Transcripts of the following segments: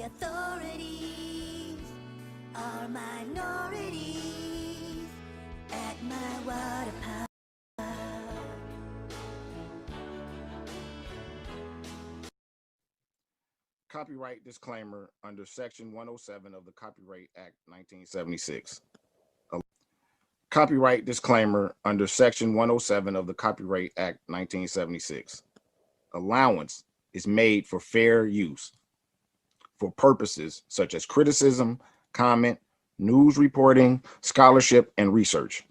authorities are minorities at my water park. Copyright disclaimer under Section 107 of the Copyright Act 1976. Copyright disclaimer under Section 107 of the Copyright Act 1976. Allowance is made for fair use for purposes such as criticism, comment, news reporting, scholarship, and research.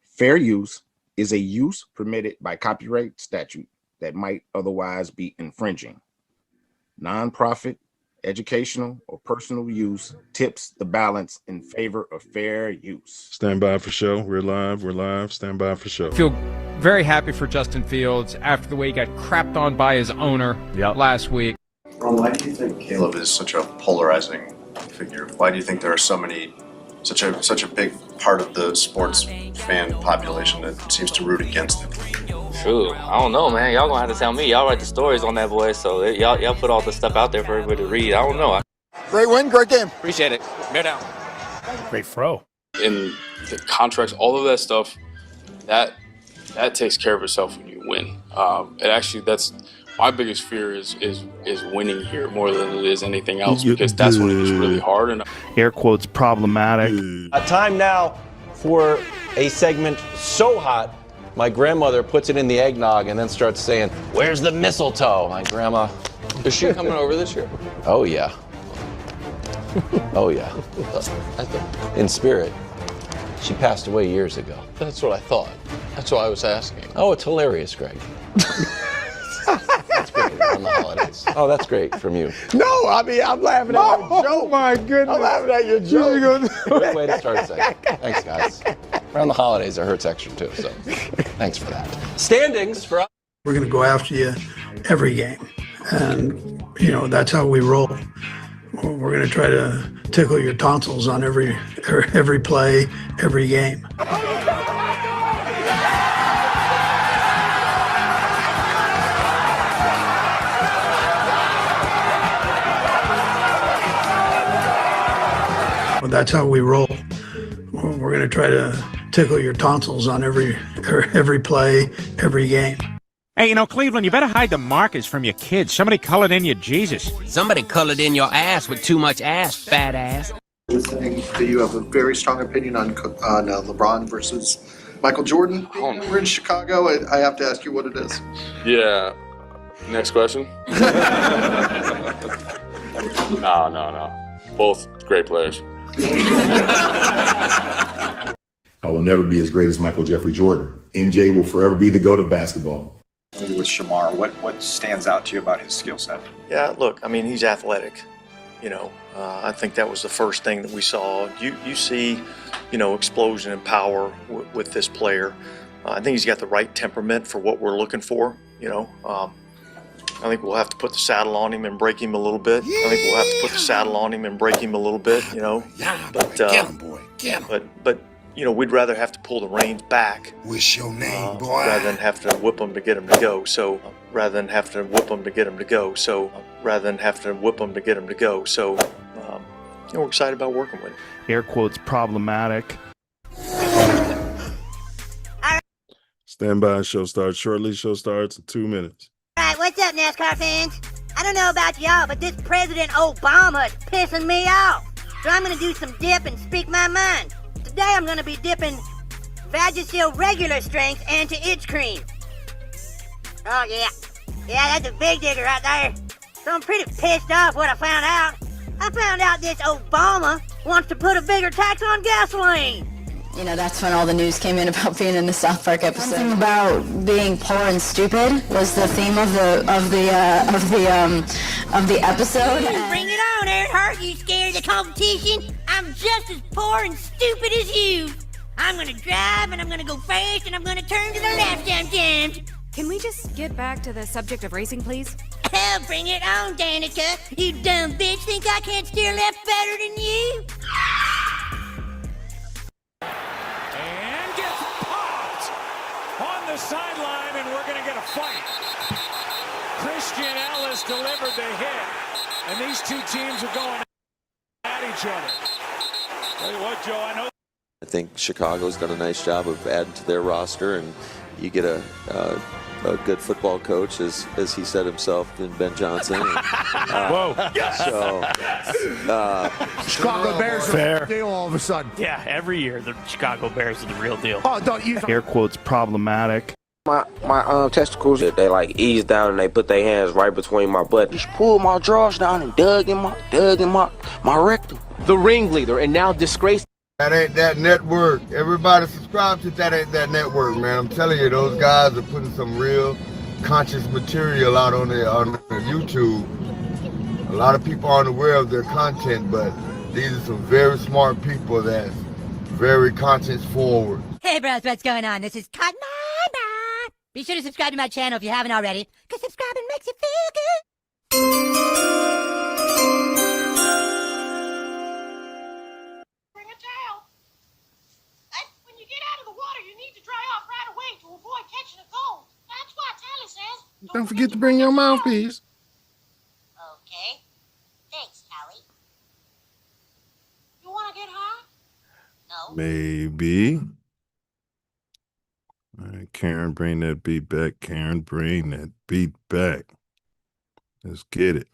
Fair use is a use permitted by copyright statute that might otherwise be infringing. Nonprofit, educational, or personal use tips the balance in favor of fair use. Stand by for show. We're live. Stand by for show. I feel very happy for Justin Fields after the way he got crapped on by his owner last week. Ron, why do you think Caleb is such a polarizing figure? Why do you think there are so many, such a big part of the sports fan population that seems to root against him? True. I don't know, man. Y'all gonna have to tell me. Y'all write the stories on that boy, so y'all put all the stuff out there for everybody to read. I don't know. Great win, great game. Appreciate it. Bear down. Great throw. In the contracts, all of that stuff, that takes care of itself when you win. That's my biggest fear is winning here more than it is anything else, because that's when it gets really hard. And air quotes problematic. Time now for a segment so hot, my grandmother puts it in the eggnog and then starts saying, "Where's the mistletoe?" My grandma. Is she coming over this year? Oh yeah. Oh yeah. In spirit. She passed away years ago. That's what I thought. That's why I was asking. Oh, it's hilarious, Greg. That's great on the holidays. Oh, that's great from you. No, I mean, I'm laughing at your joke. Oh my goodness. I'm laughing at your joke. Great way to start a segment. Thanks, guys. Around the holidays, it hurts extra too, so thanks for that. Standings for us. We're going to go after you every game. And, that's how we roll. We're going to try to tickle your tonsils on every play, every game. Well, that's how we roll. We're going to try to tickle your tonsils on every play, every game. Hey, Cleveland, you better hide the markers from your kids. Somebody colored in your Jesus. Somebody colored in your ass with too much ass, fat ass. You're saying that you have a very strong opinion on LeBron versus Michael Jordan. We're in Chicago. I have to ask you what it is. yeah. Next question. No. Both great players. I will never be as great as Michael Jeffrey Jordan. MJ will forever be the GOAT of basketball. With Shamar, what stands out to you about his skill set? Yeah, look, I mean, he's athletic. I think that was the first thing that we saw. You see, explosion and power with this player. I think he's got the right temperament for what we're looking for. I think we'll have to put the saddle on him and break him a little bit. We'd rather have to pull the reins back. What's your name, boy? Rather than have to whip them to get them to go. We're excited about working with him. Air quotes problematic. Stand by. Show starts shortly. Show starts in 2 minutes. All right, what's up, NASCAR fans? I don't know about y'all, but this President Obama is pissing me off. So I'm going to do some dip and speak my mind. Today I'm going to be dipping Vagisil regular strength anti-itch cream. Oh, yeah. Yeah, that's a big digger right there. So I'm pretty pissed off what I found out. I found out this Obama wants to put a bigger tax on gasoline. That's when all the news came in about being in the South Park episode. Something about being poor and stupid was the theme of the episode. Bring it on, Earnhardt. You scared of the competition? I'm just as poor and stupid as you. I'm gonna drive and I'm gonna go fast and I'm gonna turn to the left sometimes. Can we just get back to the subject of racing, please? Oh, bring it on, Danica. You dumb bitch think I can't steer left better than you? And gets popped on the sideline, and we're going to get a fight. Christian Ellis delivered the hit. And these two teams are going at each other. Tell you what, Joe, I know. I think Chicago's done a nice job of adding to their roster, and you get a good football coach, as he said himself, in Ben Johnson. Whoa! So, Chicago Bears are Fair. the deal all of a sudden. Yeah, every year the Chicago Bears are the real deal. Oh, don't use Air quotes problematic. My testicles, they like eased down and they put their hands right between my butt. Just pulled my drawers down and dug in my rectum. The ringleader and now disgraced. That Ain't That Network. Everybody subscribe to That Ain't That Network, man. I'm telling you, those guys are putting some real conscious material out on YouTube. A lot of people aren't aware of their content, but these are some very smart people that's very conscience forward. Hey bros, what's going on? This is Cotton Eye Bot. Be sure to subscribe to my channel if you haven't already, because subscribing makes you feel good. Bring a towel. When you get out of the water, you need to dry off right away to avoid catching a cold. That's why Tally says. Don't forget to bring your mouthpiece. Okay. Thanks, Tally. You want to get high? No. Maybe. All right, Karen, bring that beat back. Karen, bring that beat back. Let's get it.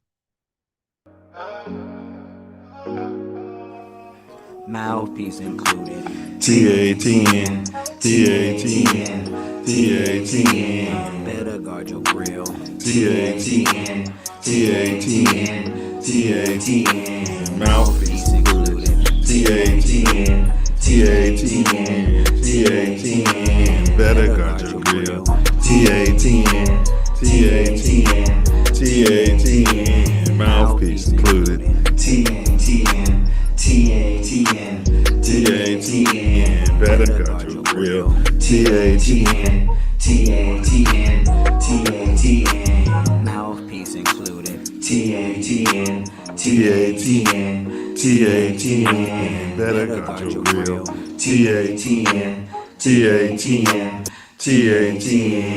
Mouthpiece included. TATN, TATN, TATN. Better guard your grill. TATN, TATN, TATN. Mouthpiece included. TATN, TATN, TATN. Better guard your grill. TATN, TATN, TATN. Mouthpiece included. TATN, TATN, TATN. Better guard your grill. TATN, TATN, TATN. Mouthpiece included. TATN, TATN, TATN. Better guard your grill. TATN, TATN, TATN.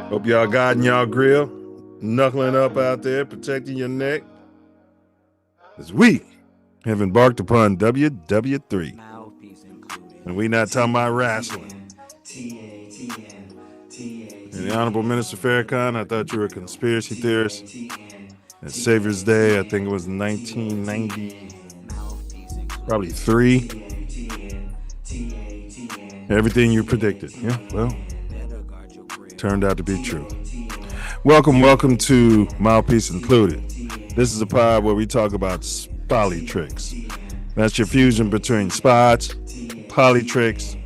Hope y'all guarding y'all grill, knuckling up out there, protecting your neck. As we have embarked upon WW3. And we not talking about wrestling. And the Honorable Minister Farrakhan, I thought you were a conspiracy theorist. At Savior's Day, I think it was 1990, probably 3. Everything you predicted. Yeah, well, turned out to be true. Welcome to Mouthpiece Included. This is a pod where we talk about Spolitricks. That's your fusion between spots, polytricks,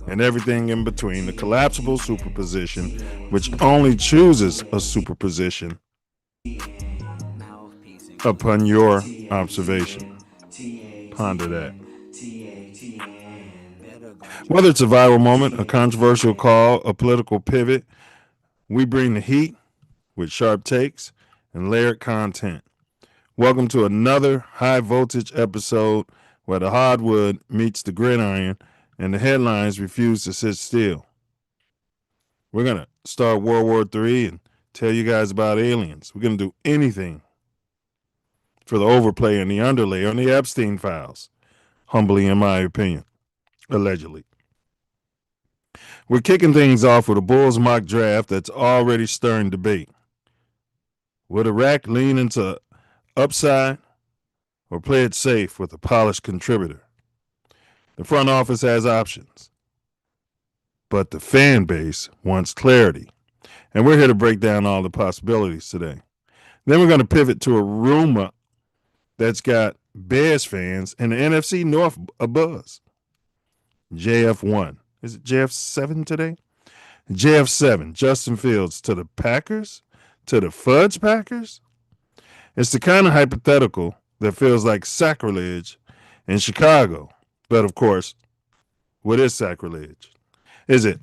and everything in between. The collapsible superposition, which only chooses a superposition upon your observation. Ponder that. Whether it's a viral moment, a controversial call, a political pivot, we bring the heat with sharp takes and layered content. Welcome to another high voltage episode where the hardwood meets the gridiron and the headlines refuse to sit still. We're going to start World War III and tell you guys about aliens. We're going to do anything for the overplay and the underlay on the Epstein files. Humbly, in my opinion. Allegedly. We're kicking things off with a Bulls mock draft that's already stirring debate. Would Iraq lean into upside or play it safe with a polished contributor? The front office has options, but the fan base wants clarity. And we're here to break down all the possibilities today. Then we're going to pivot to a rumor that's got Bears fans and the NFC North abuzz. JF1. Is it JF7 today? JF7, Justin Fields to the Packers? To the Fudge Packers? It's the kind of hypothetical that feels like sacrilege in Chicago. But of course, what is sacrilege? Is it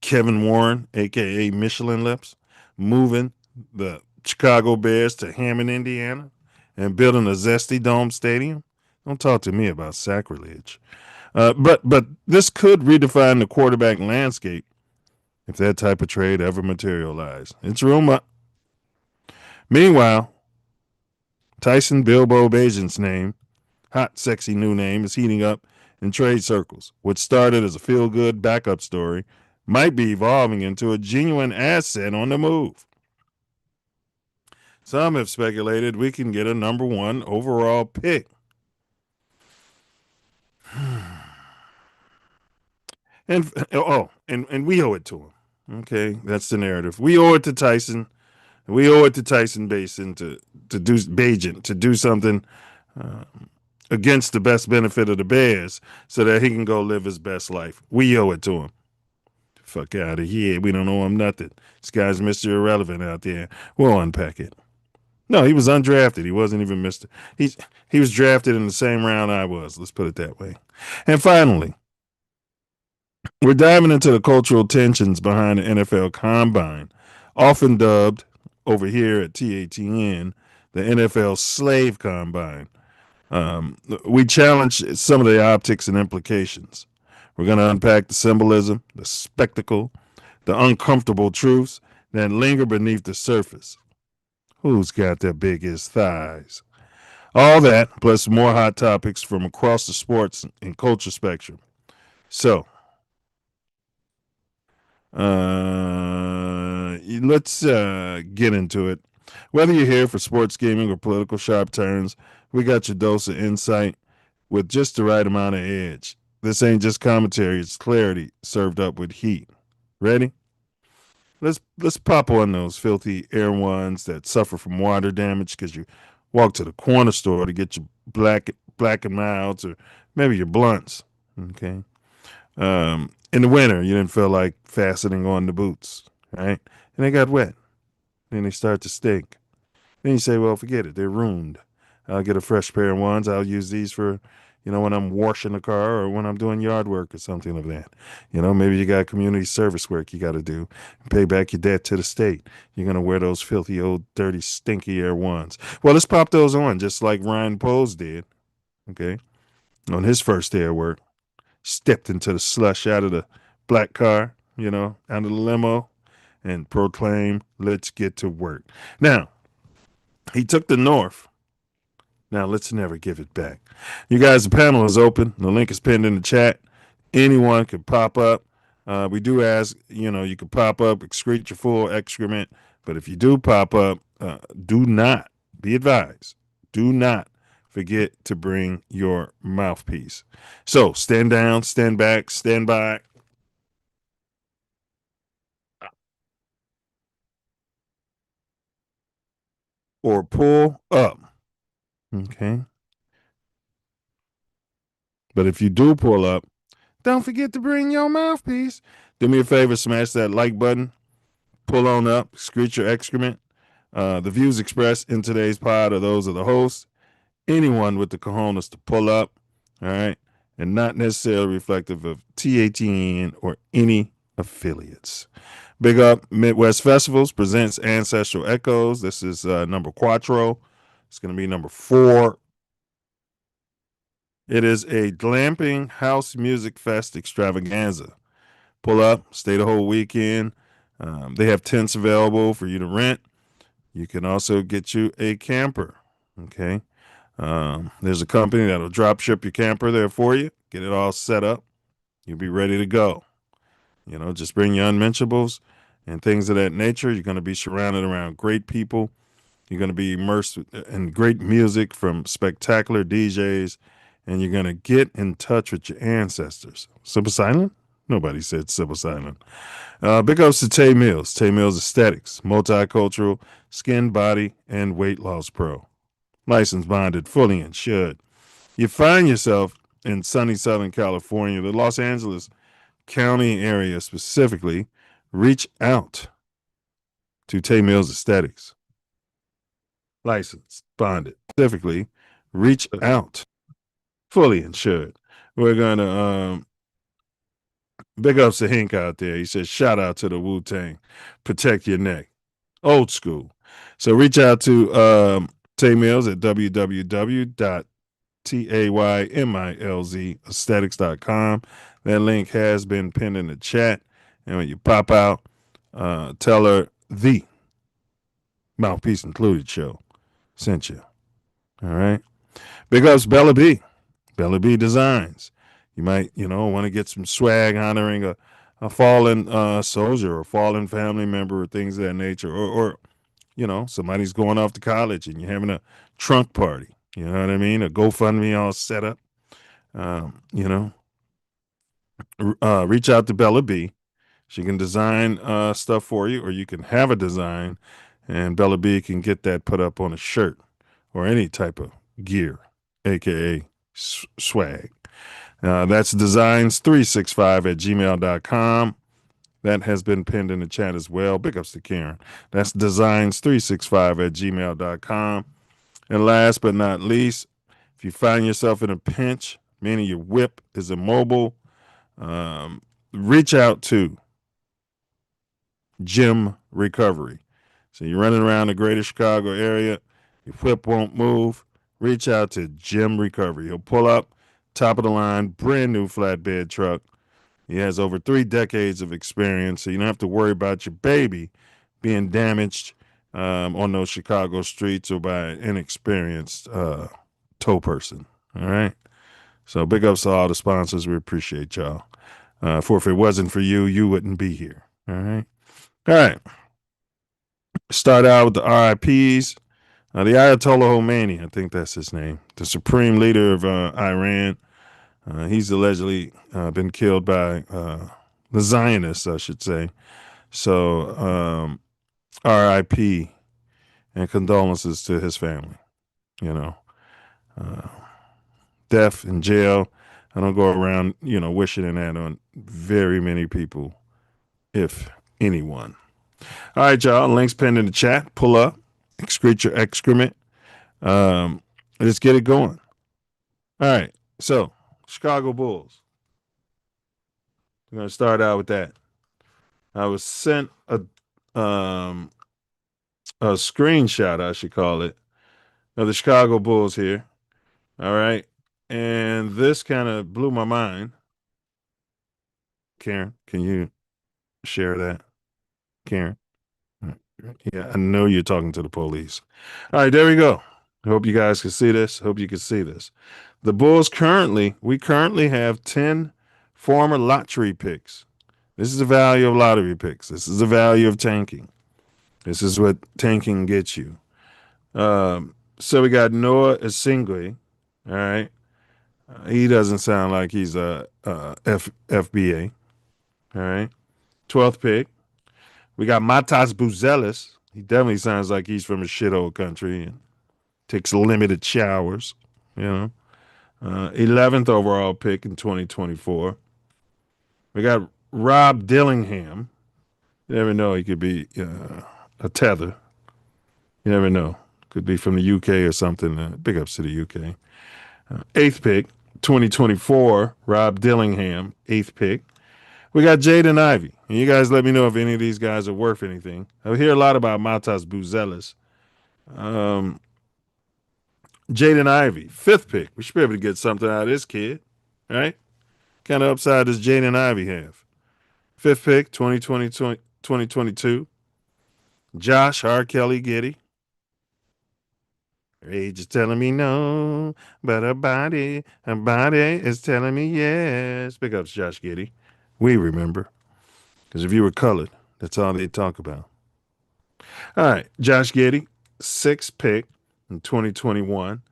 Kevin Warren, a.k.a. Michelin Lips, moving the Chicago Bears to Hammond, Indiana, and building a Zesty Dome stadium? Don't talk to me about sacrilege. But this could redefine the quarterback landscape if that type of trade ever materialized. It's rumor. Meanwhile, Tyson Bilbo Bajan's name, hot, sexy new name, is heating up in trade circles. What started as a feel-good backup story might be evolving into a genuine asset on the move. Some have speculated we can get a number 1 overall pick. And we owe it to him. Okay, that's the narrative. We owe it to Tyson. We owe it to Tyson Basin to do Bajan to do something against the best benefit of the Bears, so that he can go live his best life. We owe it to him. Fuck out of here. We don't owe him nothing. This guy's Mr. Irrelevant out there. We'll unpack it. No, he was undrafted. He wasn't even Mr. He was drafted in the same round I was. Let's put it that way. And finally, we're diving into the cultural tensions behind the NFL Combine, often dubbed over here at TATN the NFL Slave Combine. We challenge some of the optics and implications. We're going to unpack the symbolism, the spectacle, the uncomfortable truths that linger beneath the surface. Who's got the biggest thighs? All that, plus more hot topics from across the sports and culture spectrum. So, let's get into it. Whether you're here for sports gaming or political sharp turns, we got your dose of insight with just the right amount of edge. This ain't just commentary, it's clarity served up with heat. Ready? Let's pop on those filthy air ones that suffer from water damage because you walk to the corner store to get your black and milds or maybe your blunts. Okay. In the winter, you didn't feel like fastening on the boots, right? And they got wet. Then they start to stink. Then you say, well, forget it. They're ruined. I'll get a fresh pair of ones. I'll use these for, when I'm washing the car or when I'm doing yard work or something like that. Maybe you got community service work you got to do. Pay back your debt to the state. You're going to wear those filthy, old, dirty, stinky air ones. Well, let's pop those on just like Ryan Poles did, okay, on his first day of work. Stepped into the slush out of the black car, out of the limo, and proclaimed, let's get to work. Now, he took the North. Now, let's never give it back. You guys, the panel is open. The link is pinned in the chat. Anyone can pop up. We do ask, you can pop up, excrete your full excrement. But if you do pop up, do not, be advised, do not forget to bring your mouthpiece. So stand down, stand back, stand by. Or pull up. Okay. But if you do pull up, don't forget to bring your mouthpiece. Do me a favor, smash that like button. Pull on up, excrete your excrement. The views expressed in today's pod are those of the host. Anyone with the cojones to pull up, all right, and not necessarily reflective of TATN or any affiliates. Big up Midwest Festivals presents Ancestral Echoes. This is number 4. It's going to be number 4. It is a glamping house music fest extravaganza. Pull up, stay the whole weekend. They have tents available for you to rent. You can also get you a camper, okay? There's a company that'll drop ship your camper there for you, get it all set up. You'll be ready to go. Just bring your unmentionables and things of that nature. You're going to be surrounded around great people. You're going to be immersed in great music from spectacular DJs, and you're going to get in touch with your ancestors. Simple Silent? Nobody said Simple Silent. Big ups to Tay Milz. Tay Milz Aesthetics, multicultural, skin, body, and weight loss pro. License bonded, fully insured. You find yourself in sunny Southern California, the Los Angeles County area specifically, reach out to Tay Milz Aesthetics. Licensed, bonded, specifically, reach out, fully insured. We're going to big ups to Hink out there. He says, shout out to the Wu-Tang. Protect your neck. Old school. So reach out to Tay Milz at www.taymilzaesthetics.com. That link has been pinned in the chat. And when you pop out, tell her the Mouthpiece Included show sent you. All right. Big ups Bella B. Bella B Designs. You might, want to get some swag honoring a fallen soldier or fallen family member or things of that nature. Or somebody's going off to college and you're having a trunk party. You know what I mean? A GoFundMe all set up. Reach out to Bella B. She can design stuff for you, or you can have a design, and Bella B can get that put up on a shirt or any type of gear, aka swag. That's designs365@gmail.com. That has been pinned in the chat as well. Big ups to Karen. That's designs365@gmail.com. And last but not least, if you find yourself in a pinch, meaning your whip is immobile, reach out to Gym Recovery. So you're running around the greater Chicago area, your whip won't move, reach out to Gym Recovery. He'll pull up, top of the line, brand new flatbed truck. He has over 3 decades of experience, so you don't have to worry about your baby being damaged on those Chicago streets or by an inexperienced tow person. All right? So big ups to all the sponsors. We appreciate y'all. For if it wasn't for you, you wouldn't be here. All right? All right. Start out with the RIPs. The Ayatollah Khomeini, I think that's his name, the supreme leader of Iran. He's allegedly been killed by the Zionists, I should say. So RIP and condolences to his family. Death in jail. I don't go around, wishing that on very many people, if anyone. All right, y'all. Links pinned in the chat. Pull up. Excrete your excrement. Let's get it going. All right. So, Chicago Bulls. We're going to start out with that. I was sent a screenshot, I should call it, of the Chicago Bulls here. All right. And this kind of blew my mind. Karen, can you share that? Karen? Yeah, I know you're talking to the police. All right, there we go. I hope you guys can see this. Hope you can see this. The Bulls currently have 10 former lottery picks. This is the value of lottery picks. This is the value of tanking. This is what tanking gets you. So we got Noah Asingwe. All right. He doesn't sound like he's a FBA. All right. 12th pick. We got Matas Buzelis. He definitely sounds like he's from a shithole country and takes limited showers, 11th overall pick in 2024. We got Rob Dillingham. You never know. He could be a tether. You never know. Could be from the UK or something. Big ups to the UK. 8th pick, 2024. Rob Dillingham, 8th pick. We got Jaden Ivey. And you guys let me know if any of these guys are worth anything. I hear a lot about Matas Buzelis. Jaden Ivey, 5th pick. We should be able to get something out of this kid. Right? Kind of upside does Jaden Ivey have? 5th pick, 2022. Josh R. Kelly Giddey. Her age is telling me no, but her body is telling me yes. Big ups, Josh Giddey. We remember. Because if you were colored, that's all they talk about. All right, Josh Giddey, 6th pick in 2021.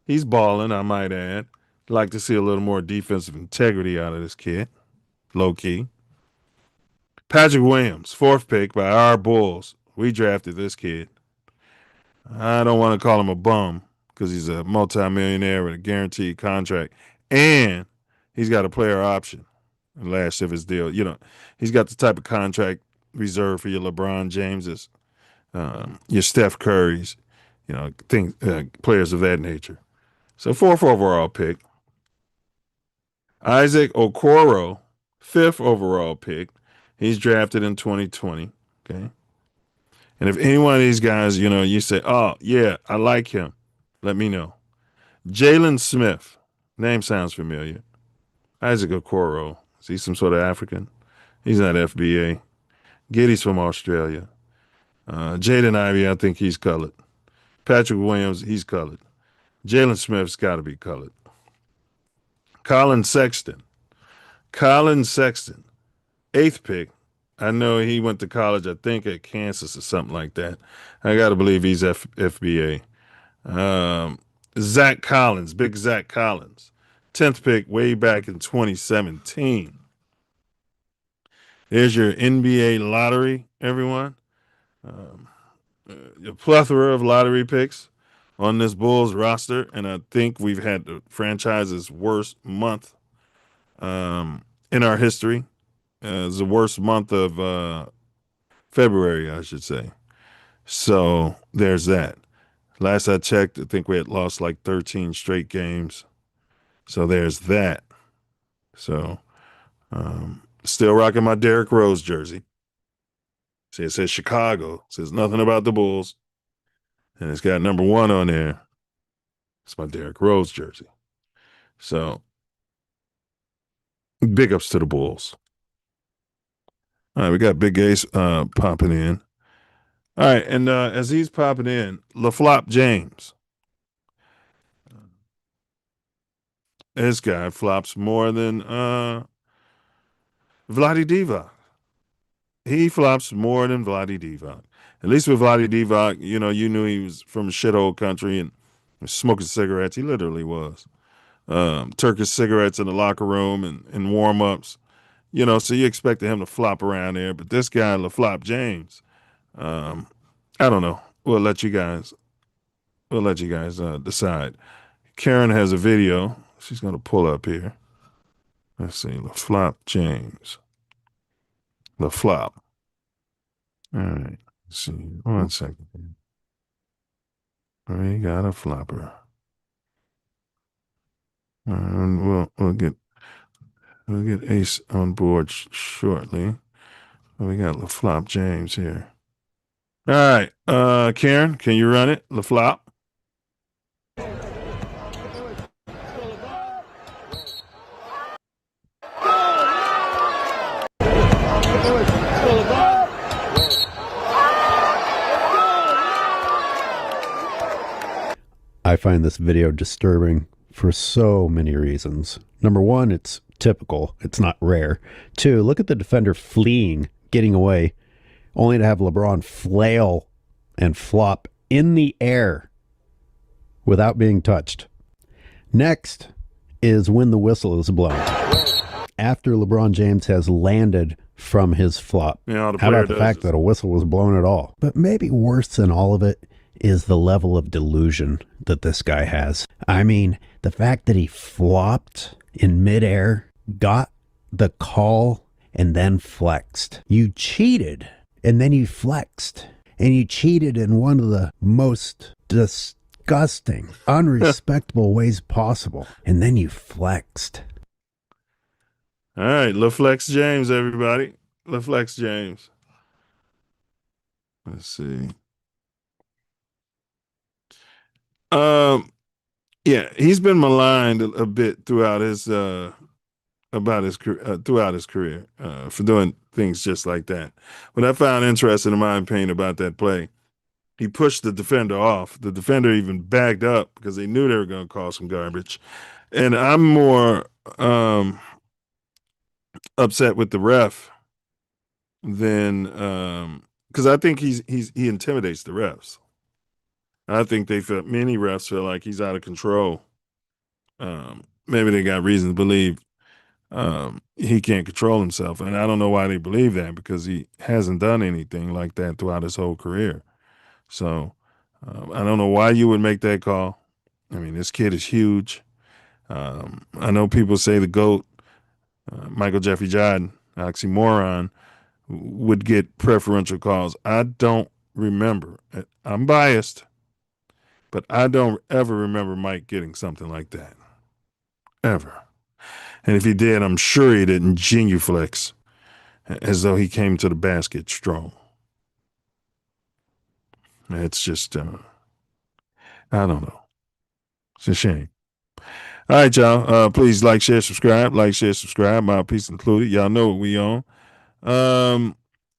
He's balling, I might add. Like to see a little more defensive integrity out of this kid. Low key. Patrick Williams, 4th pick by our Bulls. We drafted this kid. I don't want to call him a bum because he's a multimillionaire with a guaranteed contract. And he's got a player option. Last of his deal, he's got the type of contract reserved for your LeBron Jameses, your Steph Currys, players of that nature. So 4th overall pick. Isaac Okoro, 5th overall pick. He's drafted in 2020. Okay. And if any one of these guys, you say, oh, yeah, I like him, let me know. Jalen Smith, name sounds familiar. Isaac Okoro. Is he some sort of African? He's not FBA. Giddey's from Australia. Jaden Ivey, I think he's colored. Patrick Williams, he's colored. Jalen Smith's got to be colored. Colin Sexton, 8th pick. I know he went to college, I think, at Kansas or something like that. I got to believe he's FBA. Zach Collins, big Zach Collins, 10th pick way back in 2017. There's your NBA lottery, everyone. A plethora of lottery picks on this Bulls roster, and I think we've had the franchise's worst month in our history. It's the worst month of February, I should say. So there's that. Last I checked, I think we had lost like 13 straight games. So there's that. So still rocking my Derrick Rose jersey. See, it says Chicago. It says nothing about the Bulls. And it's got number 1 on there. It's my Derrick Rose jersey. So big ups to the Bulls. All right, we got Big Ace popping in. All right, and as he's popping in, LaFlop James. This guy flops more than Vlade Divac. He flops more than Vlade Divac. At least with Vlade Divac, you knew he was from a shithole country and smoking cigarettes. He literally was. Turkish cigarettes in the locker room and warm-ups. So you expected him to flop around there. But this guy, LaFlop James, I don't know. We'll let you guys decide. Karen has a video. She's going to pull up here. Let's see. LaFlop James. LaFlop. All right. Let's see. 1 second. We got a flopper. And we'll get Ace on board shortly. We got LaFlop James here. All right. Karen, can you run it? LaFlop. I find this video disturbing for so many reasons. Number 1, it's typical. It's not rare. 2, look at the defender fleeing, getting away, only to have LeBron flail and flop in the air without being touched. Next is when the whistle is blown. After LeBron James has landed from his flop. Yeah, how about the fact that a whistle was blown at all? But maybe worse than all of it is the level of delusion that this guy has. I mean, the fact that he flopped in midair, got the call, and then flexed. You cheated, and then you flexed. And you cheated in one of the most disgusting, unrespectable ways possible. And then you flexed. All right, LaFlex James, everybody. LaFlex James. Let's see. Yeah, he's been maligned a bit throughout his career for doing things just like that. What I found interesting, in my opinion, about that play, he pushed the defender off. The defender even backed up because they knew they were going to call some garbage. And I'm more upset with the ref than because I think he intimidates the refs. I think many refs feel like he's out of control. Maybe they got reason to believe he can't control himself. And I don't know why they believe that, because he hasn't done anything like that throughout his whole career. So I don't know why you would make that call. I mean, this kid is huge. I know people say the GOAT, Michael Jeffrey Jordan, oxymoron, would get preferential calls. I don't remember. I'm biased, but I don't ever remember Mike getting something like that. Ever. And if he did, I'm sure he didn't genuflex as though he came to the basket strong. It's just, I don't know. It's a shame. All right, y'all. Please like, share, subscribe. Like, share, subscribe. Mouthpiece included. Y'all know what we on.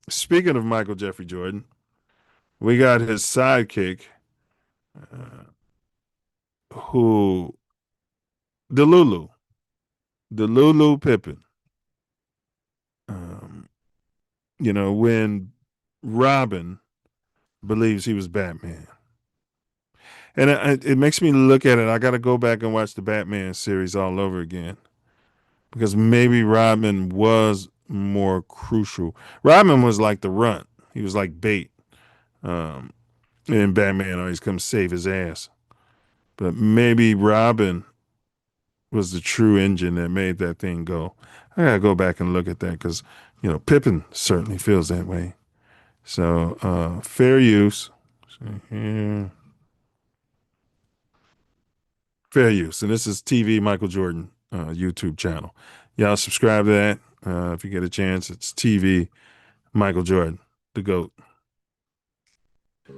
Speaking of Michael Jeffrey Jordan, We got his sidekick, who Delulu Pippin. When Robin believes he was Batman. And it makes me look at it. I got to go back and watch the Batman series all over again, because maybe Robin was more crucial. Robin was like the runt. He was like bait. And Batman always comes save his ass. But maybe Robin was the true engine that made that thing go. I got to go back and look at that, because, Pippin certainly feels that way. So, fair use. Yeah. Fair use. And this is TV Michael Jordan YouTube channel. Y'all subscribe to that if you get a chance. It's TV Michael Jordan, the GOAT.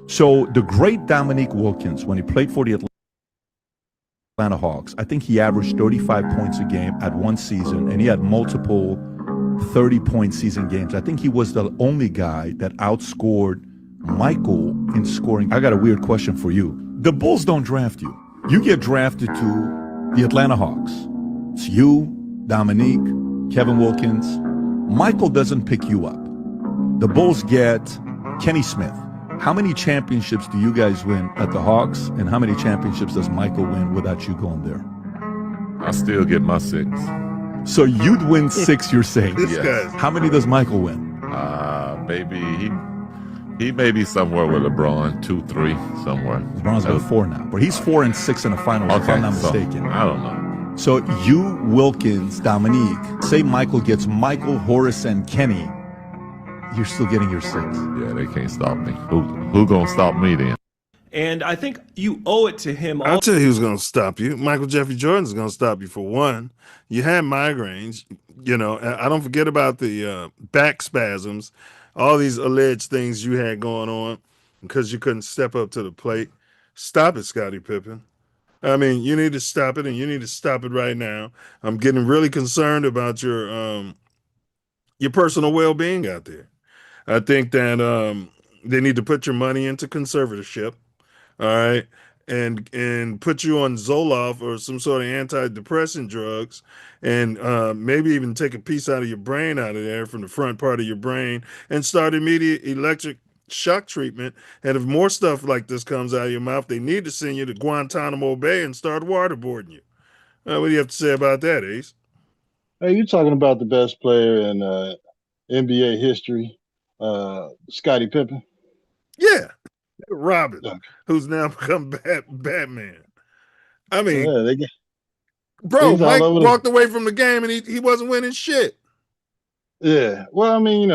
So the great Dominique Wilkins, when he played for the Atlanta Hawks, I think he averaged 35 points a game at one season, and he had multiple 30-point season games. I think he was the only guy that outscored Michael in scoring. I got a weird question for you. The Bulls don't draft you. You get drafted to the Atlanta Hawks. It's you, Dominique, Kevin Wilkins. Michael doesn't pick you up. The Bulls get Kenny Smith. How many championships do you guys win at the Hawks, and how many championships does Michael win without you going there? I still get my 6. So you'd win 6, you're saying? Yes. How many does Michael win? Maybe he may be somewhere with LeBron, 2, 3, somewhere. LeBron's got 4 now, but he's 4 and 6 in the finals, if I'm not mistaken. I don't know. So you, Wilkins, Dominique, say Michael gets Michael, Horace, and Kenny, you're still getting your 6. Yeah, they can't stop me. Who gonna stop me then? And I think you owe it to him. I'll tell you who's going to stop you. Michael Jeffrey Jordan's going to stop you, for one. You had migraines. I don't forget about the back spasms, all these alleged things you had going on because you couldn't step up to the plate. Stop it, Scottie Pippen. I mean, you need to stop it, and you need to stop it right now. I'm getting really concerned about your personal well-being out there. I think that they need to put your money into conservatorship, all right, and put you on Zoloft or some sort of antidepressant drugs, and maybe even take a piece out of your brain out of there, from the front part of your brain, and start immediate electric shock treatment. And if more stuff like this comes out of your mouth, they need to send you to Guantanamo Bay and start waterboarding you. What do you have to say about that, Ace? Hey, you're talking about the best player in NBA history, Scottie Pippen? Yeah, Robin, who's now become Batman. I mean, bro, Mike walked away from the game and he wasn't winning shit. Yeah, well, I mean,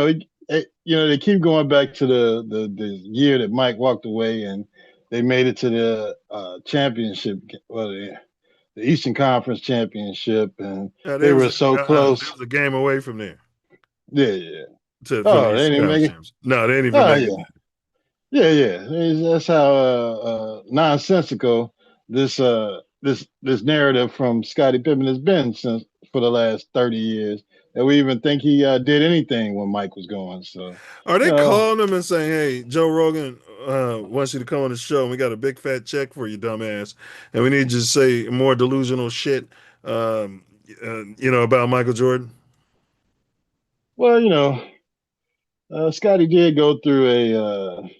they keep going back to the year that Mike walked away, and they made it to the championship, the Eastern Conference championship, and they were so close. It was a game away from there. Yeah. They didn't make it. No, they didn't even make it. Yeah. That's how nonsensical this narrative from Scottie Pippen has been for the last 30 years. And we even think he did anything when Mike was going. So are they calling him and saying, "Hey, Joe Rogan wants you to come on the show, and we got a big fat check for you, dumbass, and we need you to say more delusional shit, about Michael Jordan"? Well, Scottie did go through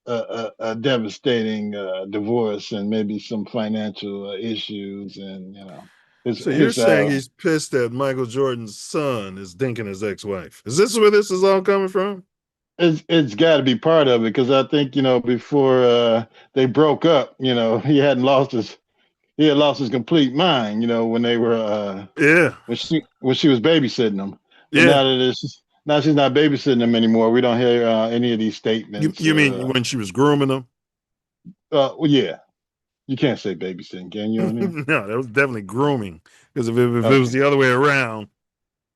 a devastating divorce and maybe some financial issues, and So you're saying he's pissed that Michael Jordan's son is dinking his ex-wife. Is this where this is all coming from? It's got to be part of it, because I think before they broke up, he had lost his complete mind. When they were when she was babysitting him. But now she's not babysitting him anymore. We don't hear any of these statements. You mean when she was grooming them? Well, yeah. You can't say babysitting, can you? No, that was definitely grooming. Because if it was the other way around,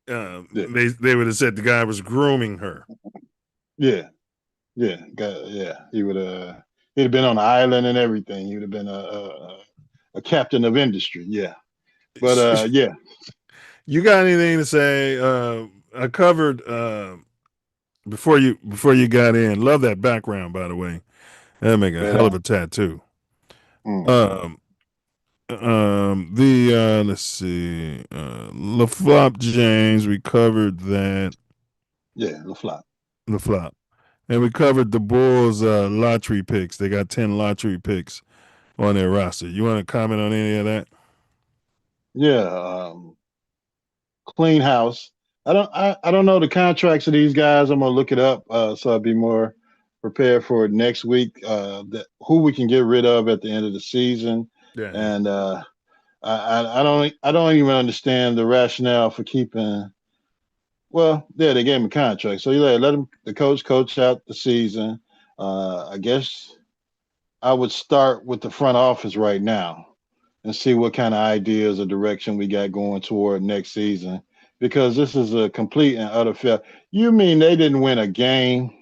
they would have said the guy was grooming her. Yeah. He would have. He'd have been on the island and everything. He would have been a captain of industry. Yeah, but yeah. You got anything to say? I covered before you got in. Love that background, by the way. That make a hell of a tattoo. Let's see, LaFlop James, we covered that. Yeah, LaFlop. LaFlop. And we covered the Bulls lottery picks. They got 10 lottery picks on their roster. You want to comment on any of that? Yeah, clean house. I don't know the contracts of these guys. I'm gonna look it up so I'll be more prepared for next week. Who we can get rid of at the end of the season. Yeah. And I don't even understand the rationale for keeping. Well, yeah, they gave him a contract, so you let him the coach out the season. I guess I would start with the front office right now and see what kind of ideas or direction we got going toward next season, because this is a complete and utter fail. You mean they didn't win a game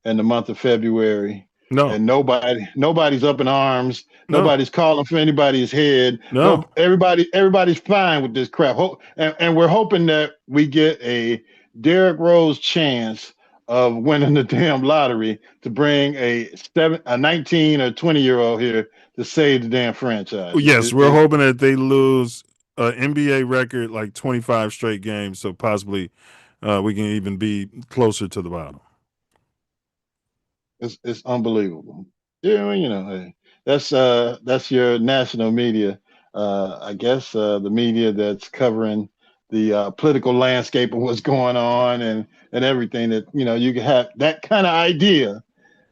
in the month of February? No. And nobody's up in arms. No. Nobody's calling for anybody's head. No. Everybody's fine with this crap. And we're hoping that we get a Derrick Rose chance of winning the damn lottery to bring a 19 or 20-year-old here to save the damn franchise. Yes, we're hoping that they lose an NBA record like 25 straight games, so possibly we can even be closer to the bottom. It's unbelievable. Yeah, you know, hey, that's your national media. I guess the media that's covering the political landscape of what's going on and everything, that, you know, you can have that kind of idea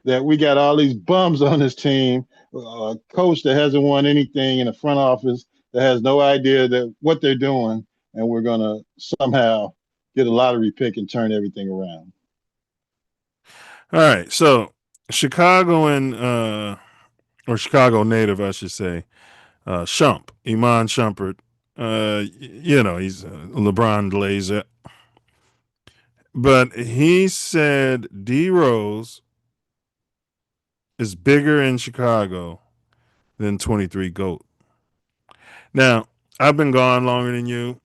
that we got all these bums on this team, a coach that hasn't won anything in the front office, that has no idea that what they're doing, and we're going to somehow get a lottery pick and turn everything around. All right, so Chicagoan or Chicago native, I should say, Shump, Iman Shumpert. You know, he's a LeBron Glazer. But he said D Rose is bigger in Chicago than 23 GOAT. Now, I've been gone longer than you.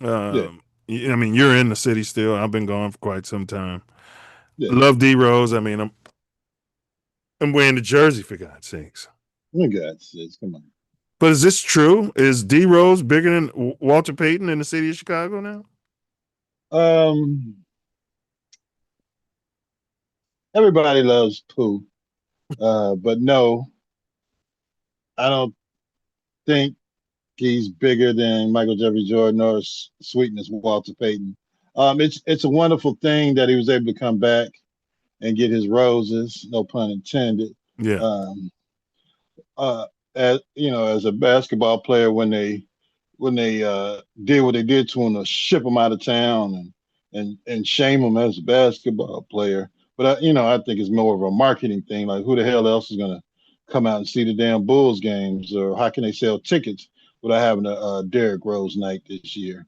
I mean, you're in the city still. I've been gone for quite some time. Yeah. Love D Rose. I mean, I'm wearing the jersey, for God's sakes. For God's sakes, come on. But is this true? Is D Rose bigger than Walter Payton in the city of Chicago now? Everybody loves Pooh, but no, I don't think he's bigger than Michael Jeffrey Jordan or sweetness Walter Payton. It's a wonderful thing that he was able to come back and get his roses, no pun intended. Yeah. As you know, as a basketball player, when they did what they did to him to ship him out of town and shame him as a basketball player. But you know, I think it's more of a marketing thing. Like, who the hell else is gonna come out and see the damn Bulls games, or how can they sell tickets without having a Derrick Rose night this year?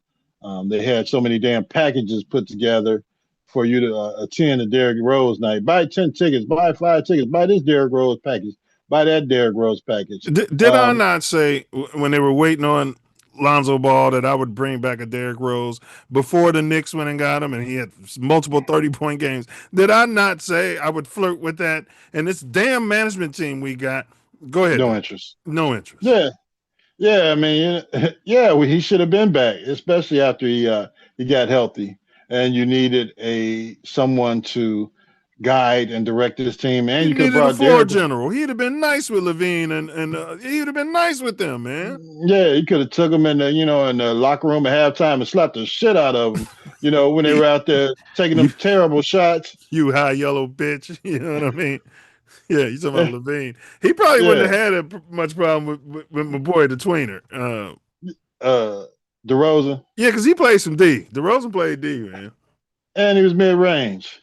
They had so many damn packages put together for you to attend a Derrick Rose night. Buy 10 tickets, buy 5 tickets, buy this Derrick Rose package, buy that Derrick Rose package. Did I not say when they were waiting on Lonzo Ball that I would bring back a Derrick Rose before the Knicks went and got him and he had multiple 30-point games? Did I not say I would flirt with that? And this damn management team we got, go ahead. No interest. No interest. Yeah. I mean, he should have been back, especially after he got healthy, and you needed someone to guide and direct this team. And you could have brought a floor general. He'd have been nice with Levine, and he'd have been nice with them, man. Yeah, he could have took them in the locker room at halftime and slapped the shit out of them. You know, when they were out there taking them terrible shots. You high yellow bitch. You know what I mean? Yeah, you talking about Levine. He probably wouldn't have had much problem with my boy the tweener. DeRozan. Yeah, because he played some D. DeRozan played D, man. And he was mid-range.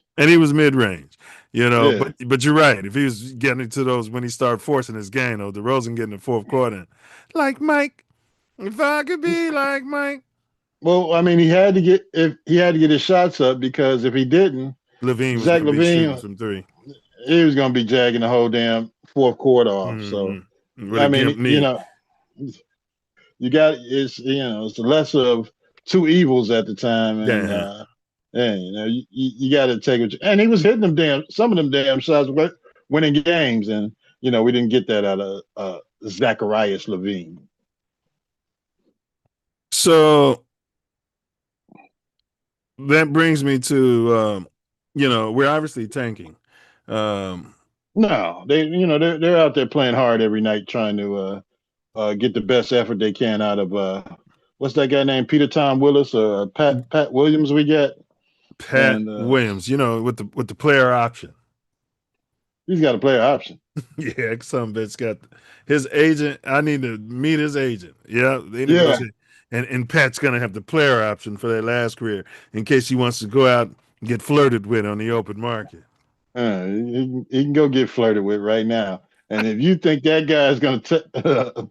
You know, but you're right. If he was getting into those when he started forcing his game, though, DeRozan getting the fourth quarter, like Mike, if I could be like Mike. Well, I mean, he had to get his shots up, because if he didn't, Levine from three. He was going to be jagging the whole damn fourth quarter off. Mm-hmm. So, I mean, you know, it's the lesser of two evils at the time, And you got to take it. And he was hitting some of them damn shots, winning games, and we didn't get that out of Zacharias Levine. So that brings me to we're obviously tanking. No, they're out there playing hard every night, trying to get the best effort they can out of what's that guy named Peter Tom Willis or Pat Williams we get. Pat Williams, with the player option. He's got a player option. Yeah, some bitch got his agent. I need to meet his agent. Yeah, and Pat's gonna have the player option for that last career in case he wants to go out and get flirted with on the open market. He can go get flirted with right now. And if you think that guy's going to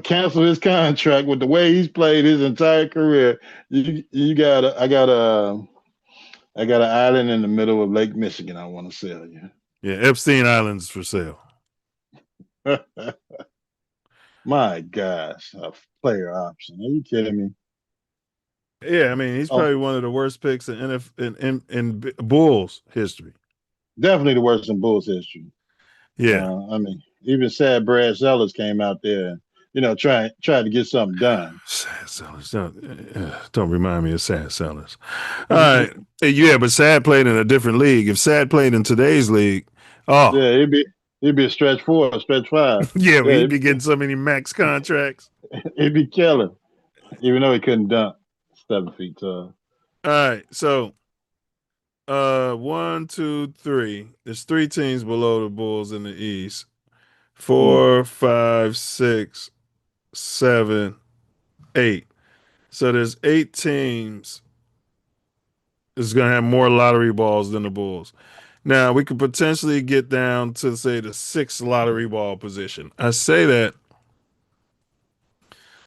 cancel his contract with the way he's played his entire career, I got an island in the middle of Lake Michigan I want to sell you. Yeah, Epstein Island's for sale. My gosh, a player option. Are you kidding me? Yeah, I mean, he's probably one of the worst picks in Bulls history. Definitely the worst in Bulls history. Yeah. I mean, even sad Brad Sellers came out there and, tried to get something done. Sad Sellers. Don't remind me of Sad Sellers. All right. Yeah, but Sad played in a different league. If Sad played in today's league, yeah, he'd be a stretch 4, a stretch 5. Yeah, but he'd be getting so many max contracts. He'd be killing, even though he couldn't dunk 7 feet tall. All right, so 1, 2, 3. There's 3 teams below the Bulls in the East. 4, 5, 6, 7, 8. So there's 8 teams that's going to have more lottery balls than the Bulls. Now, we could potentially get down to, say, the 6th lottery ball position. I say that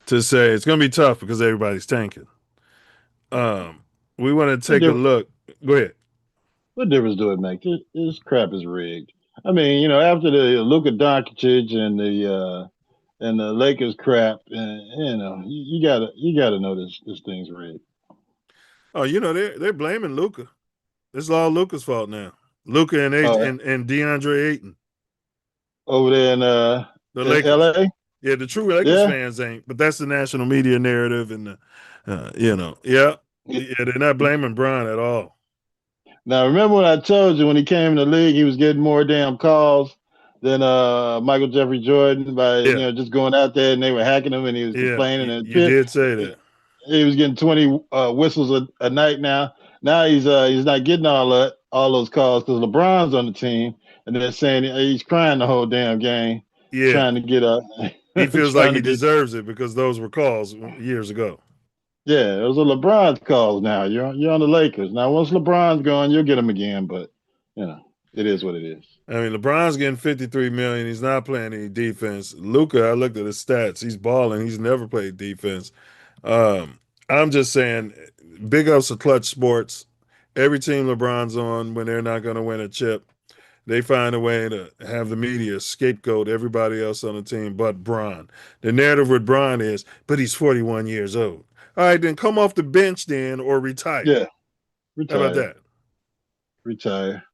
to say it's going to be tough because everybody's tanking. We want to take a look. Go ahead. What difference do it make? This crap is rigged. I mean, after the Luka Doncic and the Lakers crap, you gotta know this thing's rigged. Oh, they're blaming Luka. This is all Luka's fault now. Luka and DeAndre Ayton over there in the Lakers. LA. Yeah, the true Lakers fans ain't, but that's the national media narrative, and they're not blaming Bron at all. Now, remember when I told you when he came in the league, he was getting more damn calls than Michael Jeffrey Jordan by just going out there and they were hacking him and he was complaining. And you did say that. He was getting 20 whistles a night now. Now he's not getting all those calls because LeBron's on the team and they're saying he's crying the whole damn game. Yeah, trying to get up. He feels like he deserves it because those were calls years ago. Yeah, those are LeBron's calls now. You're on the Lakers. Now, once LeBron's gone, you'll get him again, but, it is what it is. I mean, LeBron's getting $53 million. He's not playing any defense. Luka, I looked at his stats. He's balling. He's never played defense. I'm just saying, big ups to Clutch Sports. Every team LeBron's on, when they're not going to win a chip, they find a way to have the media scapegoat everybody else on the team but Bron. The narrative with Bron is, but he's 41 years old. All right, then come off the bench then or retire. Yeah. Retire. How about that? Retire.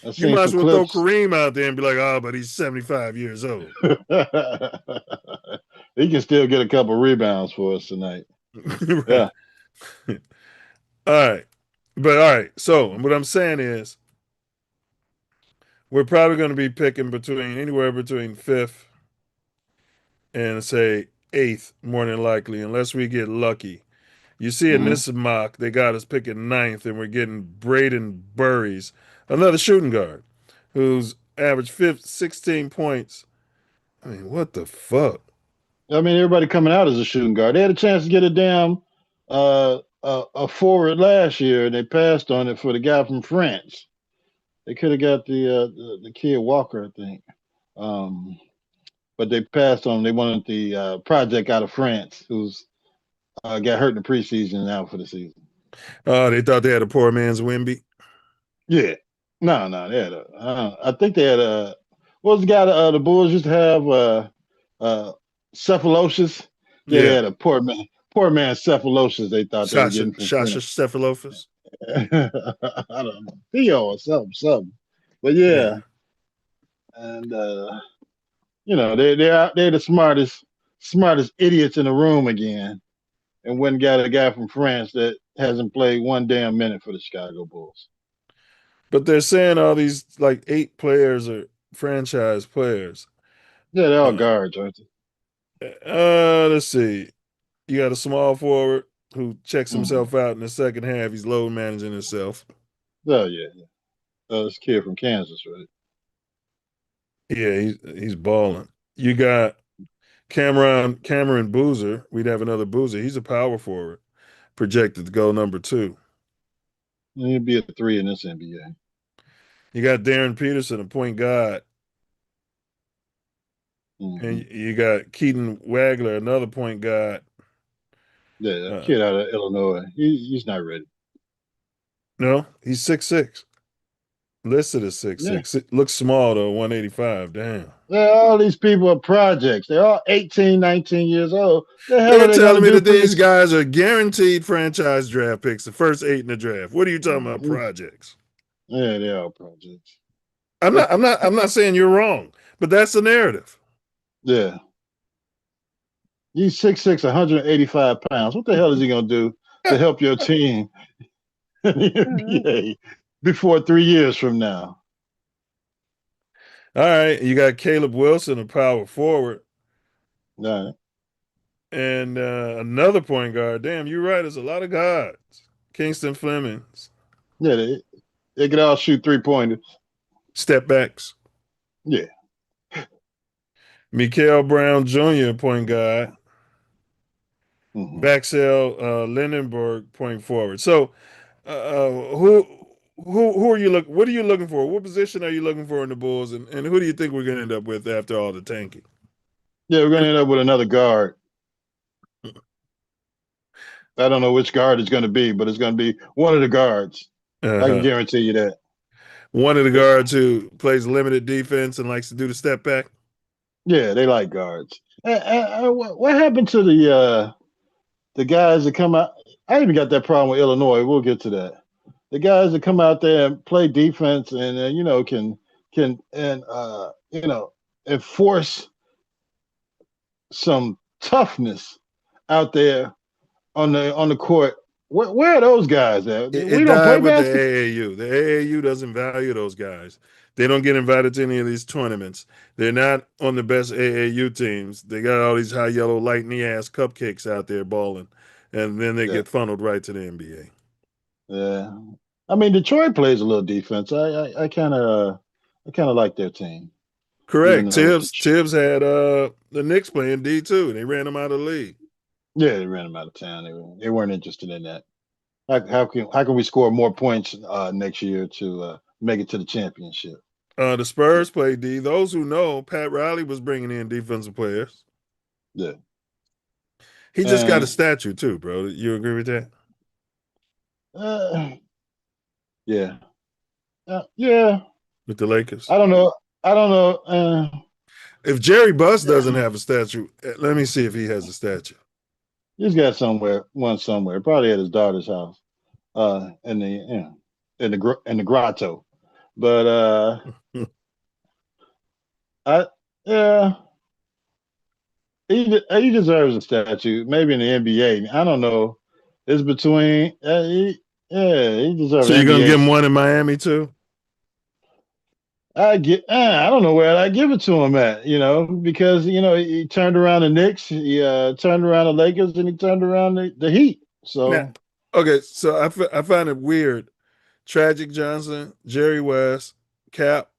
You might as well throw Kareem out there and be like, but he's 75 years old. He can still get a couple rebounds for us tonight. Yeah. All right. So what I'm saying is we're probably going to be picking anywhere between 5th and say 8th, more than likely, unless we get lucky. You see in this mock, they got us picking 9th, and we're getting Braden Burries, another shooting guard, who's averaged 16 points. I mean, what the fuck? I mean, everybody coming out as a shooting guard. They had a chance to get a damn a forward last year, and they passed on it for the guy from France. They could have got the kid Walker, I think. But they passed on. They wanted the project out of France, who's got hurt in the preseason and out for the season. They thought they had a poor man's Wemby? Yeah. No, they had I think they had what was the guy the Bulls used to have? Cephaloshes. Yeah, they had a poor man Cephaloshes. They thought they were getting from Shasha Cephalopoulos. I don't know, Theo or something. But yeah, and they're the smartest idiots in the room again, and went and got a guy from France that hasn't played one damn minute for the Chicago Bulls. But they're saying all these like 8 players are franchise players. Yeah, they're all guards, aren't they? Let's see. You got a small forward who checks himself out in the second half. He's load managing himself. Oh yeah. This kid from Kansas, right? Yeah, he's balling. You got Cameron Boozer. We'd have another Boozer. He's a power forward, projected to go number 2. He'd be a 3 in this NBA. You got Darren Peterson, a point guard. And you got Keaton Wagler, another point guard. Yeah, that kid out of Illinois. He's not ready. No, he's 6'6". Listed as 6'6". Looks small though, 185. Damn. All these people are projects. They're all 18, 19 years old. The hell They're telling me that these guys are guaranteed franchise draft picks, the first 8 in the draft. What are you talking about, projects? Yeah, they're all projects. I'm not saying you're wrong, but that's the narrative. Yeah. He's 6'6", 185 pounds. What the hell is he gonna do to help your team in the NBA before 3 years from now? All right, you got Caleb Wilson, a power forward. All right. And another point guard. Damn, you're right. There's a lot of guards. Kingston Flemings. Yeah, they could all shoot 3-pointers. Step backs. Yeah. Mikael Brown Jr., point guard. Baxell Lindenberg, point forward. So, who are you looking? What are you looking for? What position are you looking for in the Bulls, and who do you think we're going to end up with after all the tanking? Yeah, we're going to end up with another guard. I don't know which guard it's going to be, but it's going to be one of the guards. I can guarantee you that. One of the guards who plays limited defense and likes to do the step back. Yeah, they like guards. What happened to the guys that come out? I even got that problem with Illinois. We'll get to that. The guys that come out there and play defense and can enforce some toughness out there on the court. Where are those guys at? We don't play with the AAU. The AAU doesn't value those guys. They don't get invited to any of these tournaments. They're not on the best AAU teams. They got all these high yellow light knee ass cupcakes out there balling, and then they get funneled right to the NBA. Yeah, I mean Detroit plays a little defense. I kind of like their team. Correct. Tibbs had the Knicks playing D2. They ran them out of the league. Yeah, they ran them out of town. They weren't interested in that. How can we score more points next year to make it to the championship? The Spurs play D. Those who know, Pat Riley was bringing in defensive players. Yeah. He just got a statue too, bro. You agree with that? Yeah. Yeah. With the Lakers? I don't know. If Jerry Buss doesn't have a statue, let me see if he has a statue. He's got one somewhere, probably at his daughter's house, in the grotto. But he deserves a statue. Maybe in the NBA. I don't know. It's between. He deserves. So you're gonna give him one in Miami too? I don't know where I give it to him at, because he turned around the Knicks, he turned around the Lakers, and he turned around the Heat. So now, okay, so I find it weird. Tragic Johnson, Jerry West, Cap,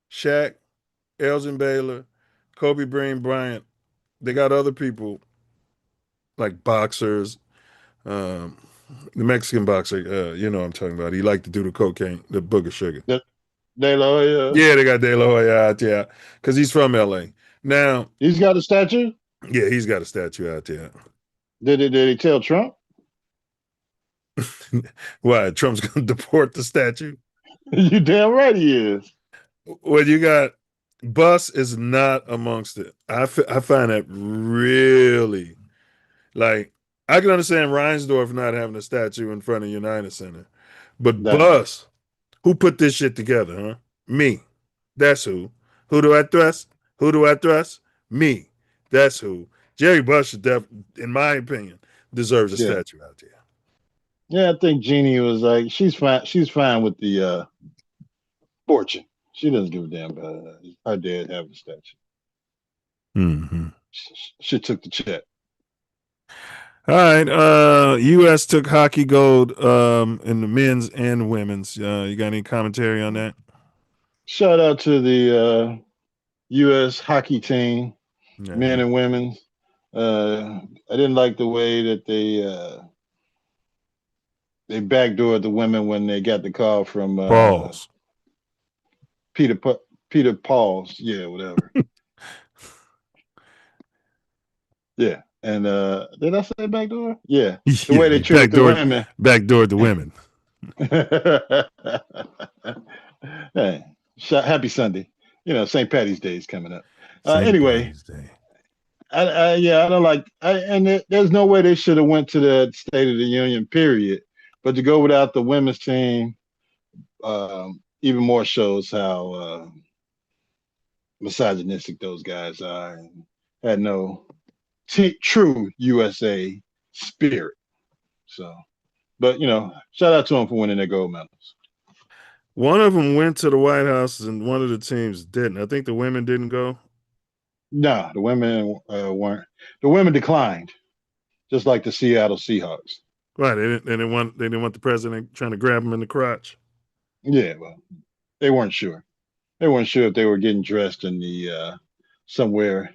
Shaq, Elgin Baylor, Kobe Bryant. They got other people like boxers. The Mexican boxer, you know what I'm talking about. He liked to do the cocaine, the booger sugar. De La Hoya. Yeah, they got De La Hoya out there because he's from LA. Now he's got a statue. Yeah, he's got a statue out there. Did he tell Trump? Why? Trump's going to deport the statue? You damn right he is. Well, you got Buss is not amongst it. I find that really, like, I can understand Reinsdorf not having a statue in front of United Center, But Bus, who put this shit together, huh? Me. That's who. Who do I trust? Who do I trust? Me. That's who. Jerry Buss, in my opinion, deserves a statue out there. Yeah, I think Jeannie was like, she's fine. She's fine with the fortune. She doesn't give a damn about her dad having a statue. Mm-hmm. She took the check. All right. U.S. took hockey gold in the men's and women's. You got any commentary on that? Shout out to the U.S. hockey team, men and women. I didn't like the way that they backdoored the women when they got the call from Pauls. Peter Pauls. Yeah, whatever. Yeah. And did I say backdoor? Yeah. The way they treated the women. Backdoored the women. Hey, happy Sunday. St. Patty's Day is coming up. Anyway, I don't like. There's no way they should have went to the State of the Union, period. But to go without the women's team, even more shows how misogynistic those guys are, and had no true USA spirit. So, but shout out to them for winning their gold medals. One of them went to the White House and one of the teams didn't. I think the women didn't go. No, the women weren't. The women declined, just like the Seattle Seahawks. Right. They didn't want the president trying to grab them in the crotch. Yeah, well, they weren't sure. They weren't sure if they were getting dressed in the somewhere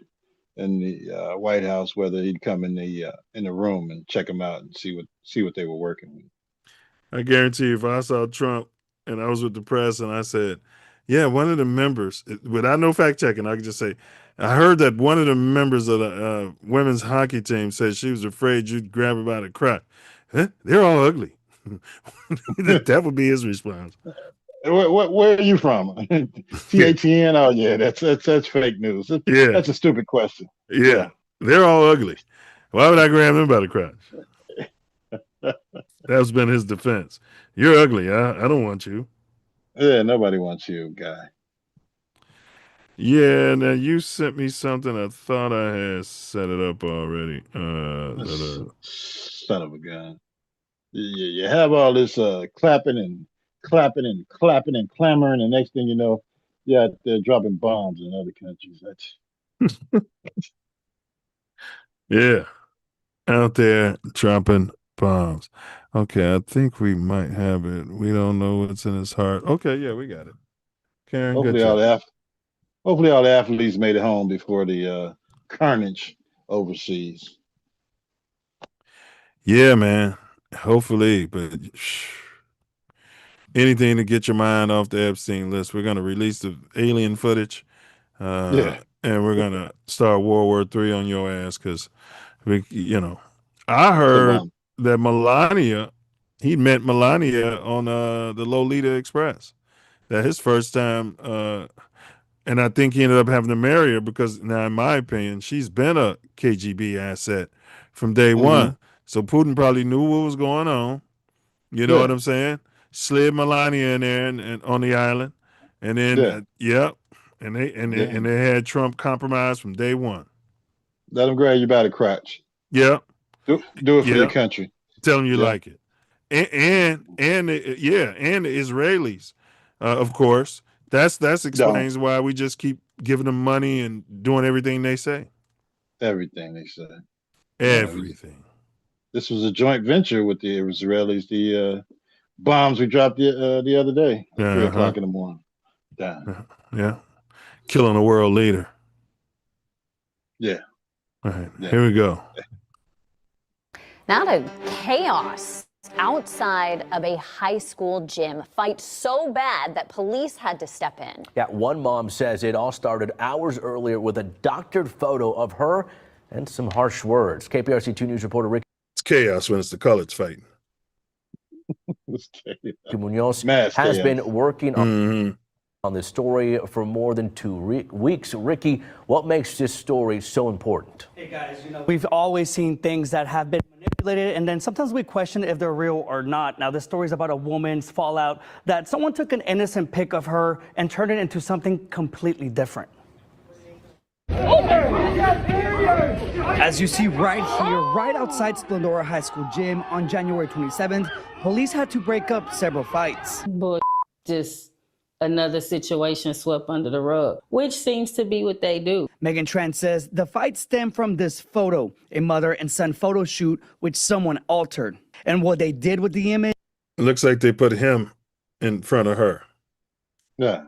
in the White House, whether he'd come in the room and check them out and see what they were working with. I guarantee you, if I saw Trump and I was with the press and I said, yeah, one of the members, without no fact checking, I could just say, I heard that one of the members of the women's hockey team said she was afraid you'd grab her by the crotch. Huh? They're all ugly. That would be his response. Where are you from? TATN? Oh yeah, that's fake news. That's a stupid question. Yeah, they're all ugly. Why would I grab them by the crotch? That's been his defense. You're ugly. I don't want you. Yeah, nobody wants you, guy. Yeah, now you sent me something. I thought I had set it up already. Son of a gun. You have all this clapping and clamoring, and next thing you know, you're out there dropping bombs in other countries. Yeah, out there dropping bombs. Okay, I think we might have it. We don't know what's in his heart. Okay, yeah, we got it. Karen, hopefully all the athletes made it home before the carnage overseas. Yeah, man. Hopefully, but anything to get your mind off the Epstein list. We're going to release the alien footage, and we're going to start World War III on your ass because, I heard that Melania, he met Melania on the Lolita Express. That his first time, and I think he ended up having to marry her because now, in my opinion, she's been a KGB asset from day one. So Putin probably knew what was going on. You know what I'm saying? Slid Melania in there and on the island, and then and they had Trump compromised from day one. Let him grab you by the crotch. Yep. Do it for your country. Tell them you like it, and the Israelis, of course. That explains why we just keep giving them money and doing everything they say. Everything they say. Everything. This was a joint venture with the Israelis. The bombs we dropped the other day, 3 o'clock in the morning. Yeah. Killing a world leader. Yeah. All right. Here we go. Now to chaos outside of a high school gym. Fight so bad that police had to step in. Yeah, one mom says it all started hours earlier with a doctored photo of her and some harsh words. KPRC 2 News reporter Ricky. It's chaos when it's the coloreds fighting. Munoz has been working on this story for more than 2 weeks. Ricky, what makes this story so important? Hey guys, we've always seen things that have been manipulated and then sometimes we question if they're real or not. Now, this story is about a woman's fallout that someone took an innocent pic of her and turned it into something completely different. As you see right here, right outside Splendora High School gym on January 27th, police had to break up several fights. Just another situation swept under the rug, which seems to be what they do. Megan Tran says the fight stemmed from this photo, a mother and son photo shoot which someone altered. And what they did with the image, It looks like they put him in front of her. Yeah.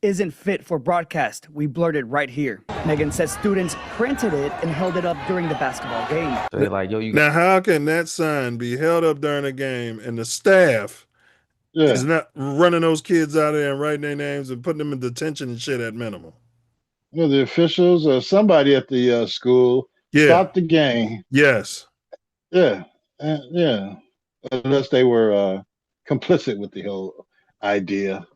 Isn't fit for broadcast. We blurred it right here. Megan says students printed it and held it up during the basketball game. So they're like, yo, you Now, how can that sign be held up during a game and the staff is not running those kids out there and writing their names and putting them in detention and shit at minimum? Well, the officials or somebody at the school stopped the game. Yes. Yeah. Yeah. Unless they were complicit with the whole idea.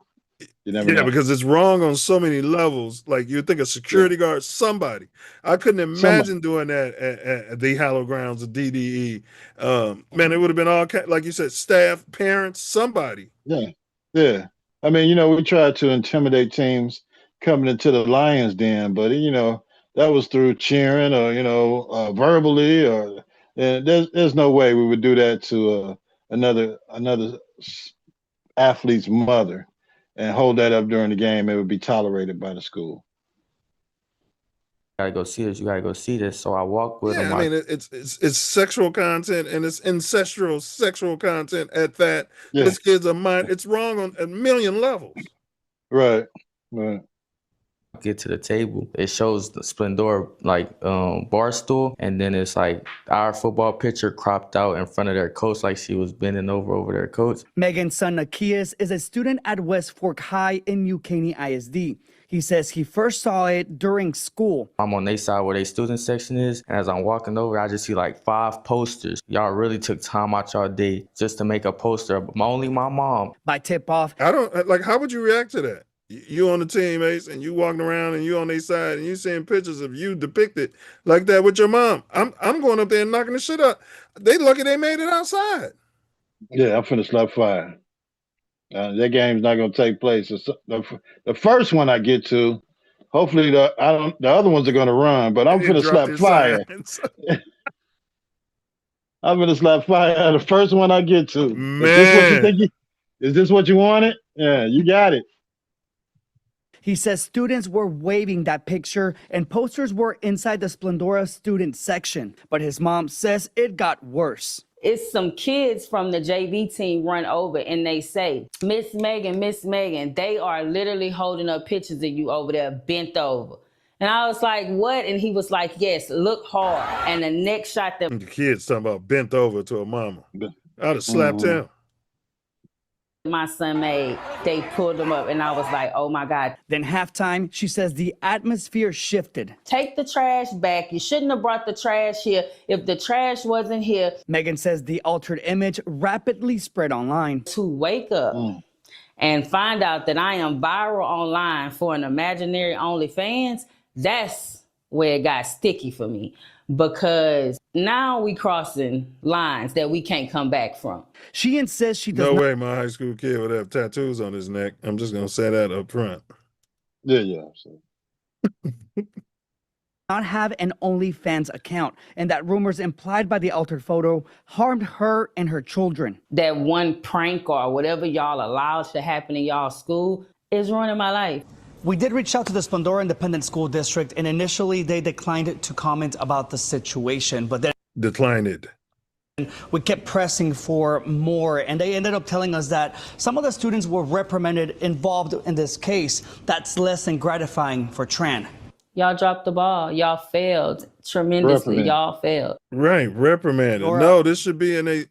You never know. Because it's wrong on so many levels. Like you think a security guard, somebody. I couldn't imagine doing that at the hallowed grounds of DDE. Man, it would have been all like you said, staff, parents, somebody. Yeah, yeah. I mean, we tried to intimidate teams coming into the Lions Den, but that was through cheering or verbally, or there's no way we would do that to another athlete's mother. And hold that up during the game, it would be tolerated by the school. gotta go see this. You gotta go see this. So I walk with him. I mean, it's sexual content and it's ancestral sexual content at that. Yeah. This kid's a mind. It's wrong on a million levels. Right. Right. Get to the table. It shows the Splendor bar stool, and then it's like our football picture cropped out in front of their coach, like she was bending over their coach. Megan's son Nakias is a student at West Fork High in New Caney ISD. He says he first saw it during school. I'm on their side where their student section is, and as I'm walking over, I just see like 5 posters. Y'all really took time out y'all day just to make a poster of only my mom. By tip-off, I don't like. How would you react to that? You on the team, Ace, and you walking around and you on their side and you seeing pictures of you depicted like that with your mom. I'm going up there and knocking the shit up. They lucky they made it outside. Yeah, I'm finna slap fire. That game's not gonna take place. The first one I get to, hopefully the other ones are gonna run, but I'm finna slap fire. I'm gonna slap fire. The first one I get to. Man. Is this what you think? Is this what you wanted? Yeah, you got it. he says students were waving that picture and posters were inside the Splendora student section. But his mom says it got worse. It's some kids from the JV team run over and they say, Miss Megan, they are literally holding up pictures of you over there bent over. And I was like, what? And he was like, yes, look hard. And the next shot that The kid's talking about bent over to a mama. I'd have slapped him. my son made, they pulled him up and I was like, oh my God. Then halftime, she says the atmosphere shifted. Take the trash back. You shouldn't have brought the trash here if the trash wasn't here. Megan says the altered image rapidly spread online. To wake up and find out that I am viral online for an imaginary OnlyFans, that's where it got sticky for me. Because now we crossing lines that we can't come back from. She insists she does No way my high school kid would have tattoos on his neck. I'm just going to say that up front. Yeah. not have an OnlyFans account, and that rumors implied by the altered photo harmed her and her children. That one prank or whatever y'all allowed to happen in y'all school is ruining my life. We did reach out to the Splendora Independent School District, and initially they declined to comment about the situation, but then declined it. We kept pressing for more, and they ended up telling us that some of the students were reprimanded involved in this case. That's less than gratifying for Tran. Y'all dropped the ball. Y'all failed tremendously. Y'all failed. Right, reprimanded. No, this should be in a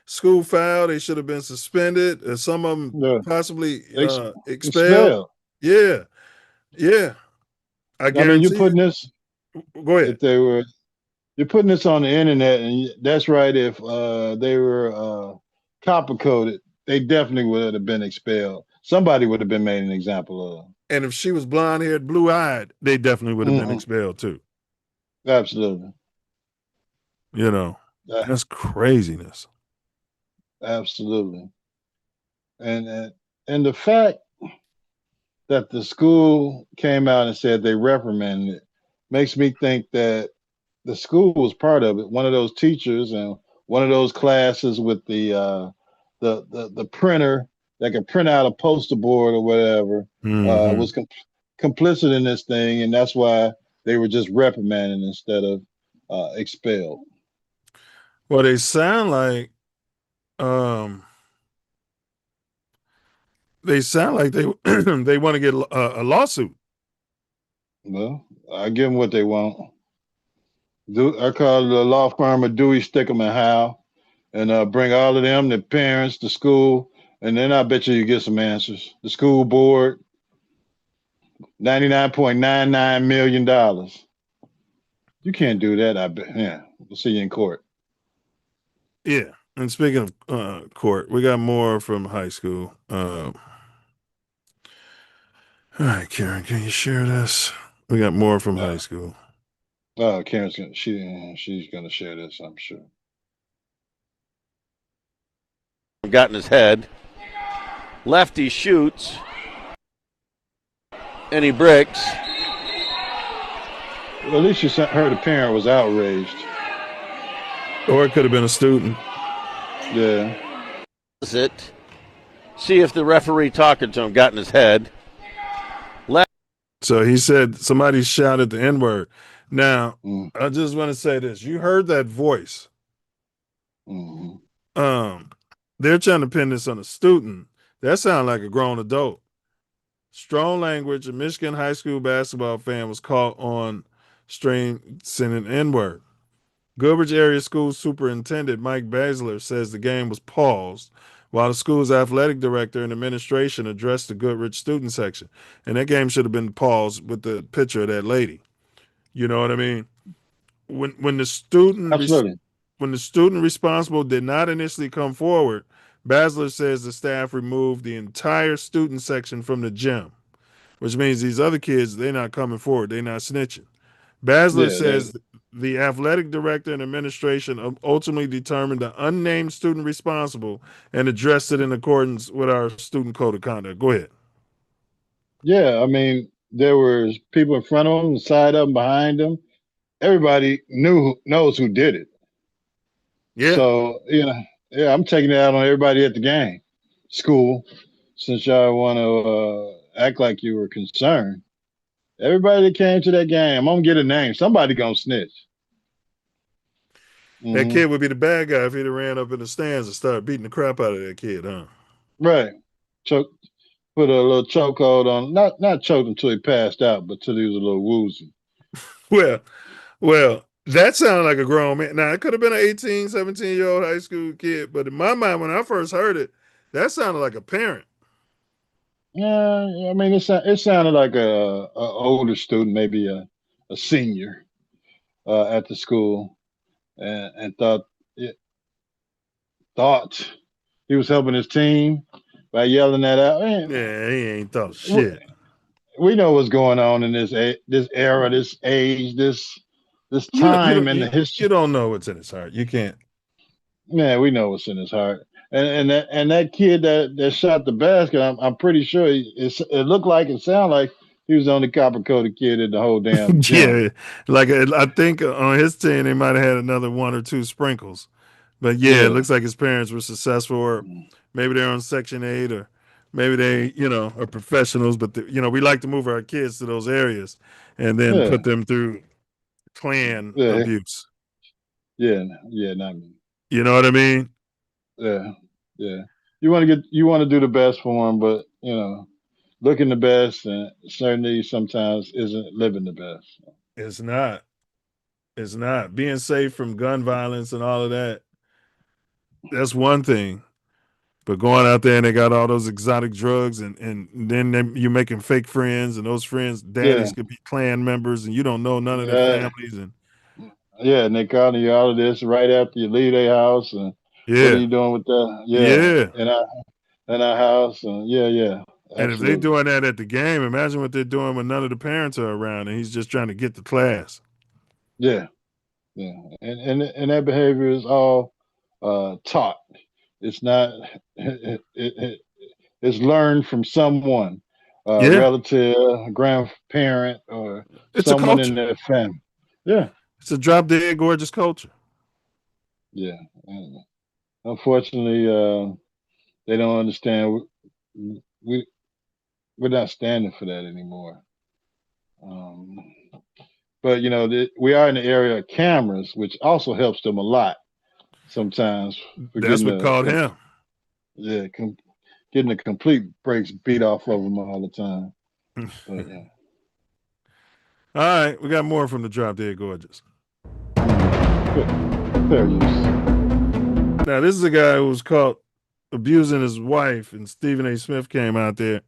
school foul. They should have been suspended. Some of them possibly expelled. Yeah. I mean, you're putting this. Go ahead. You're putting this on the internet, and that's right. If they were copper coded, they definitely would have been expelled. Somebody would have been made an example of. And if she was blonde haired, blue eyed, they definitely would have been expelled too. Absolutely. You know, that's craziness. Absolutely. And the fact that the school came out and said they reprimanded it makes me think that the school was part of it. One of those teachers and one of those classes with the printer that could print out a poster board or whatever was complicit in this thing, and that's why they were just reprimanded instead of expelled. Well, they sound like they they want to get a lawsuit. Well, I give them what they want. I call the law firm of Dewey, Stickham, and Howe, and bring all of them, the parents, the school, and then I bet you get some answers. The school board, $99.99 million. You can't do that. I bet. Yeah, we'll see you in court. Yeah, and speaking of court, we got more from high school. All right, Karen, can you share this? We got more from high school. Oh, Karen's she's gonna share this, I'm sure. Got in his head. Lefty shoots. And he bricks. Well, at least you heard the parent was outraged. Or it could have been a student. Yeah. Is it? See if the referee talking to him got in his head. So he said somebody shouted the N-word. Now, I just want to say this. You heard that voice. They're trying to pin this on a student. That sounds like a grown adult. Strong language. A Michigan high school basketball fan was caught on stream sending N-word. Goodrich Area School Superintendent Mike Basler says the game was paused while the school's athletic director and administration addressed the Goodrich student section. And that game should have been paused with the picture of that lady. You know what I mean? When the student when the student responsible did not initially come forward, Basler says the staff removed the entire student section from the gym, which means these other kids, they're not coming forward. They're not snitching. Basler says the athletic director and administration ultimately determined the unnamed student responsible and addressed it in accordance with our student code of conduct. Go ahead. Yeah, I mean, there was people in front of them, side of them, behind them. Everybody knows who did it. Yeah. So, I'm taking it out on everybody at the game, school, since y'all want to act like you were concerned. Everybody that came to that game, I'm going to get a name. Somebody going to snitch. That kid would be the bad guy if he'd have ran up in the stands and started beating the crap out of that kid, huh? Right. Put a little chokehold on, not choked until he passed out, but till he was a little woozy. Well, that sounded like a grown man. Now, it could have been an 18, 17-year-old high school kid, but in my mind, when I first heard it, that sounded like a parent. Yeah, I mean, it sounded like a older student, maybe a senior at the school, and thought he was helping his team by yelling that out. Man, yeah, he ain't thought shit. We know what's going on in this era, this age, this time in the history. You don't know what's in his heart. You can't. Man, we know what's in his heart. And that kid that shot the basket, I'm pretty sure it looked like and sounded like he was the only copper-coated kid in the whole damn gym. Yeah, like I think on his team they might have had another one or two sprinkles, but yeah, it looks like his parents were successful, or maybe they're on Section 8, or maybe they are professionals. But we like to move our kids to those areas and then put them through clan abuse. Yeah, not me. You know what I mean? Yeah. You want to do the best for them, but looking the best and certainly sometimes isn't living the best. It's not. It's not. Being safe from gun violence and all of that, that's one thing. But going out there and they got all those exotic drugs and then you're making fake friends, and those friends' daddies could be clan members and you don't know none of their families. And they calling you out of this right after you leave their house. And what are you doing with that? In our house. And absolutely. And if they're doing that at the game, imagine what they're doing when none of the parents are around and he's just trying to get to class. Yeah. Yeah, and that behavior is all taught. It's not. It's learned from someone, a relative, a grandparent, or It's a someone culture. in their family. Yeah, it's a drop dead gorgeous culture. Yeah. And unfortunately, they don't understand. We're not standing for that anymore. But we are in the area of cameras, which also helps them a lot. Sometimes for That's what caught him. Yeah, getting the complete brakes beat off of them all the time. But yeah. All right, we got more from the Drop Dead Gorgeous. Fair use. Now, this is a guy who was caught abusing his wife, and Stephen A. Smith came out there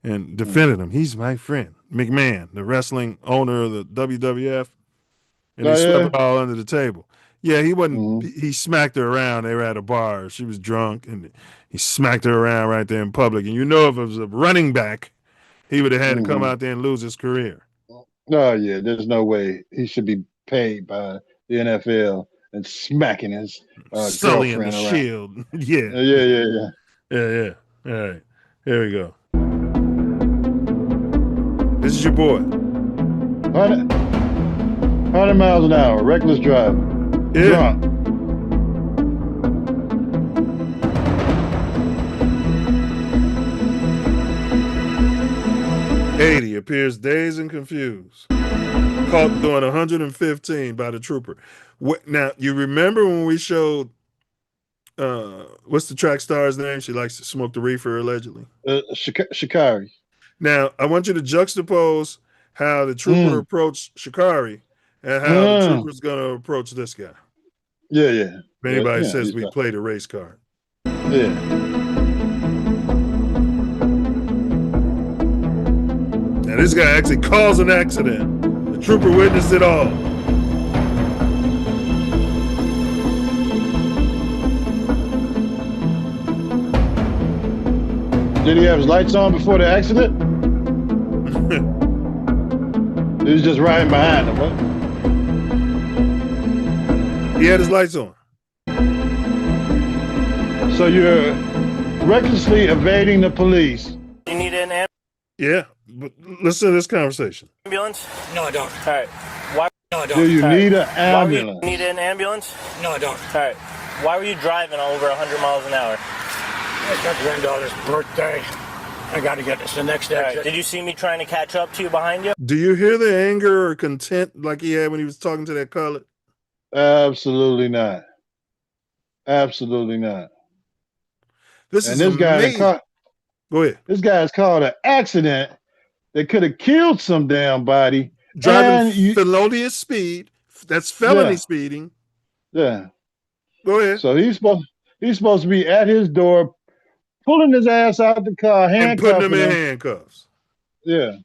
and defended him. He's my friend. McMahon, the wrestling owner of the WWF, and he swept it all under the table. Yeah, he wasn't. He smacked her around. They were at a bar. She was drunk, and he smacked her around right there in public. And if it was a running back, he would have had to come out there and lose his career. Oh, yeah, there's no way he should be paid by the NFL and smacking his Sully in girlfriend the around. Shield. Yeah. Yeah. All right, here we go. This is your boy. 100 miles an hour, reckless driving. Yeah. Drunk. He appears dazed and confused. Caught doing 115 by the trooper. Now, you remember when we showed, what's the track star's name? She likes to smoke the reefer, allegedly. Shikari. Now, I want you to juxtapose how the trooper approached Shikari and how the trooper's going to approach this guy. Yeah. If anybody says we played a race card. Yeah. Now, this guy actually caused an accident. The trooper witnessed it all. Did he have his lights on before the accident? He was just riding behind him. What? He had his lights on. So you're recklessly evading the police. You need an ambulance? Yeah, but listen to this conversation. No, I don't. All right. Why? No, I don't. Do you need an Why ambulance? need an ambulance? No, I don't. All right. Why were you driving over 100 miles an hour? It's my granddaughter's birthday. I got to get this the next exit. Right. Did you see me trying to catch up to you behind you? Do you hear the anger or contempt like he had when he was talking to that colored? Absolutely not. Absolutely not. This and is this amazing. Go ahead. This guy's called an accident that could have killed some damn body. Driving felonious speed. That's felony speeding. Yeah. Go ahead. So he's supposed to be at his door, pulling his ass out the car, and putting him in handcuffs. Yeah.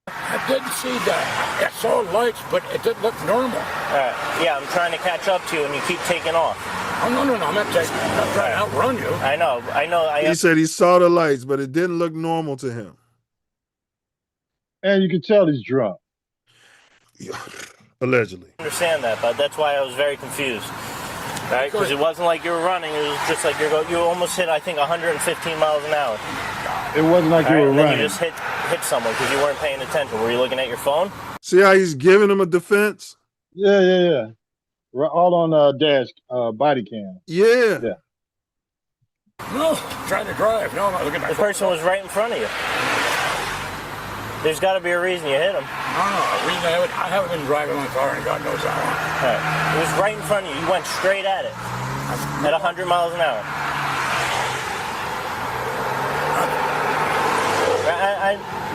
I didn't see that. I saw lights, but it didn't look normal. Yeah, I'm trying to catch up to you, and you keep taking off. Oh, no, I'm not trying to outrun you. I know. He said he saw the lights, but it didn't look normal to him. And you can tell he's drunk. Allegedly. I understand that, but that's why I was very confused. Right? Because it wasn't like you were running. It was just like you almost hit, I think, 115 miles an hour. It wasn't like you were and running. Then you just hit someone because you weren't paying attention. Were you looking at your phone? See how he's giving him a defense? Yeah. All on dash body cam. Yeah. No, trying to drive. No, I'm not looking at my The person was right in front of you. There's got to be a reason you hit him. No, I haven't been driving my car, and God knows how long. Right. It was right in front of you. You went straight at it at 100 miles an hour.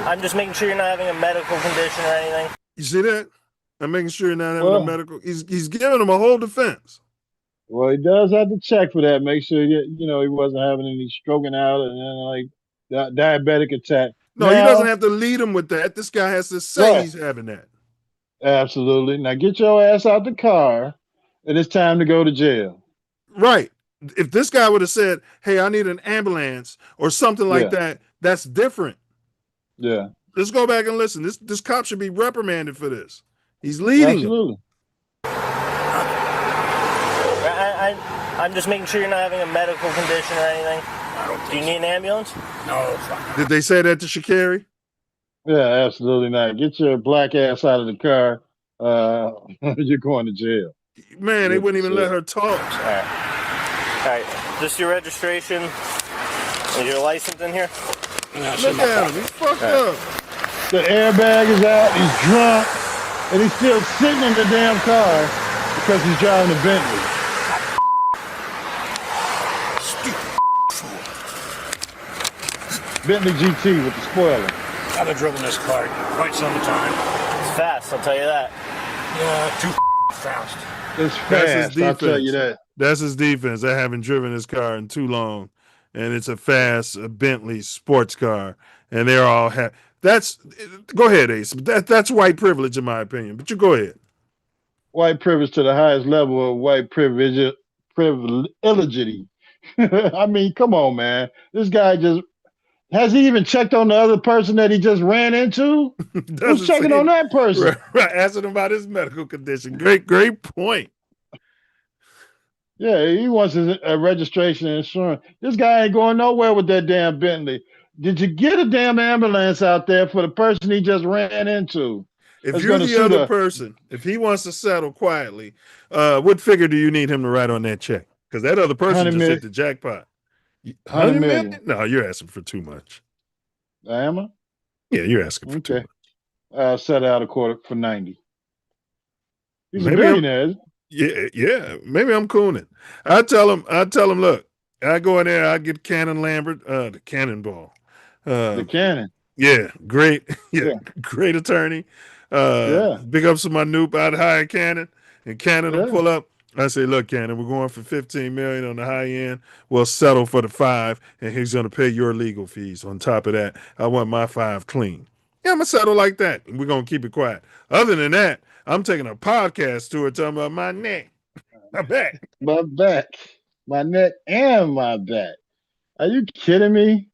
I'm just making sure you're not having a medical condition or anything. You see that? I'm making sure you're not having a medical. He's giving him a whole defense. Well, he does have to check for that. Make sure he wasn't having any stroking out and then diabetic attack. No, he doesn't have to lead him with that. This guy has to say he's having that. Absolutely. Now get your ass out the car, and it's time to go to jail. Right. If this guy would have said, "Hey, I need an ambulance" or something like that, that's different. Yeah. Let's go back and listen. This cop should be reprimanded for this. He's leading Absolutely. I'm just making sure you're not having a medical condition or anything. Do you need an ambulance? No. Did they say that to Sha'Carri? Yeah, absolutely not. Get your black ass out of the car. You're going to jail. Man, they wouldn't even let her talk. All right. This your registration? Is your license in here? Look at him. He's fucked up. The airbag is out. He's drunk, and he's still sitting in the damn car because he's driving a Bentley. Bentley GT with the spoiler. I've been driven this car quite some time. It's fast, I'll tell you that. Yeah, too fast. It's That's his fast, defense. I'll tell you that. That's his defense. I haven't driven his car in too long, and it's a fast Bentley sports car, and they're all That's go ahead, Ace. That's white privilege, in my opinion. But you go ahead. White privilege to the highest level of white privilege. I mean, come on, man. This guy just has he even checked on the other person that he just ran into? Who's checking on that person? Right, asking him about his medical condition. Great point. Yeah, he wants his registration and insurance. This guy ain't going nowhere with that damn Bentley. Did you get a damn ambulance out there for the person he just ran into? If you're the other person, if he wants to settle quietly, what figure do you need him to write on that check? Because that other person just hit the jackpot. 100 million. No, you're asking for too much. Am I? Yeah, you're asking for too much. I'll set out a quarter for 90. He's Maybe a billionaire. Yeah. Maybe I'm cooning. I tell him, look, I go in there, I get Cannon Lambert, the Cannonball. The Cannon. Yeah, great. Great attorney. Big ups to my noob. I'd hire Cannon, and Cannon will pull up. I say, look, Cannon, we're going for $15 million on the high end. We'll settle for the $5 million, and he's going to pay your legal fees. On top of that, I want my $5 million clean. Yeah, I'm going to settle like that, and we're going to keep it quiet. Other than that, I'm taking a podcast tour talking about my neck, my back. My back, my neck, and my back. Are you kidding me?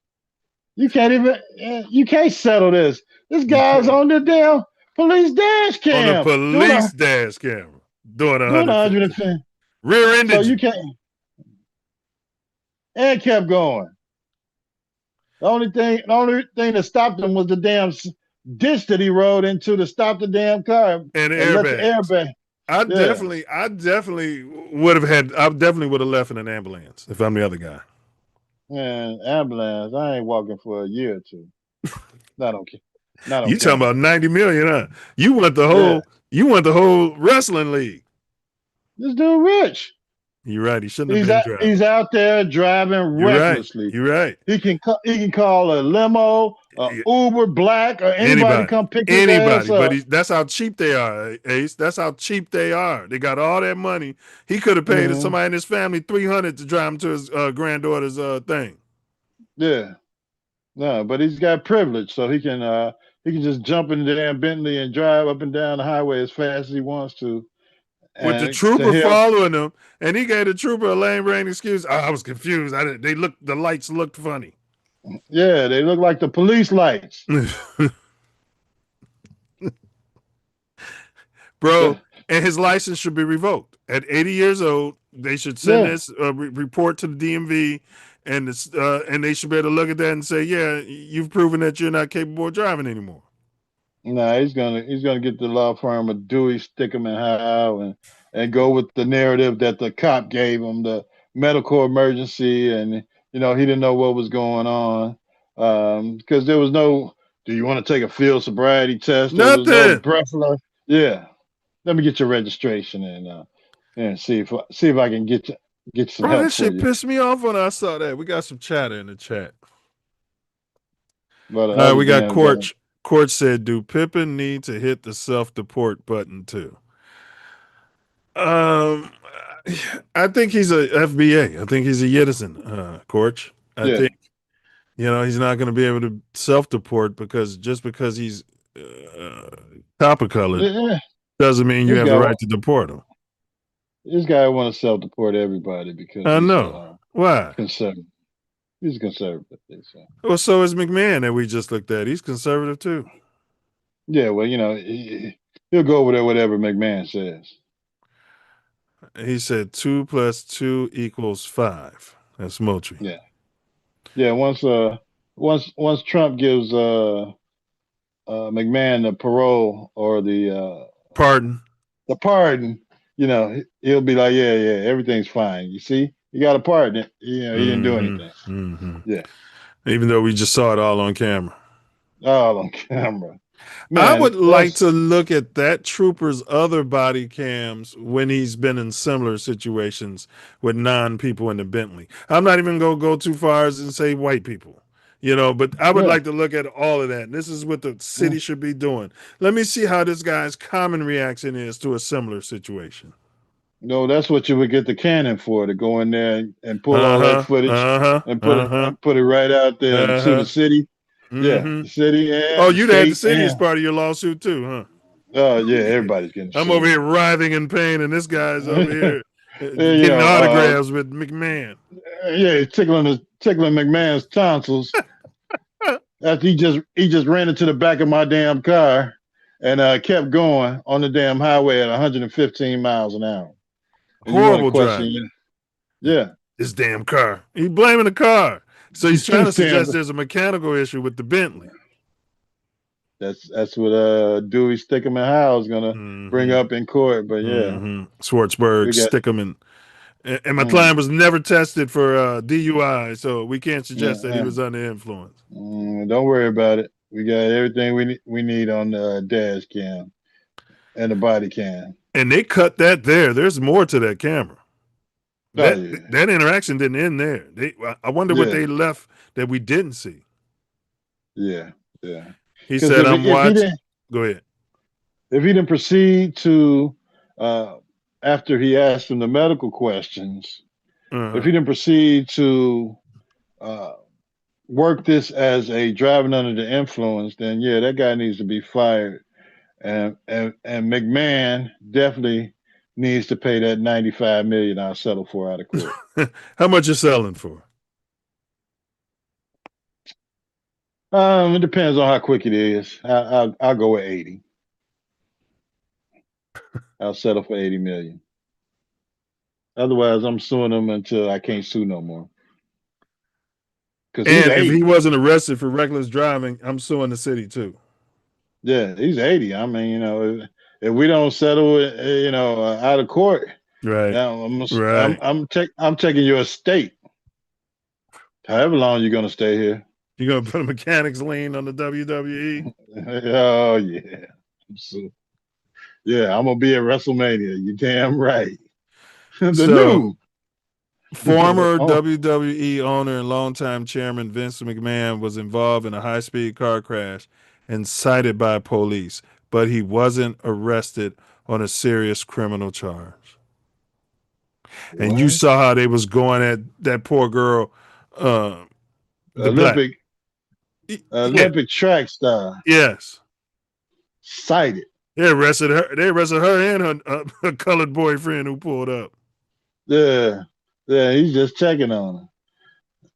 You can't settle this. This guy's on the damn police dash cam. On the police dash camera. Doing 150. Rear-ended. So you can't. And kept going. The only thing that stopped him was the damn ditch that he rode into to stop the damn car and the airbag. I definitely would have left in an ambulance if I'm the other guy. Man, ambulance. I ain't walking for a year or two. I don't care. You talking about 90 million, huh? You want the whole wrestling league. This dude rich. You're right. He shouldn't have been driving. He's out there driving recklessly. You're right. He can call a limo, Uber Black, or anybody come pick his ass up. But that's how cheap they are, Ace. That's how cheap they are. They got all that money. He could have paid somebody in his family $300 to drive him to his granddaughter's thing. Yeah. No, but he's got privilege, so he can just jump in the damn Bentley and drive up and down the highway as fast as he wants to. With the trooper following him, and he gave the trooper a lame brain excuse. I was confused. The lights looked funny. Yeah, they look like the police lights. Bro, and his license should be revoked. At 80 years old, they should send this report to the DMV, and they should be able to look at that and say, yeah, you've proven that you're not capable of driving anymore. Nah, he's gonna get the law firm of Dewey, Stickham and Howe, and go with the narrative that the cop gave him, the medical emergency, and he didn't know what was going on because there was no. Do you want to take a field sobriety test? Nothing. There was no yeah. Let me get your registration and see if I can get some help. That shit for you. pissed me off when I saw that. We got some chatter in the chat. But we got Court. Court said, do Pippen need to hit the self-deport button too? I think he's a FBA. I think he's a citizen, Court. I think, he's not going to be able to self-deport because he's copper colored doesn't mean you have the right to deport him. This guy want to self-deport everybody because I know. Why? Conservative. He's conservative. Well, so is McMahon that we just looked at. He's conservative too. Yeah, well, he he'll go over there whatever McMahon says. He said 2 + 2 = 5. That's Moultrie. Yeah. Yeah, once Trump gives McMahon the parole or the pardon, he'll be like, yeah, everything's fine. You see, he got a pardon. He didn't do anything. Mm-hmm. Yeah, even though we just saw it all on camera. All on camera. I Man, would like to look at that trooper's other body cams when he's been in similar situations with non-people in the Bentley. I'm not even going to go too far as and say white people, but I would like to look at all of that. And this is what the city should be doing. Let me see how this guy's common reaction is to a similar situation. No, that's what you would get the cannon for, to go in there and pull all that footage and put it right out there to the city. Yeah, the city. And you'd have the city as and, part of your lawsuit too, huh? Oh yeah, everybody's getting. I'm over here writhing in pain, and this guy's over here getting you know, autographs with McMahon. Yeah, tickling McMahon's tonsils. After he just ran into the back of my damn car and kept going on the damn highway at 115 miles an hour. And Horrible driving. Yeah, this damn car. He's blaming the car. So he's trying to suggest there's a mechanical issue with the Bentley. That's what Dewey Stickham and Howe is gonna bring up in court. But yeah, Schwartzberg, Stickham, and my client was never tested for DUI, so we can't suggest that he was under influence. Don't worry about it. We got everything we need on the dash cam and the body cam. And they cut that there. There's more to that camera. That interaction didn't end there. I wonder what they left that we didn't see. Yeah. He said, "I'm watching." Go ahead. If he didn't proceed to, after he asked him the medical questions, if he didn't proceed to work this as a driving under the influence, then yeah, that guy needs to be fired. And McMahon definitely needs to pay that $95 million I'll settle for out of court. How much you selling for? It depends on how quick it is. I'll go with 80. I'll settle for 80 million. Otherwise, I'm suing him until I can't sue no more. And if he wasn't arrested for reckless driving, I'm suing the city too. Yeah, he's 80. I mean, if we don't settle it, out of court, right? Now I'm taking your estate. However long you're gonna stay here. You're gonna put a mechanics lien on the WWE? Oh yeah. I'm gonna be at WrestleMania. You damn right. Former WWE owner and longtime chairman Vince McMahon was involved in a high-speed car crash and cited by police, but he wasn't arrested on a serious criminal charge. And you saw how they was going at that poor girl, Olympic track star. Yes. Cited. They arrested her and her colored boyfriend who pulled up. Yeah, he's just checking on her.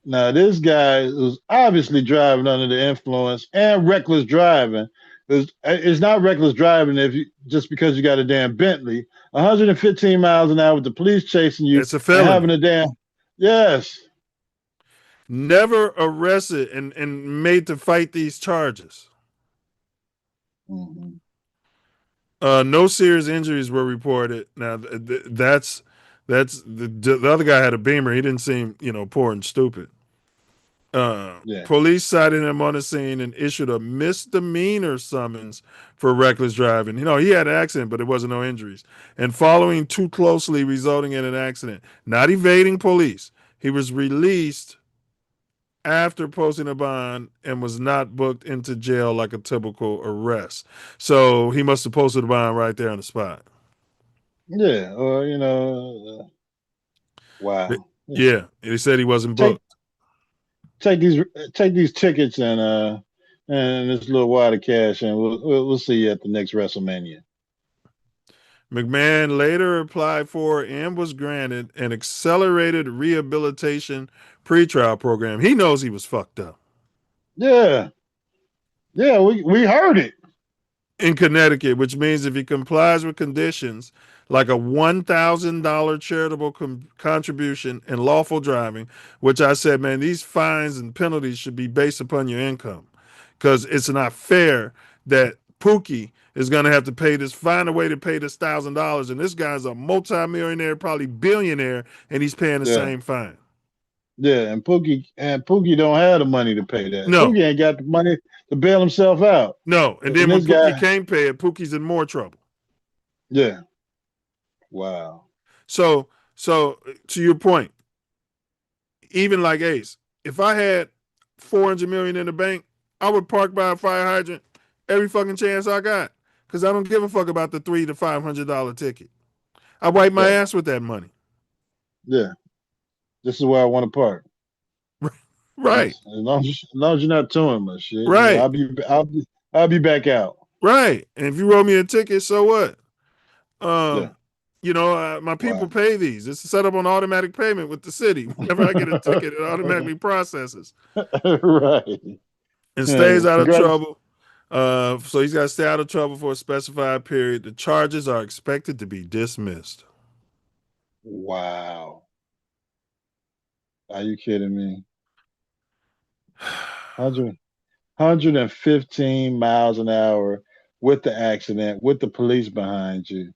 Now, this guy was obviously driving under the influence and reckless driving. It's not reckless driving just because you got a damn Bentley. 115 miles an hour with the police chasing you. It's a felony. Yes. Never arrested and made to fight these charges. No serious injuries were reported. Now, that's the other guy had a Beamer. He didn't seem, poor and stupid. Police cited him on the scene and issued a misdemeanor summons for reckless driving. He had an accident, but there wasn't no injuries. And following too closely, resulting in an accident, not evading police, he was released after posting a bond and was not booked into jail like a typical arrest. So he must have posted a bond right there on the spot. Yeah, or wow. Yeah, he said he wasn't booked. Take these tickets and this little wad of cash, and we'll see you at the next WrestleMania. McMahon later applied for and was granted an accelerated rehabilitation pretrial program. He knows he was fucked up. Yeah, we heard it. in Connecticut, which means if he complies with conditions like a $1,000 charitable contribution and lawful driving, which I said, man, these fines and penalties should be based upon your income, because it's not fair that Pookie is going to have to find a way to pay this $1,000, and this guy's a multimillionaire, probably billionaire, and he's paying the same fine. Yeah, and Pookie don't have the money to pay that. No. Pookie ain't got the money to bail himself out. No, and then when Pookie can't pay it, Pookie's in more trouble. Yeah. Wow. So to your point, even like Ace, if I had $400 million in the bank, I would park by a fire hydrant every fucking chance I got, because I don't give a fuck about the $300 to $500 ticket. I wipe my ass with that money. Yeah. This is where I want to park. Right. As long as you're not towing my shit. Right. I'll be back out. Right. And if you roll me a ticket, so what? You know, my people pay these. It's set up on automatic payment with the city. Whenever I get a ticket, it automatically processes. Right. And stays out of trouble. So he's got to stay out of trouble for a specified period. The charges are expected to be dismissed. Wow. Are you kidding me? 115 miles an hour with the accident, with the police behind you,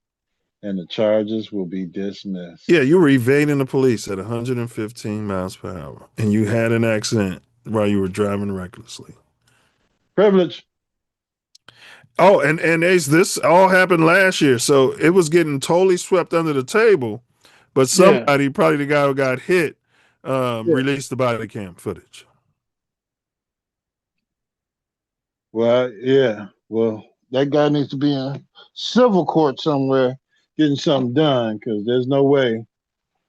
and the charges will be dismissed. Yeah, you were evading the police at 115 miles per hour, and you had an accident while you were driving recklessly. Privilege. Oh, and Ace, this all happened last year, so it was getting totally swept under the table. But somebody, probably the guy who got hit, released the body cam footage. Well, yeah. Well, that guy needs to be in civil court somewhere getting something done, because there's no way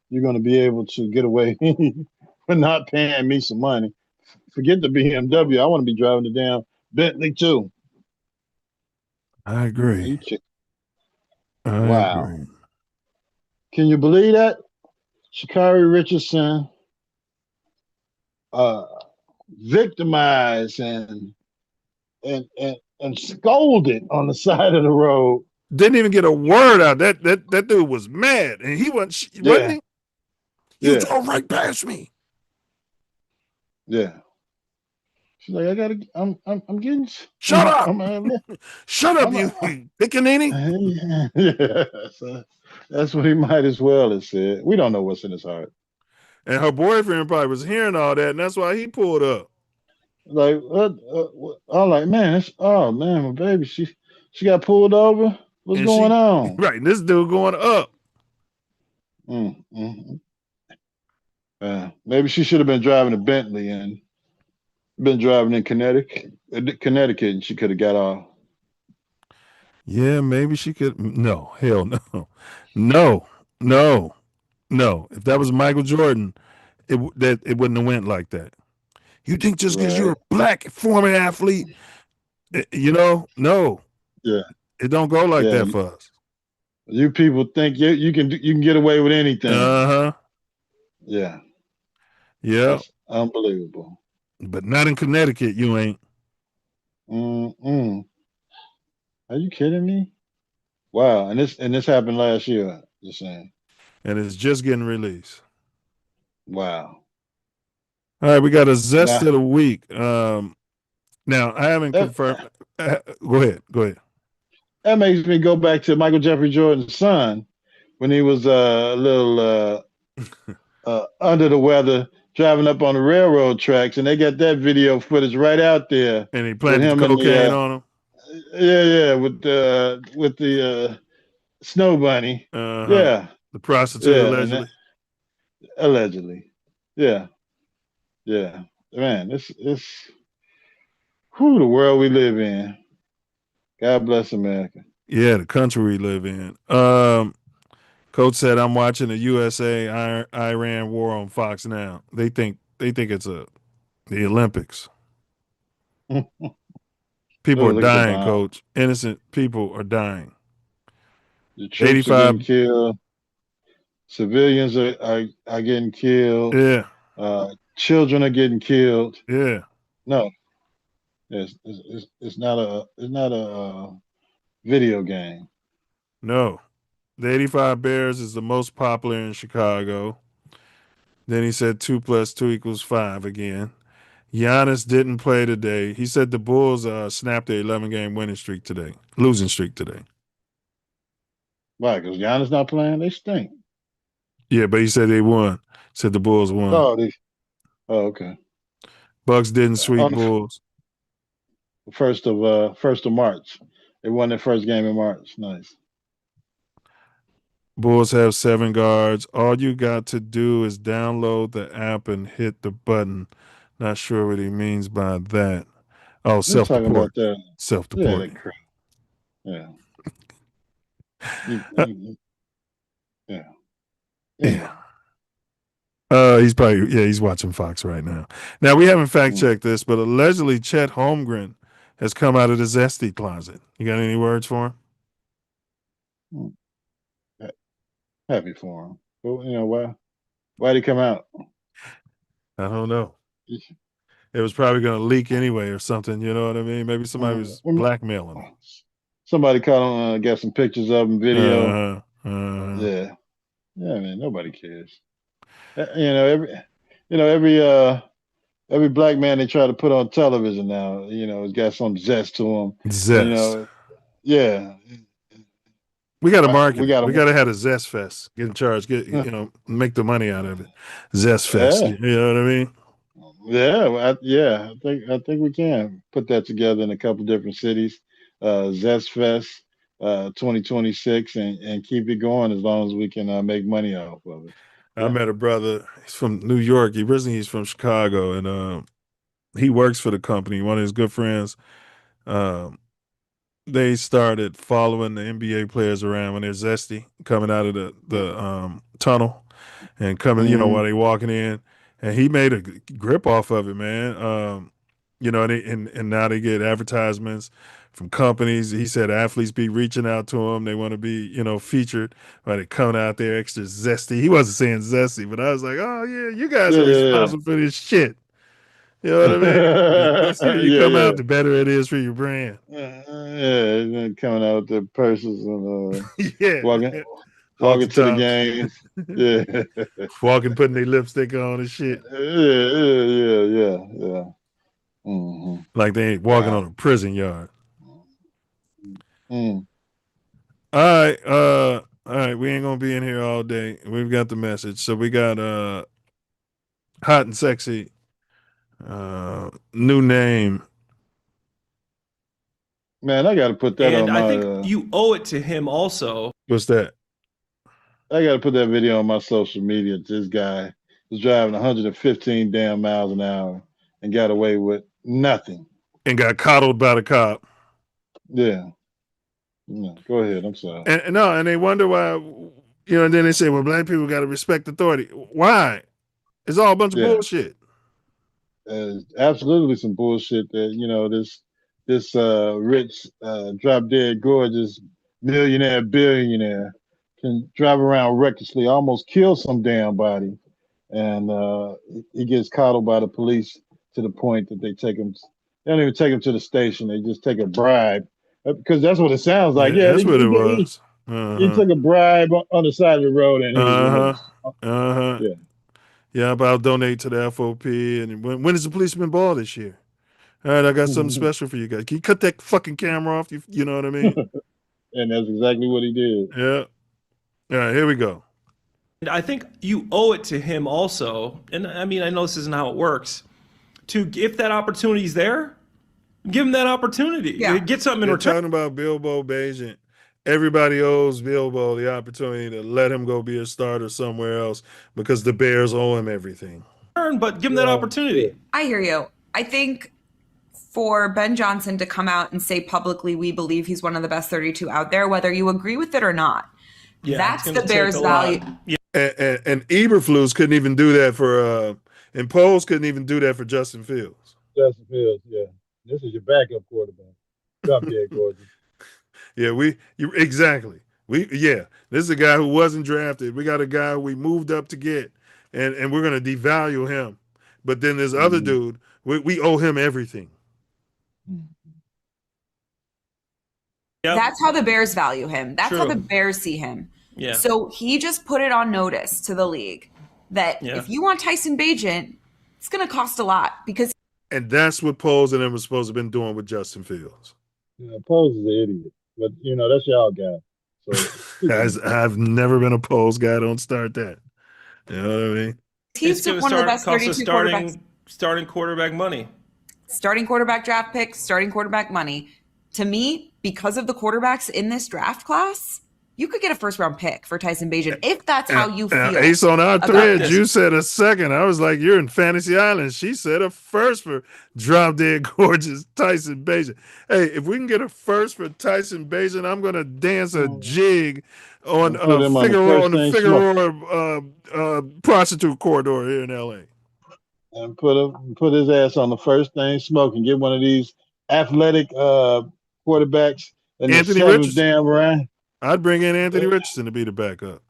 you're going to be able to get away for not paying me some money. Forget the BMW. I want to be driving the damn Bentley too. I agree. Wow. Agree. Can you believe that? Sha'Carri Richardson victimized and scolded on the side of the road. Didn't even get a word out. That dude was mad, and he wasn't he? You drove right past me. Yeah. She's like, I'm getting. Shut up! Shut up, you pickaninny. Yeah, so that's what he might as well have said. We don't know what's in his heart. And her boyfriend probably was hearing all that, and that's why he pulled up. Like, I'm like, man, my baby, she got pulled over. What's going on? Right, and this dude going up. Maybe she should have been driving a Bentley and been driving in Connecticut, and she could have got off. Yeah, maybe she could. No, hell no, no. If that was Michael Jordan, it wouldn't have went like that. You think just because you're a black former athlete, no. Yeah, it don't go like that for us. You people think you can get away with anything. Yeah. Yeah. That's unbelievable. But not in Connecticut, you ain't. Are you kidding me? Wow, and this happened last year, you're saying. And it's just getting released. Wow. All right, we got a zest of the week. Now I haven't confirmed. Go ahead. That makes me go back to Michael Jeffrey Jordan's son when he was a little under the weather, driving up on the railroad tracks, and they got that video footage right out there. And he planted cocaine on him. Yeah, with the snow bunny. Yeah, the prostitute allegedly. Yeah. Man, it's the world we live in. God bless America. Yeah, the country we live in. Coach said, I'm watching the USA Iran war on Fox now. They think it's the Olympics. People are dying, Coach. Innocent people are dying. The troops are getting killed. Civilians are getting killed. Yeah. Children are getting killed. Yeah. No. It's not a video game. No. The 85 Bears is the most popular in Chicago. Then he said 2 + 2 = 5 again. Giannis didn't play today. He said the Bulls snapped their 11-game losing streak today. Why? Because Giannis not playing? They stink. Yeah, but he said they won. Said the Bulls won. Oh, okay. Bucks didn't sweep Bulls. First of March. They won their first game in March. Nice. Bulls have 7 guards. All you got to do is download the app and hit the button. Not sure what he means by that. Oh, self-deport. Talking about that. Self-deport. Yeah. He's watching Fox right now. Now, we haven't fact-checked this, but allegedly Chet Holmgren has come out of the Zesty closet. You got any words for him? Happy for him. But, why'd he come out? I don't know. It was probably going to leak anyway or something. You know what I mean? Maybe somebody was blackmailing him. Somebody caught him, got some pictures of him, video. Yeah, man. Nobody cares. Every black man they try to put on television now, has got some zest to him. Zest. Yeah. We got to market. We got to have a Zest Fest. Get in charge. Make the money out of it. Zest Fest. Yeah. You know what I mean? Yeah. I think we can put that together in a couple different cities. Zest Fest 2026 and keep it going as long as we can make money off of it. I met a brother. He's from New York. Originally, he's from Chicago, and he works for the company. One of his good friends. They started following the NBA players around when they're zesty, coming out of the tunnel and coming, while they walking in. And he made a grip off of it, man. And now they get advertisements from companies. He said athletes be reaching out to him. They want to be, featured. While they coming out there extra zesty. He wasn't saying zesty, but I was like, oh, yeah, you guys are responsible for this shit. You know what I mean? The easier you come out, the better it is for your brand. Coming out with the purses and walking to the games. Yeah. Walking, putting their lipstick on and shit. Yeah. Mm-hmm. Like they ain't walking on a prison yard. Mm. All right. We ain't gonna be in here all day. We've got the message. So we got hot and sexy. New name. Man, I got to put that and on my. I think you owe it to him also. What's that? I got to put that video on my social media. This guy was driving 115 damn miles an hour and got away with nothing. And got coddled by the cop. Yeah. No, go ahead. I'm sorry. And they wonder why, and then they say, well, black people got to respect authority. Why? It's all a bunch of bullshit. Absolutely some bullshit that, this rich, drop dead gorgeous millionaire, billionaire can drive around recklessly, almost kill some damn body. And he gets coddled by the police to the point that they don't even take him to the station. They just take a bribe because that's what it sounds like. Yeah, that's what it was. He took a bribe on the side of the road and Yeah, but I'll donate to the FOP. And when is the policeman ball this year? All right, I got something special for you guys. Can you cut that fucking camera off? You know what I mean? And that's exactly what he did. Yeah. All right, here we go. And I think you owe it to him also. And I mean, I know this isn't how it works. If that opportunity's there, give him that opportunity. Yeah. Get something in return. Talking about Bilbo Bajan. Everybody owes Bilbo the opportunity to let him go be a starter somewhere else because the Bears owe him everything. But give him that opportunity. I hear you. I think for Ben Johnson to come out and say publicly, we believe he's one of the best 32 out there, whether you agree with it or not, that's the Bears' value. Yeah. And Eberflus couldn't even do that for, and Poles couldn't even do that for Justin Fields. Justin Fields, yeah. This is your backup quarterback. Drop dead gorgeous. Yeah, exactly. This is a guy who wasn't drafted. We got a guy who we moved up to get, and we're gonna devalue him. But then this other dude, we owe him everything. That's how the Bears value him. That's how True. the Bears see him. Yeah. So he just put it on notice to the league that if you want Tyson Bagent, it's going to cost a lot because. And that's what Poles and them was supposed to have been doing with Justin Fields. Yeah, Poles is an idiot, but that's y'all guy. So I've never been a Poles guy. Don't start that. You know what I mean? He's one of the best 32 quarterbacks. Starting quarterback money. Starting quarterback draft picks, starting quarterback money. To me, because of the quarterbacks in this draft class, you could get a first-round pick for Tyson Bagent if that's how you feel. Ace on our thread, you said a second. I was like, you're in Fantasy Island. She said a first for drop dead gorgeous Tyson Bagent. Hey, if we can get a first for Tyson Bagent, I'm going to dance a jig on Figueroa prostitute corridor here in L.A. And put his ass on the first thing smoking. Get one of these athletic quarterbacks in Anthony the seventh Richardson. damn round. I'd bring in Anthony Richardson to be the backup.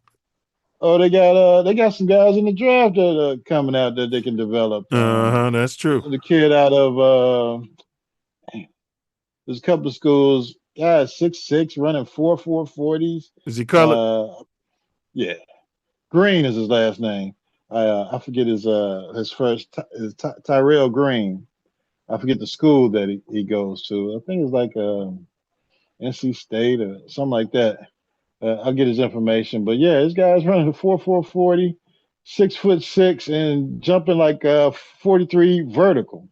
Oh, they got some guys in the draft that are coming out that they can develop. That's true. The kid out of there's a couple of schools, guys 6'6", running 4.4 40s. Is he colored? Yeah. Green is his last name. I forget his first is Tyrell Green. I forget the school that he goes to. I think it's like NC State or something like that. I'll get his information. But yeah, this guy's running a 4.4 40, 6'6", and jumping like 43 vertical.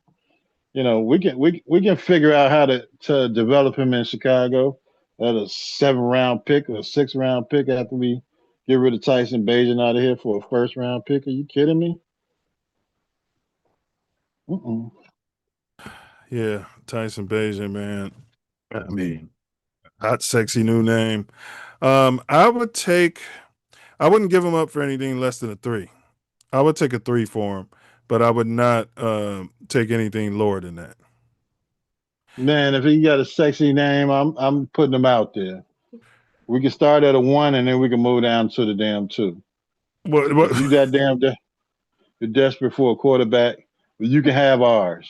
We can figure out how to develop him in Chicago at a 7th-round pick or a 6th-round pick after we get rid of Tyson Bagent out of here for a 1st-round pick. Are you kidding me? Yeah, Tyson Bagent, man. I mean, hot, sexy new name. I wouldn't give him up for anything less than a 3. I would take a 3 for him, but I would not take anything lower than that. Man, if he got a sexy name, I'm putting him out there. We can start at a 1 and then we can move down to the damn 2. What? If you you're desperate for a quarterback, you can have ours.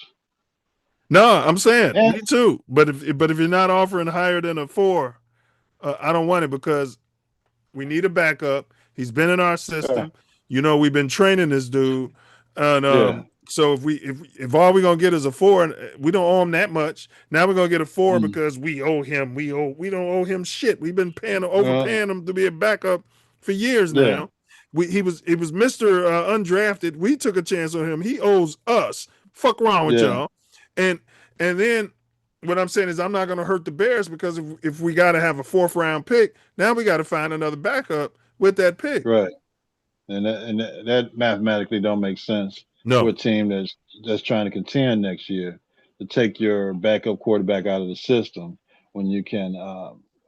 No, I'm saying me too. But if you're not offering higher than a 4, I don't want it because we need a backup. He's been in our system. We've been training this dude, and so if all we're gonna get is a 4, and we don't owe him that much. Now we're gonna get a 4 because we owe him. We don't owe him shit. We've been overpaying him to be a backup for years now. He was Mr. Undrafted. We took a chance on him. He owes us. Fuck wrong with y'all. And then what I'm saying is I'm not going to hurt the Bears because if we got to have a 4th-round pick, now we got to find another backup with that pick. Right. And that mathematically don't make sense for a team that's trying to contend next year to take your backup quarterback out of the system when you can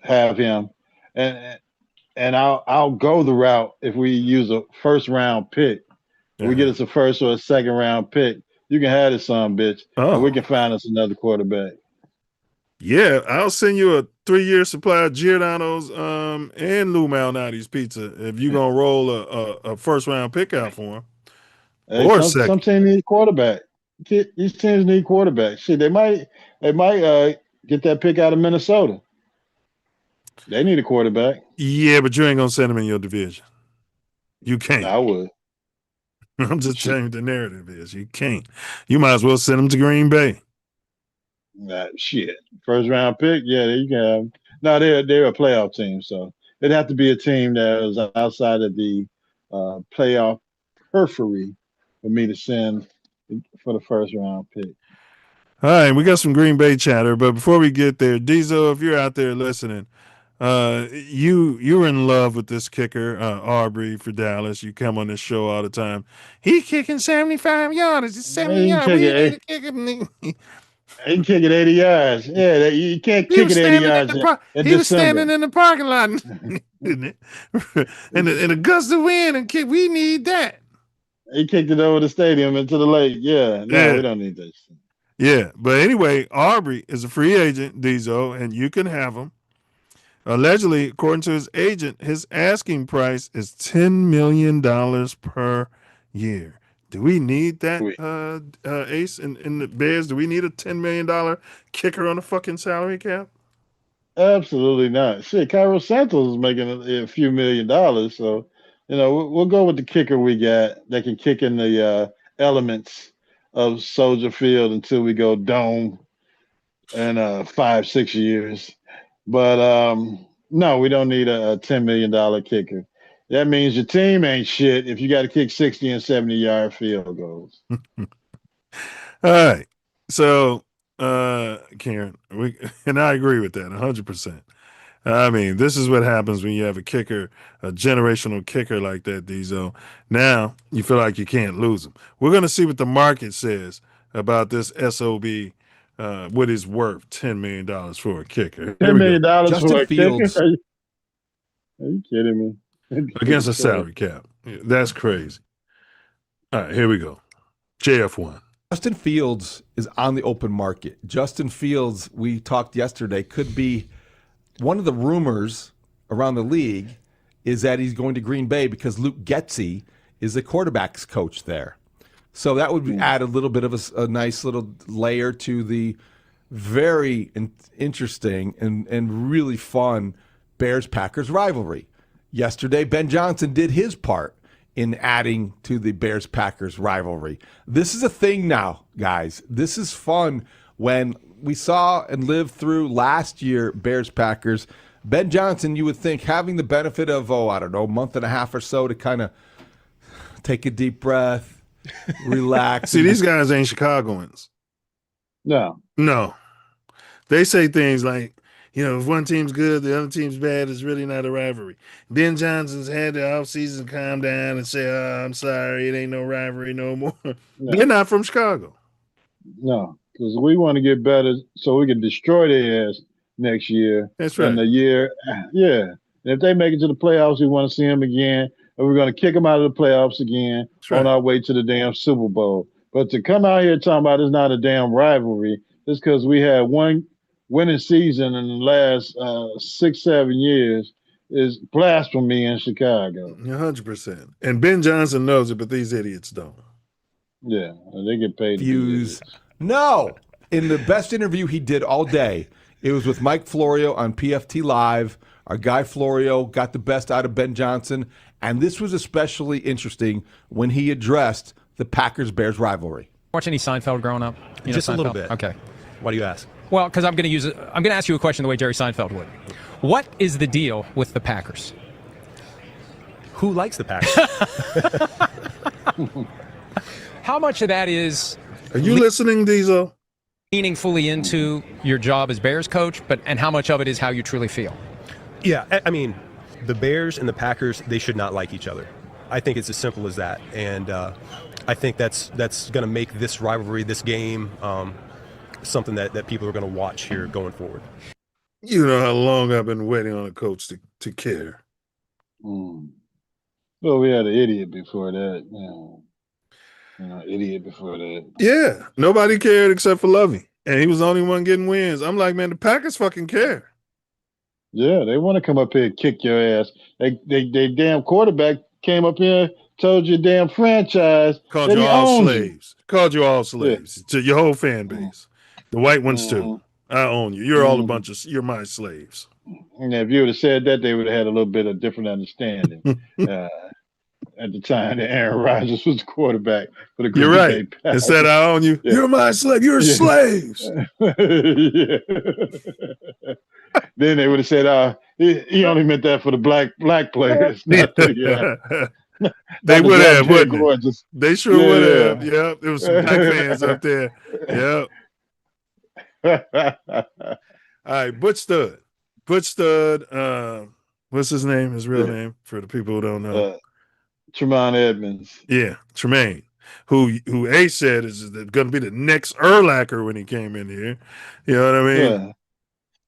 have him. And I'll go the route if we use a 1st-round pick. If we get us a 1st or a 2nd-round pick, you can have this son, bitch. And we can find us another quarterback. Yeah, I'll send you a 3-year supply of Giordano's and Lou Malnati's pizza if you're gonna roll a 1st-round pick out for him. Hey, or some team need quarterback. These teams need quarterbacks. Shit, they might get that pick out of Minnesota. They need a quarterback. Yeah, but you ain't gonna send them in your division. You can't. I would. I'm just telling you the narrative is you can't. You might as well send them to Green Bay. Shit. 1st-round pick, yeah, you can have them. No, they're a playoff team, so it'd have to be a team that was outside of the playoff periphery for me to send for the 1st-round pick. All right, we got some Green Bay chatter, but before we get there, Diesel, if you're out there listening, you're in love with this kicker, Aubrey for Dallas. You come on this show all the time. He kicking 75 yards. It's 70 yards. He can kick it 80 yards. Yeah, you can't kick it 80 yards. He was standing in the parking lot, isn't it? and a gust of wind and kick. We need that. He kicked it over the stadium into the lake. Yeah, we don't need that shit. Yeah, but anyway, Aubrey is a free agent, Diesel, and you can have him. Allegedly, according to his agent, his asking price is $10 million per year. Do we need that, Ace, in the Bears? Do we need a $10 million kicker on the fucking salary cap? Absolutely not. Shit, Cairo Santos is making a few $1 million. So, we'll go with the kicker we got that can kick in the elements of Soldier Field until we go dome in 5-6 years. But no, we don't need a $10 million kicker. That means your team ain't shit if you got to kick 60 and 70-yard field goals. All right. So, Karen, and I agree with that 100%. I mean, this is what happens when you have a kicker, a generational kicker like that, Diesel. Now you feel like you can't lose him. We're going to see what the market says about this SOB, what is worth $10 million for a kicker. $10 million for a Fields. kicker? Are you kidding me? Against a salary cap. That's crazy. All right, here we go. JF1. Justin Fields is on the open market. Justin Fields, we talked yesterday, could be one of the rumors around the league is that he's going to Green Bay because Luke Getsy is the quarterback's coach there. So that would add a little bit of a nice little layer to the very interesting and really fun Bears-Packers rivalry. Yesterday, Ben Johnson did his part in adding to the Bears-Packers rivalry. This is a thing now, guys. This is fun. When we saw and lived through last year Bears-Packers, Ben Johnson, you would think, having the benefit of, a month and a half or so to kind of take a deep breath, relax. See, these guys ain't Chicagoans. No. They say things like, if one team's good, the other team's bad, it's really not a rivalry. Ben Johnson's had the offseason calm down and say, I'm sorry, it ain't no rivalry no more. No. They're not from Chicago. No, because we want to get better so we can destroy their ass next year. That's right. And the year, yeah. And if they make it to the playoffs, we want to see them again. And we're going to kick them out of the playoffs again on our way to the damn Super Bowl. But to come out here talking about it's not a damn rivalry, just because we had one winning season in the last 6-7 years is blasphemy in Chicago. 100%. And Ben Johnson knows it, but these idiots don't. Yeah, they get paid. Views. No. In the best interview he did all day, it was with Mike Florio on PFT Live. Our guy Florio got the best out of Ben Johnson, and this was especially interesting when he addressed the Packers-Bears rivalry. Watch any Seinfeld growing up? Just a little bit. Okay. Why do you ask? Well, because I'm going to ask you a question the way Jerry Seinfeld would. What is the deal with the Packers? Who likes the Packers? How much of that is... Are you listening, Diesel? ...leaning fully into your job as Bears coach, and how much of it is how you truly feel? Yeah, I mean, the Bears and the Packers, they should not like each other. I think it's as simple as that. And I think that's going to make this rivalry, this game... something that people are going to watch here going forward. You know how long I've been waiting on a coach to care. Well, we had an idiot before that. Idiot before that. Yeah, nobody cared except for Lovey, and he was the only one getting wins. I'm like, man, the Packers fucking care. Yeah, they want to come up here and kick your ass. They damn quarterback came up here, told your damn franchise called you all slaves. Called you all slaves to your whole fan base. The white ones too. I own you. You're all you're my slaves. And if you would have said that, they would have had a little bit of different understanding. At the time that Aaron Rodgers was the quarterback for the Green Bay Packers. Instead, I own you. Yeah. You're my slave. You're slaves. Then they would have said, he only meant that for the black players. Not they would have, wouldn't they? They sure would have. Yeah, there was some black fans up there. Yeah. All right, Butch Stud. What's his name? His real name for the people who don't know. Tremaine Edmonds. Yeah, Tremaine, who Ace said is going to be the next Urlacher when he came in here. You know what I mean? Yeah.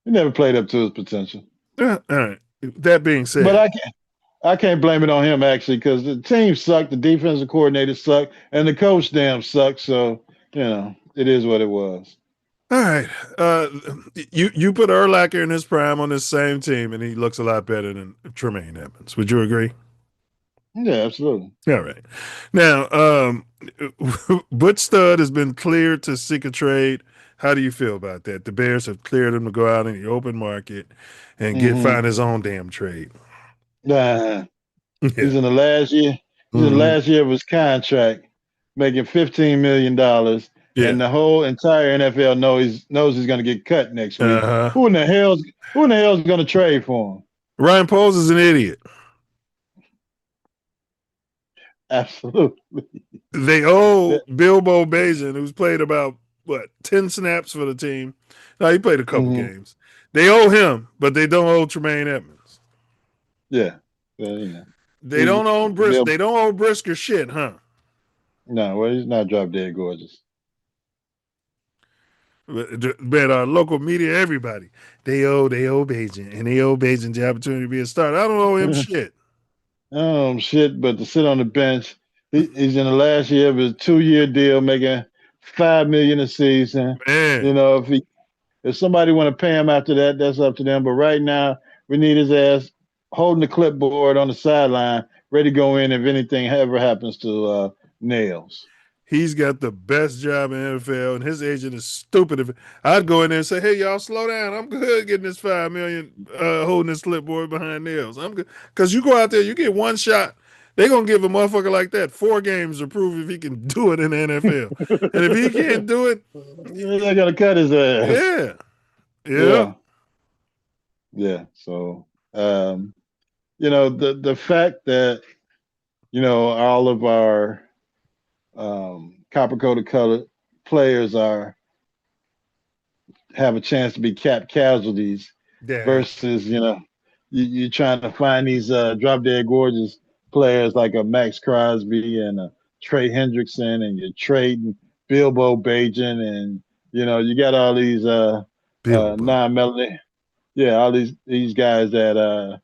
He never played up to his potential. All right. That being said, but I can't blame it on him actually because the team sucked, the defensive coordinator sucked, and the coach damn sucked. So it is what it was. All right. You put Urlacher in his prime on this same team, and he looks a lot better than Tremaine Edmonds. Would you agree? Yeah, absolutely. All right. Now, Butch Stud has been cleared to seek a trade How do you feel about that? The Bears have cleared him to go out in the open market and find his own damn trade. Nah, Yeah. he's in the last year. He's in the last year of his contract, making $15 million, and the whole entire NFL knows he's going to get cut next week. Who in the hell's going to trade for him? Ryan Poles is an idiot. Absolutely. They owe Bilbo Bajan, who's played about 10 snaps for the team. No, he played a couple games. They owe him, but they don't owe Tremaine Edmonds. Yeah. Well, you know. They don't own Brisker. They don't owe Brisker shit, huh? No, well, he's not drop dead gorgeous. But our local media, everybody, they owe Bajan, and they owe Bajan the opportunity to be a starter. I don't owe him shit. Shit, but to sit on the bench, he's in the last year of his 2-year deal, making $5 million a season. Man. You know, if somebody want to pay him after that, that's up to them. But right now, we need his ass holding the clipboard on the sideline, ready to go in if anything ever happens to Nails. He's got the best job in the NFL, and his agent is stupid. I'd go in there and say, "Hey, y'all, slow down. I'm good getting this $5 million, holding this clipboard behind Nails. I'm good." Because you go out there, you get one shot. They're going to give a motherfucker like that 4 games to prove if he can do it in the NFL. And if he can't do it, they're going to cut his ass. Yeah. So, you know, the fact that, you know, all of our copper-coated colored players have a chance to be cap casualties versus, you know, you're trying to find these drop-dead gorgeous players like a Max Crosby and a Trey Hendrickson, and you're trading Bilbo Bajan, and, you know, you got all these non-melody. Yeah, all these guys that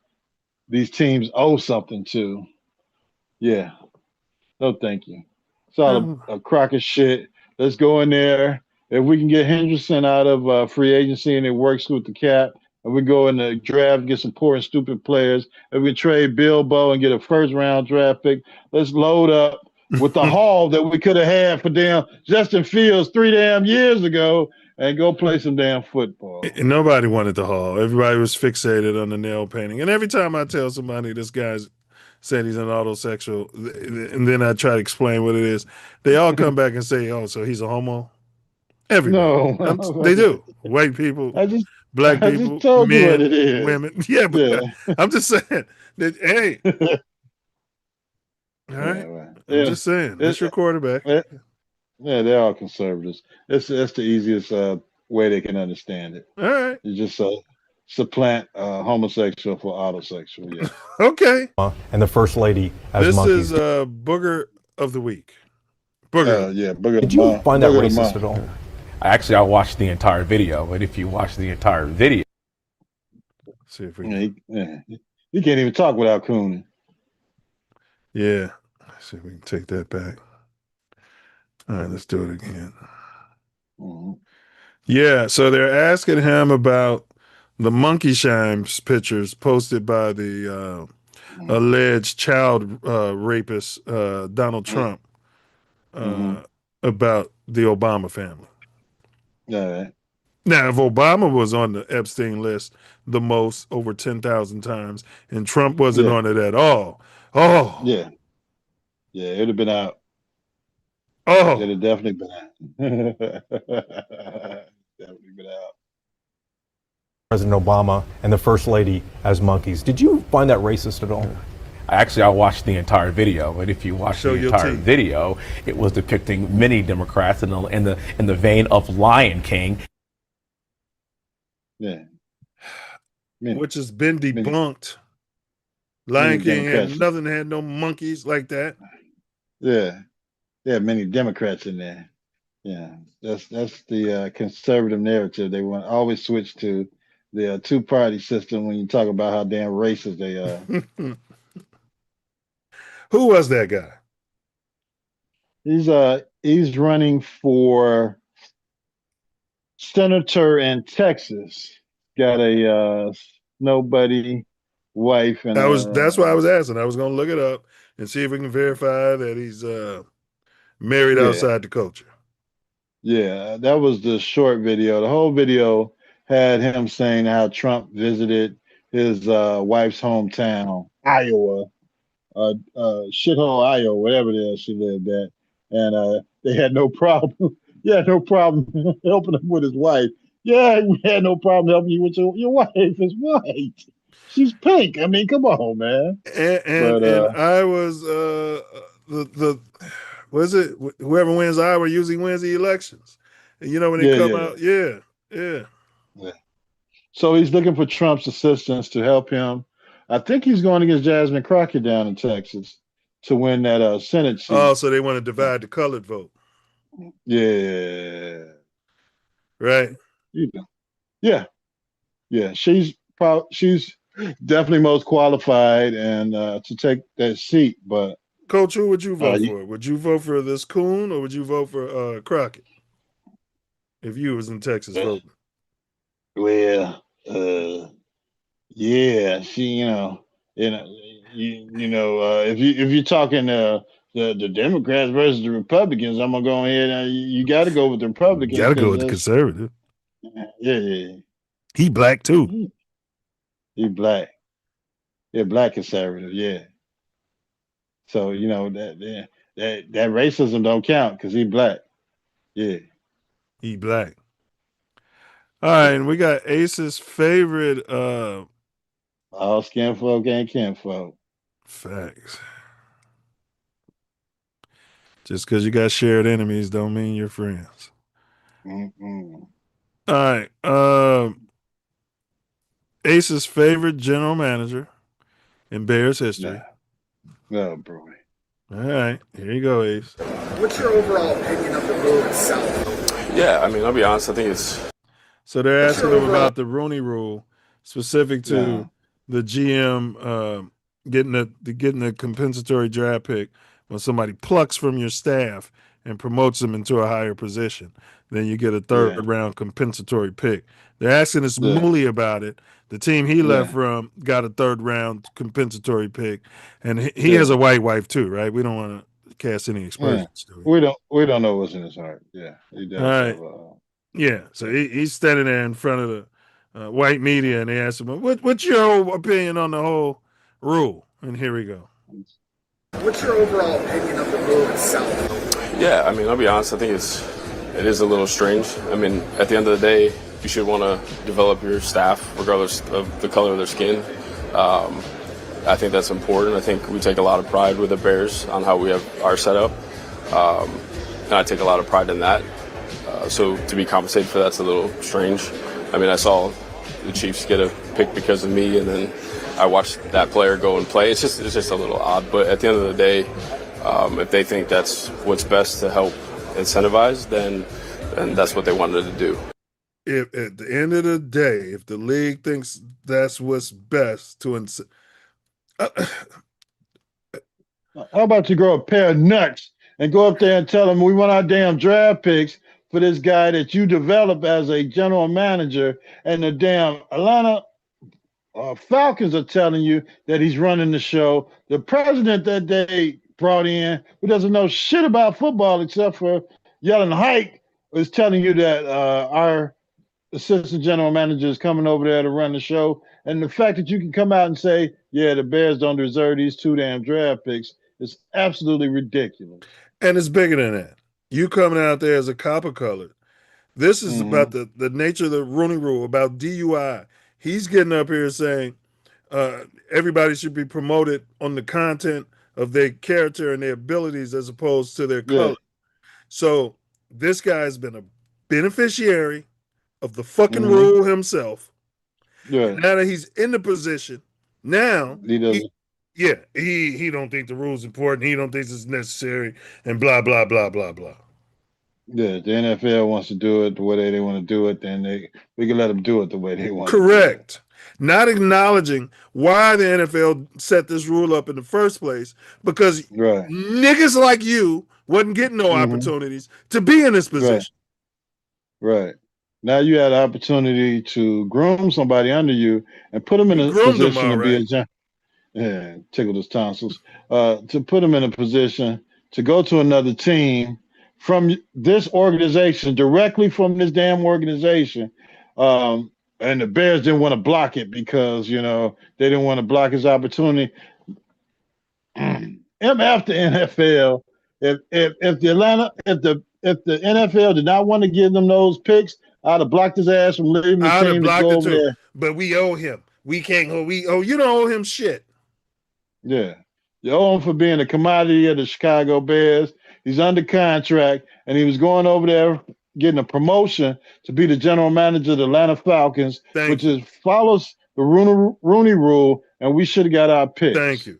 these teams owe something to. Yeah. No, thank you. It's all a crock of shit. Let's go in there. If we can get Henderson out of free agency and it works with the cap, and we go in the draft and get some poor and stupid players, if we trade Bilbo and get a first-round draft pick, let's load up with the haul that we could have had for damn Justin Fields 3 damn years ago and go play some damn football. And nobody wanted the haul. Everybody was fixated on the nail painting. And every time I tell somebody this guy's said he's an autosexual, and then I try to explain what it is, they all come back and say, "Oh, so he's a homo?" Everybody. No. They do. White people, black people, men, women. Yeah, but I'm just saying that, hey. All right. I'm just saying. It's your quarterback. Yeah, they're all conservatives. That's the easiest way they can understand it. All right. You just supplant homosexual for autosexual. Yeah. Okay. And the first lady as this monkeys. Is Booger of the Week. Booger. Booger. Did you find that racist at all? Actually, I watched the entire video, but if you watch the entire video, see if we he can't even talk without cooning. Yeah. Let's see if we can take that back. All right, let's do it again. Yeah, so they're asking him about the monkey shimes pictures posted by the alleged child rapist Donald Trump about the Obama family. All right. Now, if Obama was on the Epstein list the most, over 10,000 times, and Trump wasn't on it at all, yeah, it'd have been out. It'd have definitely been out. Definitely been out. President Obama and the First Lady as monkeys. Did you find that racist at all? Actually, I watched the entire video, but if you watch the entire video, it was depicting many Democrats in the vein of Lion King. Yeah. Which has been debunked. Lion King had no monkeys like that. Yeah. There are many Democrats in there. Yeah. That's the conservative narrative. They want to always switch to the two-party system when you talk about how damn racist they are. Who was that guy? He's running for senator in Texas. Got a nobody wife, and that's why I was asking. I was going to look it up and see if we can verify that he's married outside the culture. Yeah, that was the short video. The whole video had him saying how Trump visited his wife's hometown, Iowa, shithole Iowa, whatever it is she lived at, and they had no problem. Yeah, no problem helping him with his wife. Yeah, we had no problem helping you with your wife. Is white. She's pink. I mean, come on, man. And I was the was it whoever wins Iowa usually wins the elections. And you know when they come out, yeah. So he's looking for Trump's assistance to help him. I think he's going against Jasmine Crockett down in Texas to win that Senate seat. Oh, so they want to divide the colored vote. Yeah. Right. Yeah. She's definitely most qualified and to take that seat. But Coach, who would you vote for? Would you vote for this coon or would you vote for Crockett if you was in Texas voting? Well, yeah, she, if you're talking the Democrats versus the Republicans, I'm gonna go ahead and you got to go with the Republicans. You got to go with the conservative. Yeah. He black too. He black. Yeah, black conservative. Yeah. So that racism don't count because he black. Yeah. He black. All right, and we got Ace's favorite. All skin folk ain't kin folk. Facts. Just because you got shared enemies don't mean you're friends. Mm-mm. All right. Ace's favorite general manager in Bears history. No, bro. All right, here you go, Ace. What's your overall opinion of the rule itself? Yeah, I mean, I'll be honest. I think it's. So they're asking him about the Rooney Rule, specific to the GM getting a compensatory draft pick when somebody plucks from your staff and promotes them into a higher position. Then you get a third round compensatory pick. They're asking us Mooley about it. The team he left from got a third round compensatory pick, and he has a white wife too, right? We don't want to cast any aspersions. We don't know what's in his heart. Yeah, he does. All right. Yeah, so he's standing there in front of the white media, and they ask him, "What's your opinion on the whole rule?" And here we go. What's your overall opinion of the rule itself? Yeah, I mean, I'll be honest. I think it is a little strange. I mean, at the end of the day, you should want to develop your staff regardless of the color of their skin. I think that's important. I think we take a lot of pride with the Bears on how we have our setup, and I take a lot of pride in that. So to be compensated for that's a little strange. I mean, I saw the Chiefs get a pick because of me, and then I watched that player go and play. It's just a little odd. But at the end of the day, if they think that's what's best to help incentivize, then that's what they wanted to do. If at the end of the day, if the league thinks that's what's best to how about you grow a pair of nuts and go up there and tell them we want our damn draft picks for this guy that you develop as a general manager, and the damn Atlanta Falcons are telling you that he's running the show. The president that they brought in, who doesn't know shit about football except for yelling hike, is telling you that our assistant general manager is coming over there to run the show. And the fact that you can come out and say, yeah, the Bears don't deserve these 2 damn draft picks is absolutely ridiculous. And it's bigger than that. You coming out there as a copper colored. This is about the nature of the Rooney Rule, about DUI. He's getting up here saying everybody should be promoted on the content of their character and their abilities as opposed to their color. So this guy's been a beneficiary of the fucking rule himself. Yeah. Now that he's in the position, now he doesn't. He don't think the rule's important. He don't think it's necessary, and blah blah blah blah blah. Yeah, the NFL wants to do it the way they want to do it, then we can let them do it the way they want. Correct. Not acknowledging why the NFL set this rule up in the first place, because niggas like you wasn't getting no opportunities to be in this position. Right. Now you had an opportunity to groom somebody under you and put them in a position to be a tickle his tonsils. To put them in a position to go to another team from this organization, directly from this damn organization. And the Bears didn't want to block it because, they didn't want to block his opportunity. MF the NFL. If the NFL did not want to give them those picks, I'd have blocked his ass from leaving the I'd have team to blocked go it over too. there. But we owe him. We can't go. You don't owe him shit. Yeah. You owe him for being a commodity of the Chicago Bears. He's under contract, and he was going over there getting a promotion to be the general manager of the Atlanta Falcons, follows the Rooney rule, and we should have got our picks. Thank you.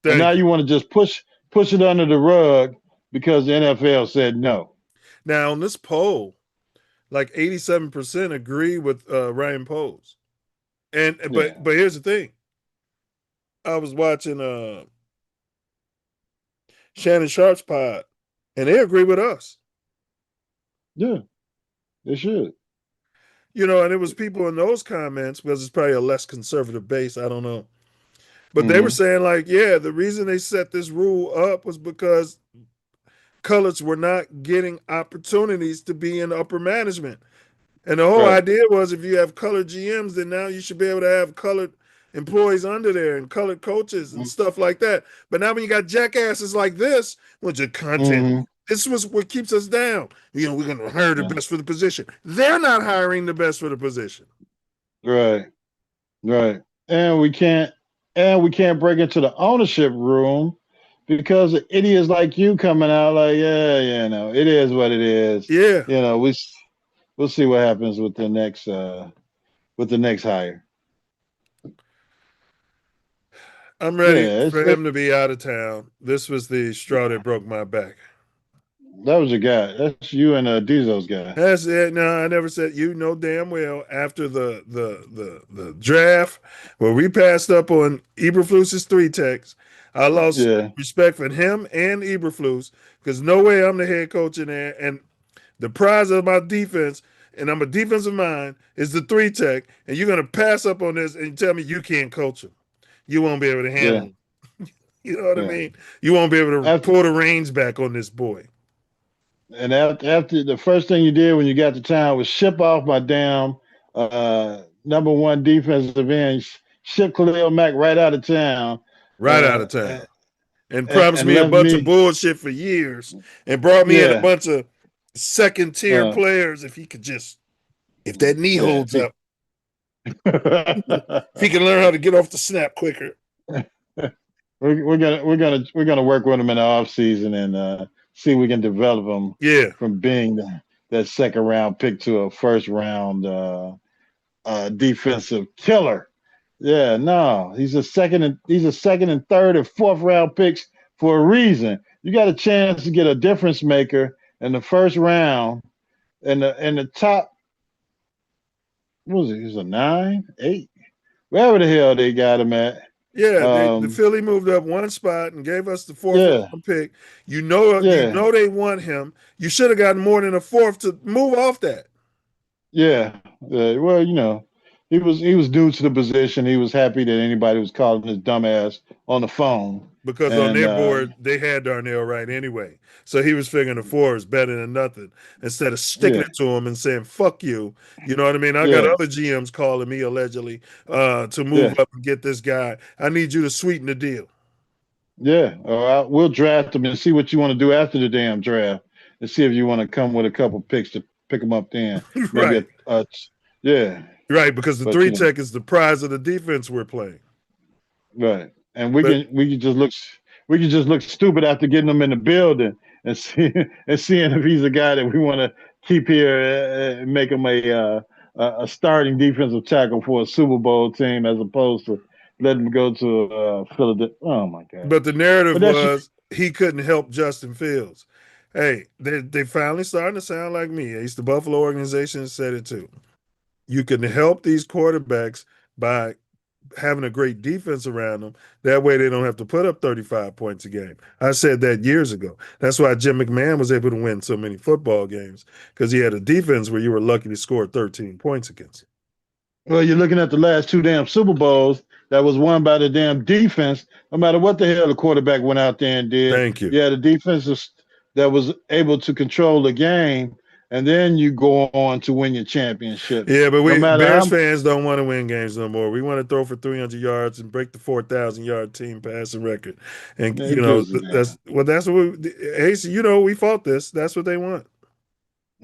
And now you want to just push it under the rug because the NFL said no. Now on this poll, like 87% agree with Ryan Poles. But here's the thing. I was watching Shannon Sharp's pod, and they agree with us. Yeah, they should. And it was people in those comments, because it's probably a less conservative base, I don't know. But they were saying, like, yeah, the reason they set this rule up was because coloreds were not getting opportunities to be in upper management. And the whole idea was if you have colored GMs, then now you should be able to have colored employees under there and colored coaches and stuff like that. But now when you got jackasses like this, with your content, this was what keeps us down. We're going to hire the best for the position. They're not hiring the best for the position. Right. And we can't break into the ownership room because of idiots like you coming out like, it is what it is. Yeah. We'll see what happens with the next hire. I'm ready for him to be out of town. This was the straw that broke my back. That was your guy. That's you and Diesel's guy. That's it. No, I never said. You know damn well after the draft where we passed up on Eberflus's 3-techs, I lost respect for him and Eberflus because no way I'm the head coach in there. And the prize of my defense, and I'm a defensive mind, is the 3-tech, and you're going to pass up on this and tell me you can't coach him. You won't be able to handle him. You know what I mean? You won't be able to pull the reins back on this boy. And after the first thing you did when you got to town was ship off my damn number one defensive end, ship Khalil Mack right out of town. Out of town. And promised me a bunch of bullshit for years and brought me in a bunch of second-tier players if that knee holds up. If he can learn how to get off the snap quicker. We're gonna work with him in the offseason and see if we can develop him from being that second round pick to a first round defensive killer. Yeah, no, he's a second and third and fourth round picks for a reason. You got a chance to get a difference maker in the first round and the top. What was it? He was a 9, 8, wherever the hell they got him at. Yeah, the Philly moved up one spot and gave us the fourth round pick. You know they want him. You should have gotten more than a fourth to move off that. Yeah. Well, he was new to the position. He was happy that anybody was calling his dumb ass on the phone. Because on their board, they had Darnell Wright anyway. So he was figuring the 4 is better than nothing instead of sticking it to him and saying, fuck you. You know what I mean? I got other GMs calling me allegedly to move up and get this guy. I need you to sweeten the deal. Yeah. We'll draft him and see what you want to do after the damn draft and see if you want to come with a couple picks to pick him up then. Right. Right, because the 3-tech is the prize of the defense we're playing. Right. And we can just look stupid after getting him in the building and seeing if he's a guy that we want to keep here and make him a starting defensive tackle for a Super Bowl team as opposed to letting him go to Philadelphia. Oh my God! But the narrative was he couldn't help Justin Fields. Hey, they finally starting to sound like me. It's the Buffalo organization said it too. You can help these quarterbacks by having a great defense around them. That way they don't have to put up 35 points a game. I said that years ago. That's why Jim McMahon was able to win so many football games, because he had a defense where you were lucky to score 13 points against. Well, you're looking at the last 2 damn Super Bowls that was won by the damn defense, no matter what the hell the quarterback went out there and did. Thank you. Yeah, the defense is that was able to control the game, and then you go on to win your championship. Yeah, but no matter Bears how, fans don't want to win games no more. We want to throw for 300 yards and break the 4,000-yard team passing record. And It gives a damn. that's what we fought this. That's what they want.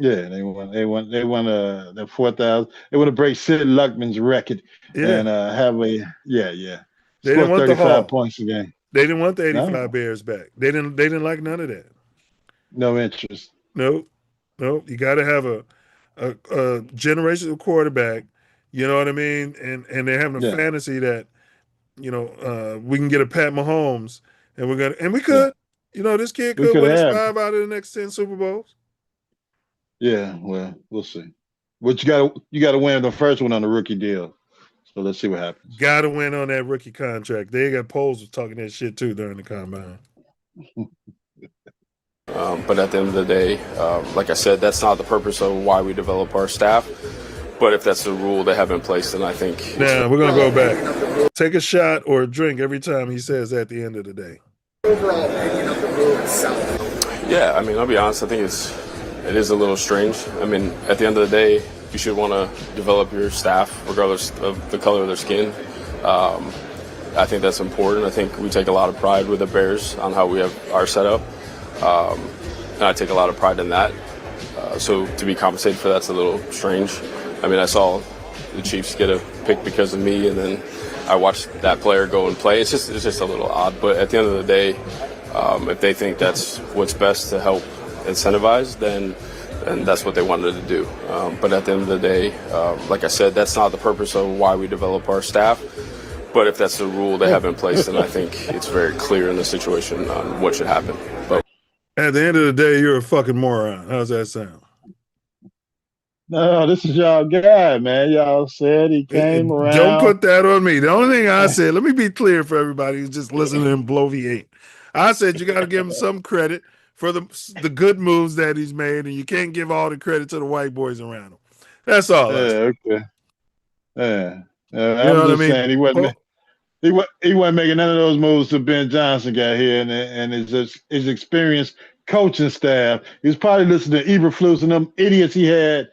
Yeah, they want the 4,000. They want to break Sid Luckman's record and have a They score didn't want the 35 haul. points a game. They didn't want the 85 No. Bears back. They didn't like none of that. No interest. Nope. You got to have a generational quarterback. You know what I mean? And they're having a fantasy that we can get a Pat Mahomes, and we could. This kid could win us 5 out of the next 10 Super Bowls. Yeah, well, we'll see. But you got to win the first one on the rookie deal. So let's see what happens. Got to win on that rookie contract. They got polls was talking that shit too during the combine. But at the end of the day, like I said, that's not the purpose of why we develop our staff. But if that's the rule they have in place, then I think. Now we're gonna go back. Take a shot or a drink every time he says at the end of the day. Overall opinion of the move itself. Yeah, I mean, I'll be honest. I think it is a little strange. I mean, at the end of the day, you should want to develop your staff regardless of the color of their skin. I think that's important. I think we take a lot of pride with the Bears on how we have our setup. And I take a lot of pride in that. So to be compensated for that's a little strange. I mean, I saw the Chiefs get a pick because of me, and then I watched that player go and play. It's just a little odd. But at the end of the day, if they think that's what's best to help incentivize, then that's what they wanted to do. But at the end of the day, like I said, that's not the purpose of why we develop our staff. But if that's the rule they have in place, then I think it's very clear in the situation on what should happen. But at the end of the day, you're a fucking moron. How's that sound? No, this is y'all guy, man. Y'all said he came around. Don't put that on me. The only thing I said, let me be clear for everybody who's just listening and bloviate. I said you got to give him some credit for the good moves that he's made, and you can't give all the credit to the white boys around him. That's all. Okay. Yeah. You know what I mean? Saying he wasn't making none of those moves till Ben Johnson got here, and his experienced coaching staff. He was probably listening to Eberflus and them idiots he had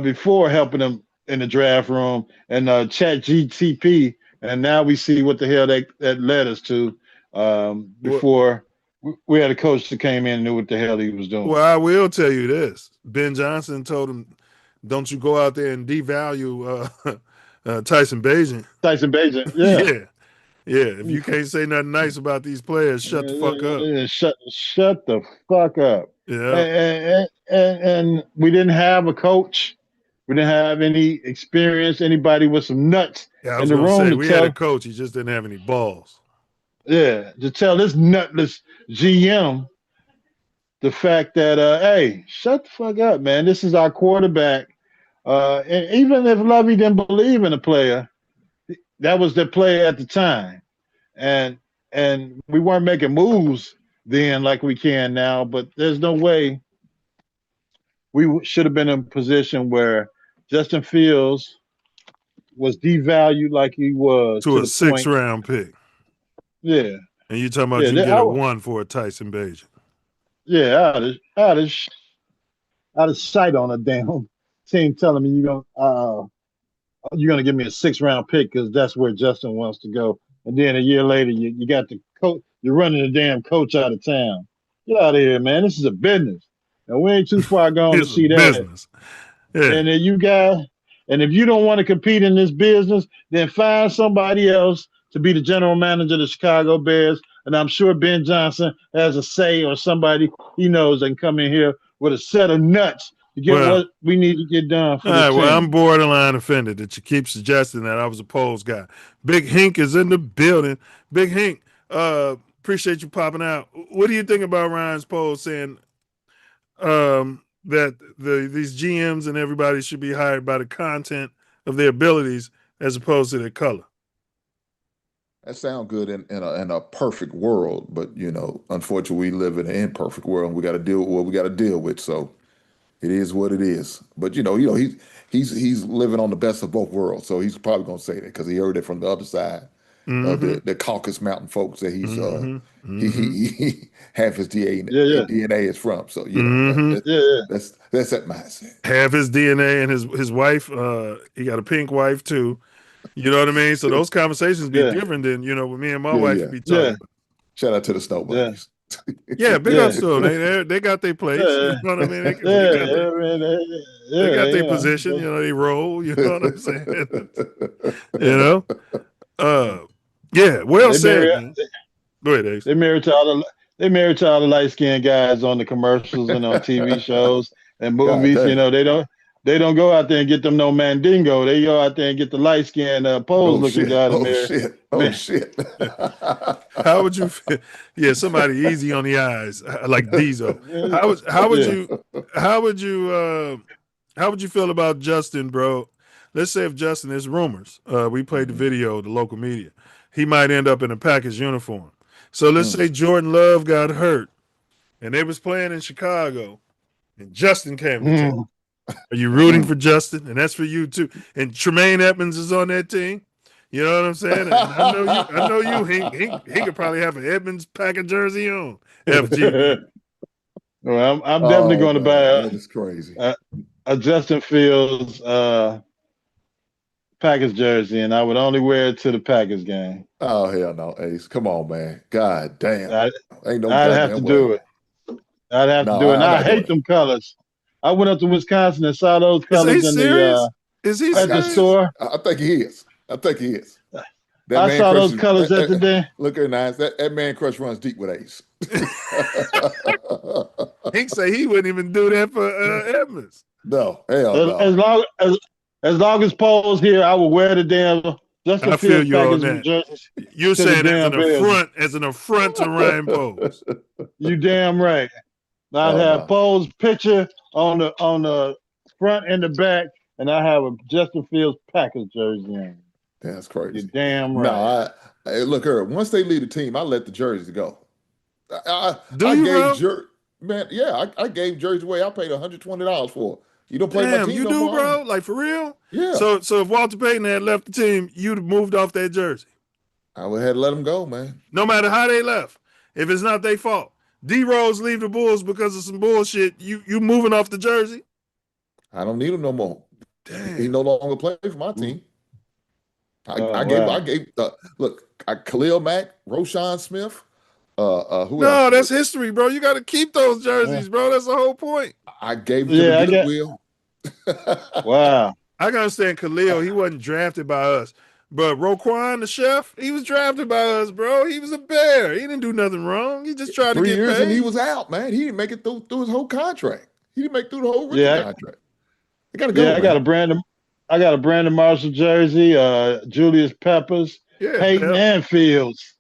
before helping him in the draft room and Chat GTP, and now we see what the hell that led us to. Before we had a coach that came in and knew what the hell he was doing. Well, I will tell you this: Ben Johnson told him, "Don't you go out there and devalue Tyson Bagent." Tyson Bagent, yeah. Yeah, if you can't say nothing nice about these players, shut the fuck up. Shut the fuck up. Yeah. And we didn't have a coach. We didn't have any experience, anybody with some nuts in the room. We had a coach, he just didn't have any balls. Yeah, to tell this nutless GM the fact that, hey, shut the fuck up, man. This is our quarterback. And even if Lovey didn't believe in a player, that was their player at the time. And we weren't making moves then like we can now, but there's no way we should have been in a position where Justin Fields was devalued like he was. To a 6th-round pick. Yeah. And you talking about you get a 1 for a Tyson Bagent. Yeah, out of sight on a damn team telling me you're gonna give me a 6th-round pick because that's where Justin wants to go. And then a year later, you got the coach. You're running the damn coach out of town. Get out of here, man. This is a business, and we ain't too far gone to see that. Business. Yeah. And then if you don't want to compete in this business, then find somebody else to be the general manager of the Chicago Bears. And I'm sure Ben Johnson has a say, or somebody he knows that can come in here with a set of nuts to get what we need to get done for the team. Well, I'm borderline offended that you keep suggesting that I was a polls guy. Big Hink is in the building. Big Hink, appreciate you popping out. What do you think about Ryan's poll saying that these GMs and everybody should be hired by the content of their abilities as opposed to their color? That sounds good in a perfect world, but unfortunately, we live in an imperfect world, and we got to deal with what we got to deal with. So it is what it is. But he's living on the best of both worlds, so he's probably gonna say that because he heard it from the other side, the Caucasus Mountain folks that he's he half his DNA is from. So that's that mindset. Half his DNA and his wife. He got a pink wife too. You know what I mean? So those conversations be different than with me and my wife be talking. Shout out to the Snow Bunnies. Yeah, big ups to them. They got their place. You know what I mean? They got their position. They roll. You know what I'm saying? Well said. Man. Go ahead, Ace. They married to all the light skinned guys on the commercials and on TV shows and movies. They don't go out there and get them no mandingo. They go out there and get the light skinned pose looking guy to marry. Oh shit! How would you feel? Yeah, somebody easy on the eyes like Diesel. How would you feel about Justin, bro? Let's say if Justin, there's rumors. We played the video, the local media. He might end up in a Packers uniform. So let's say Jordan Love got hurt, and they was playing in Chicago, and Justin came to town. Are you rooting for Justin? And that's for you too. And Tremaine Edmonds is on that team. You know what I'm saying? And I know you. He could probably have an Edmonds Packer jersey on. FG. Well, I'm definitely going to buy that is crazy. A Justin Fields Packers jersey, and I would only wear it to the Packers game. Oh hell no, Ace! Come on, man. God damn. I'd have to do it. I'd have to do it. And I hate them colors. I went up to Wisconsin and saw those colors at the store. I think he is. I saw those colors at the day. Look at nice. That man crush runs deep with Ace. He say he wouldn't even do that for Edmonds. No, hell no. As long as Paul's here, I will wear the damn. I feel you on that. You're saying as an affront to Ryan Poles. You damn right. I'd have Poles' picture on the front and the back, and I have a Justin Fields Packers jersey on. That's crazy. You're damn right. No, look here. Once they leave the team, I let the jerseys go. I gave jerseys away. I paid $120 for. You don't play my team. You no do, more. bro? Like for real? Yeah. So if Walter Payton had left the team, you'd have moved off that jersey. I would have to let them go, man. No matter how they left, if it's not their fault. D-Rose leave the Bulls because of some bullshit. You moving off the jersey? I don't need him no more. Damn. He no longer plays for my team. Khalil Mack, Roshan Smith. Who else? That's history, bro. You got to keep those jerseys, bro. That's the whole point. I gave him the Goodwill. Wow. I can understand Khalil. He wasn't drafted by us. But Roquan, the chef, he was drafted by us, bro. He was a Bear. He didn't do nothing wrong. He just tried to get 3 years paid. And he was out, man. He didn't make it through his whole contract. He didn't make it through the whole rookie contract. He got to go. Yeah, I got a Brandon Marshall jersey, Julius Peppers, Peyton and Fields.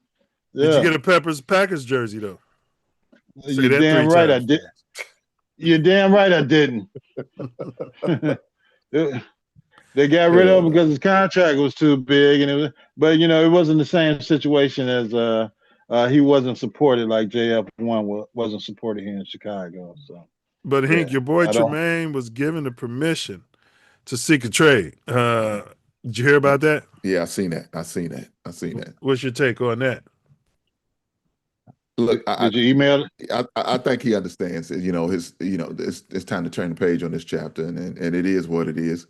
Yeah. Did you get a Peppers Packers jersey though? You're damn right I did. You're damn right I didn't. They got rid of him because his contract was too big, and it wasn't the same situation as he wasn't supported like JF1 wasn't supported here in Chicago. So, but Hank, your boy Tremaine was given the permission to seek a trade. Did you hear about that? Yeah, I seen that. What's your take on that? Look, did you email it? I think he understands. It's time to turn the page on this chapter, and it is what it is.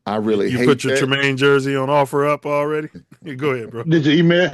I really hate put your that. Tremaine jersey on offer up already? Go ahead, bro. Did you email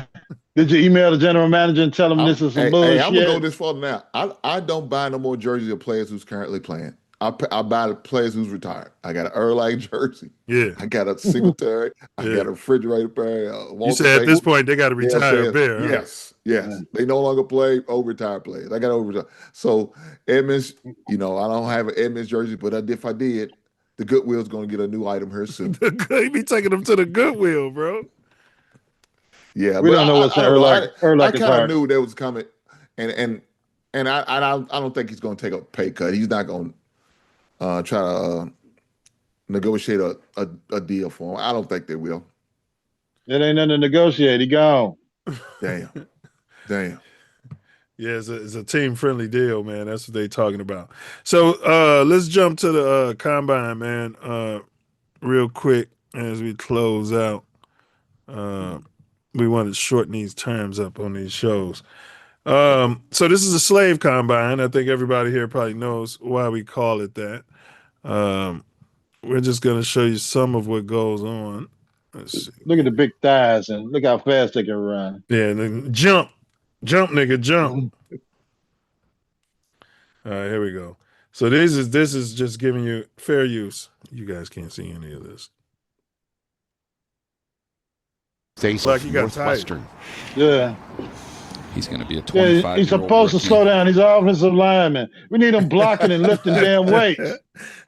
the general manager and tell him this is some bullshit? Hey, I'm gonna go this far now. I don't buy no more jerseys of players who's currently playing. I buy the players who's retired. I got an Erlang jersey. Yeah. I got a Singletary. I got a refrigerator pair. You said at this point they got to retire a Bear. Huh? Yes. They no longer play retired players. I got over. So Edmonds, I don't have an Edmonds jersey, but if I did, the Goodwill's going to get a new item here soon. He be taking them to the Goodwill, bro. Yeah, we don't know what's Erlang. I kind of knew that was coming, and I don't think he's going to take a pay cut. He's not going to try to negotiate a deal for him. I don't think they will. It ain't nothing to negotiate. He gone. Damn. Yeah, it's a team-friendly deal, man. That's what they talking about. So let's jump to the combine, man, real quick as we close out. we wanted to shorten these terms up on these shows. So this is a slave combine. I think everybody here probably knows why we call it that. We're just going to show you some of what goes on. Let's see. Look at the big thighs and look how fast they can run. Yeah, and then jump, nigga, jump. All right, here we go. So this is just giving you fair use. You guys can't see any of this. Face Like of you got Northwestern. Yeah. He's going to be a 25 Yeah, he's supposed to slow down. He's an offensive lineman. We need him blocking and lifting damn weights.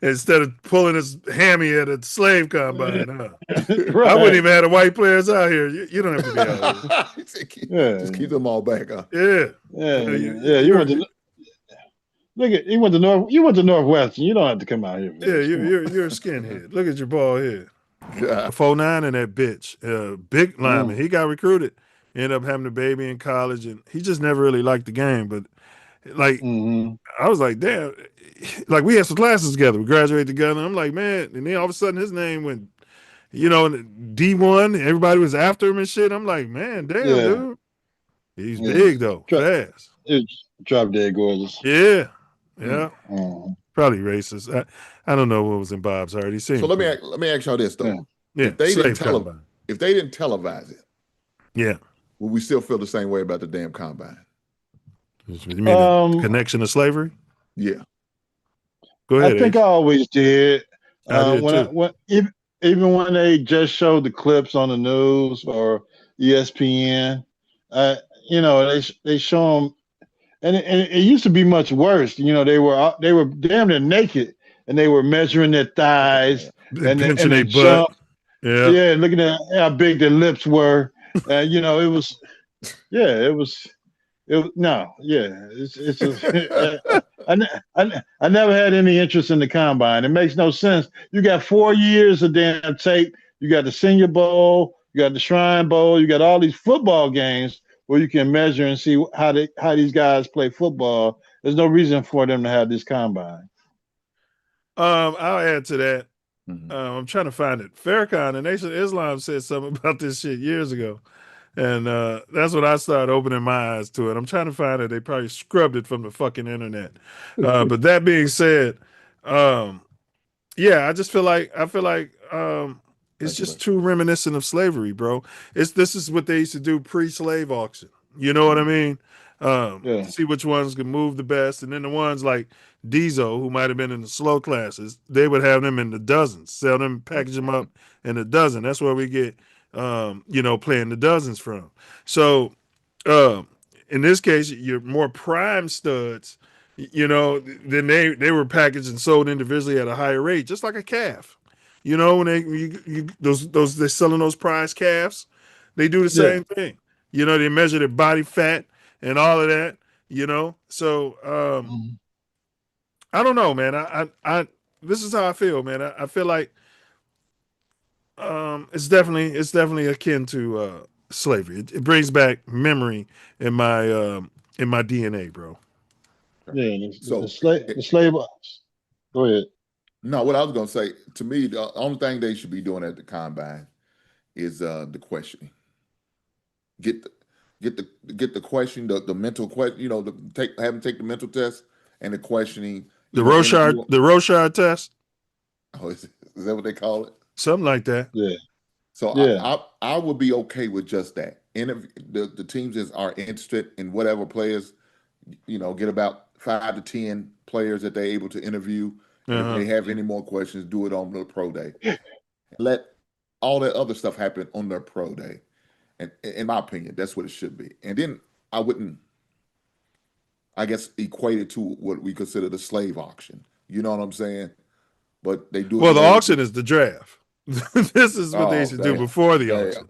Instead of pulling his hammy at a slave combine, huh? Right. I wouldn't even have the white players out here. You don't have to be out here. Just keep them all back, huh? Yeah. You went to look at you went to Northwestern. You don't have to come out here. Yeah, you're a skinhead. Look at your bald head. 4'9" and that bitch. Big lineman. He got recruited. Ended up having a baby in college, and he just never really liked the game. But like, I was like, damn. Like we had some classes together. We graduated together. I'm like, man. And then all of a sudden, his name went, D1. Everybody was after him and shit. I'm like, man, damn, dude. He's big though, fast. It's drop dead gorgeous. Yeah. Probably racist. I don't know what was in Bob's heart. He seemed So let me ask y'all this though. Yeah. If they didn't televise it, would we still feel the same way about the damn combine? You mean the connection to slavery? Yeah. Go ahead. I think I always did. Even when they just showed the clips on the news or ESPN, they show them, and it used to be much worse. They were damn near naked, and they were measuring their thighs and pinching their butt. jump. Yeah, looking at how big their lips were. I never had any interest in the combine. It makes no sense. You got 4 years of damn tape. You got the Senior Bowl, you got the Shrine Bowl, you got all these football games where you can measure and see how these guys play football. There's no reason for them to have this combine. I'll add to that. I'm trying to find it. Farrakhan, the Nation of Islam, said something about this shit years ago. And that's when I started opening my eyes to it. I'm trying to find it. They probably scrubbed it from the fucking internet. But that being said, I just feel like it's just too reminiscent of slavery, bro. This is what they used to do pre-slave auction. You know what I mean? See which ones can move the best. And then the ones like Diesel, who might have been in the slow classes, they would have them in the dozens, sell them, package them up in a dozen. That's where we get playing the dozens from. So in this case, you're more prime studs, then they were packaged and sold individually at a higher rate, just like a calf. When they're selling those prize calves, they do the same thing. They measure their body fat and all of that, So I don't know, man. I this is how I feel, man. I feel like it's definitely akin to slavery. It brings back memory in my DNA, bro. Yeah, the slave. Go ahead. No, what I was gonna say, to me, the only thing they should be doing at the combine is the questioning. Get the question, the mental question. Have them take the mental test and the questioning. The Rorschach test. Oh, is that what they call it? Something like that. Yeah. So I would be okay with just that. The teams that are interested in whatever players, get about 5 to 10 players that they're able to interview. And if they have any more questions, do it on the pro day. Let all that other stuff happen on their pro day. And in my opinion, that's what it should be. And then I wouldn't, I guess, equate it to what we consider the slave auction. You know what I'm saying? But they do. Well, the auction is the draft. This is what they used to do before the auction.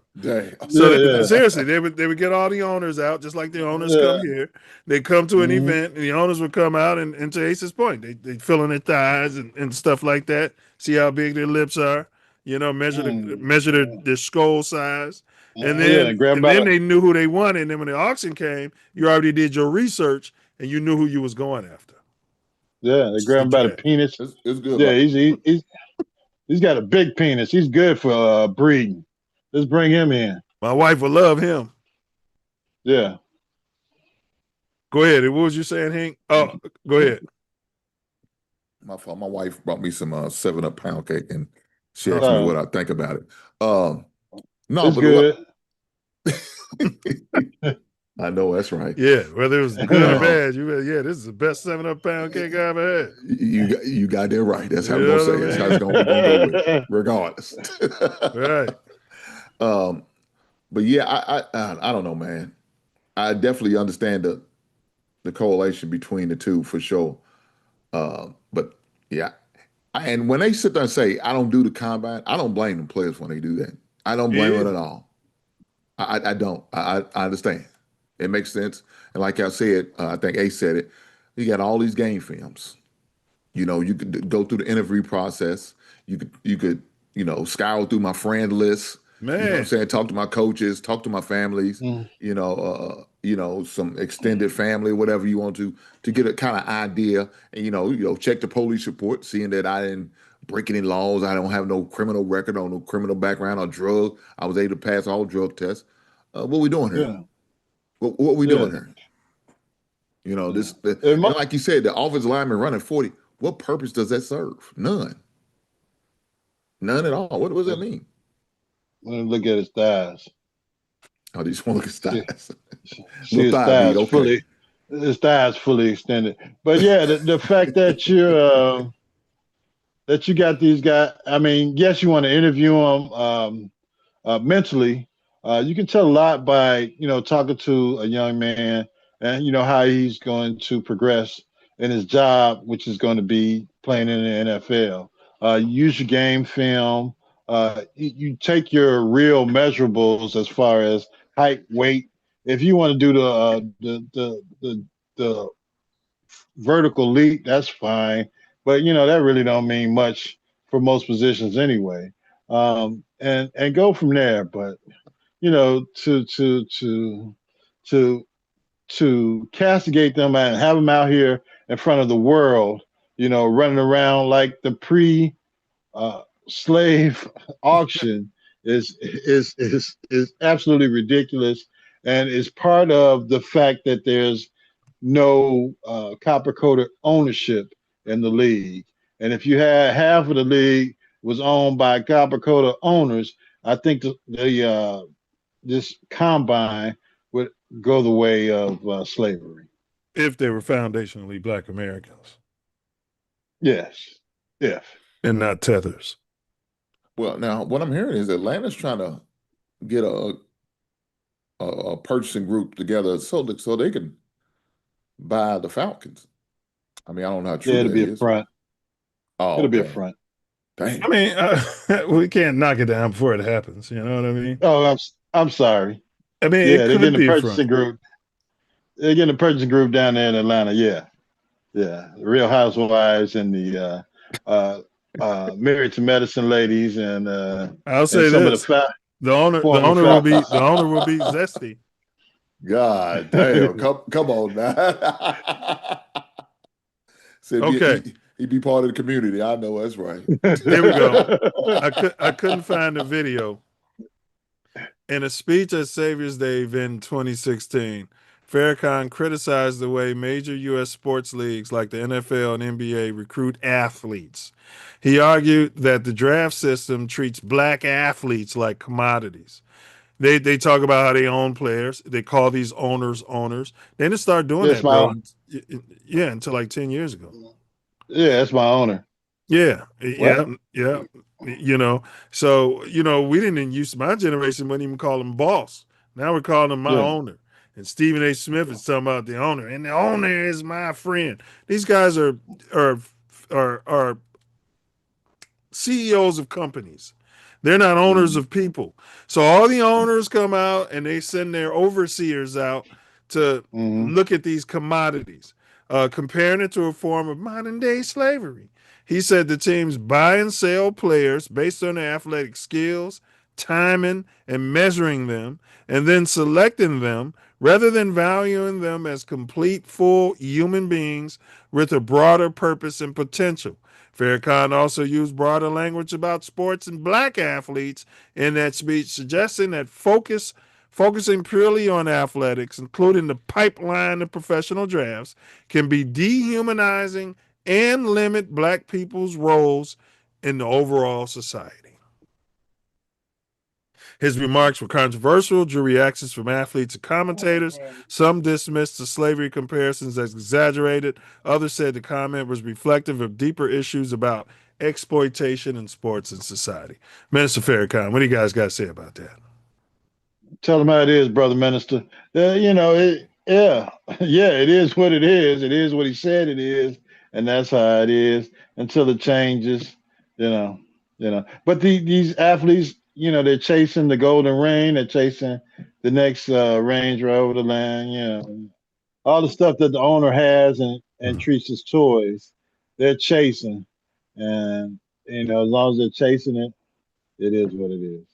So seriously, they would get all the owners out, just like the owners come here. They come to an event, and the owners would come out, and to Ace's point, they fill in their thighs and stuff like that. See how big their lips are. Measure their skull size, and then they knew who they wanted. And then when the auction came, you already did your research, and you knew who you was going after. Yeah, they grab him by the penis. It's good. Yeah, he's got a big penis. He's good for breeding. Let's bring him in. My wife will love him. Yeah. Go ahead. What was you saying, Hank? Oh, go ahead. My fault. My wife brought me some 7-Up pound cake, and she asked me what I think about it. No, it's but good. I know that's right. Yeah, whether it was good or bad, this is the best 7-Up pound cake I ever had. You got that right. That's how we're gonna say it. That's how we're gonna go with it, regardless. Right. But yeah, I don't know, man. I definitely understand the correlation between the two for sure. But yeah, and when they sit there and say, I don't do the combine, I don't blame them players when they do that. I don't blame them at all. I don't. I understand. It makes sense. And like I said, I think Ace said it, you got all these game films. You know, you could go through the interview process. You could, scour through my friend list. Man. You know what I'm saying? Talk to my coaches, talk to my families, some extended family, whatever you want to get a kind of idea. And, check the police report, seeing that I didn't break any laws. I don't have no criminal record or no criminal background or drug. I was able to pass all drug tests. What we doing here? Yeah. What we doing here? And like you said, the offensive lineman running 40, what purpose does that serve? None. None at all. What does that mean? Let me look at his thighs. Oh, you just want to look at his thighs? See his thighs fully. His thighs fully extended. But yeah, the fact that you got these guys. I mean, yes, you want to interview them mentally. You can tell a lot by talking to a young man and how he's going to progress in his job, which is going to be playing in the NFL. Use your game film. You take your real measurables as far as height, weight. If you want to do the vertical leap, that's fine. But that really don't mean much for most positions anyway. And go from there. But to castigate them and have them out here in front of the world, running around like the slave auction is absolutely ridiculous, and is part of the fact that there's no copper-coated ownership in the league. And if you had half of the league was owned by copper-coated owners, I think this combine would go the way of slavery. If they were foundationally Black Americans. Yes. If. And not tethers. Well, now what I'm hearing is Atlanta's trying to get a purchasing group together so they can buy the Falcons. I mean, I don't know how true it'll that be is. a front. Oh, it'll be a front. Dang. I mean, we can't knock it down before it happens. You know what I mean? Oh, I'm sorry. I mean, they're getting be a purchasing group. They're getting a purchasing group down there in Atlanta. Yeah. The Real Housewives and the Married to Medicine ladies, and I'll say this: the owner will be zesty. God damn! come on now. Okay, he'd be part of the community. I know that's right. Here we go. I couldn't find the video. In a speech at Savior's Day in 2016, Farrakhan criticized the way major U.S. sports leagues like the NFL and NBA recruit athletes. He argued that the draft system treats Black athletes like commodities. They talk about how they own players. They call these owners. They didn't start doing that, bro. Yeah, until like 10 years ago. Yeah, that's my owner. Yeah. So, we didn't use, my generation wouldn't even call him boss. Now we're calling him my owner. And Stephen A. Smith is talking about the owner, and the owner is my friend. These guys are CEOs of companies. They're not owners of people. So all the owners come out and they send their overseers out to look at these commodities, comparing it to a form of modern day slavery. He said the teams buy and sell players based on their athletic skills, timing, and measuring them, and then selecting them rather than valuing them as complete, full human beings with a broader purpose and potential. Farrakhan also used broader language about sports and black athletes in that speech, suggesting that focusing purely on athletics, including the pipeline of professional drafts, can be dehumanizing and limit black people's roles in the overall society. His remarks were controversial, drew reactions from athletes and commentators. Some dismissed the slavery comparisons as exaggerated. Others said the comment was reflective of deeper issues about exploitation in sports and society. Minister Farrakhan, what do you guys got to say about that? Tell them how it is, brother minister. It is what it is. It is what he said it is, and that's how it is until it changes. But these athletes, they're chasing the golden ring. They're chasing the next Range Rover, the land. All the stuff that the owner has and treats as toys. They're chasing, and as long as they're chasing it, it is what it is.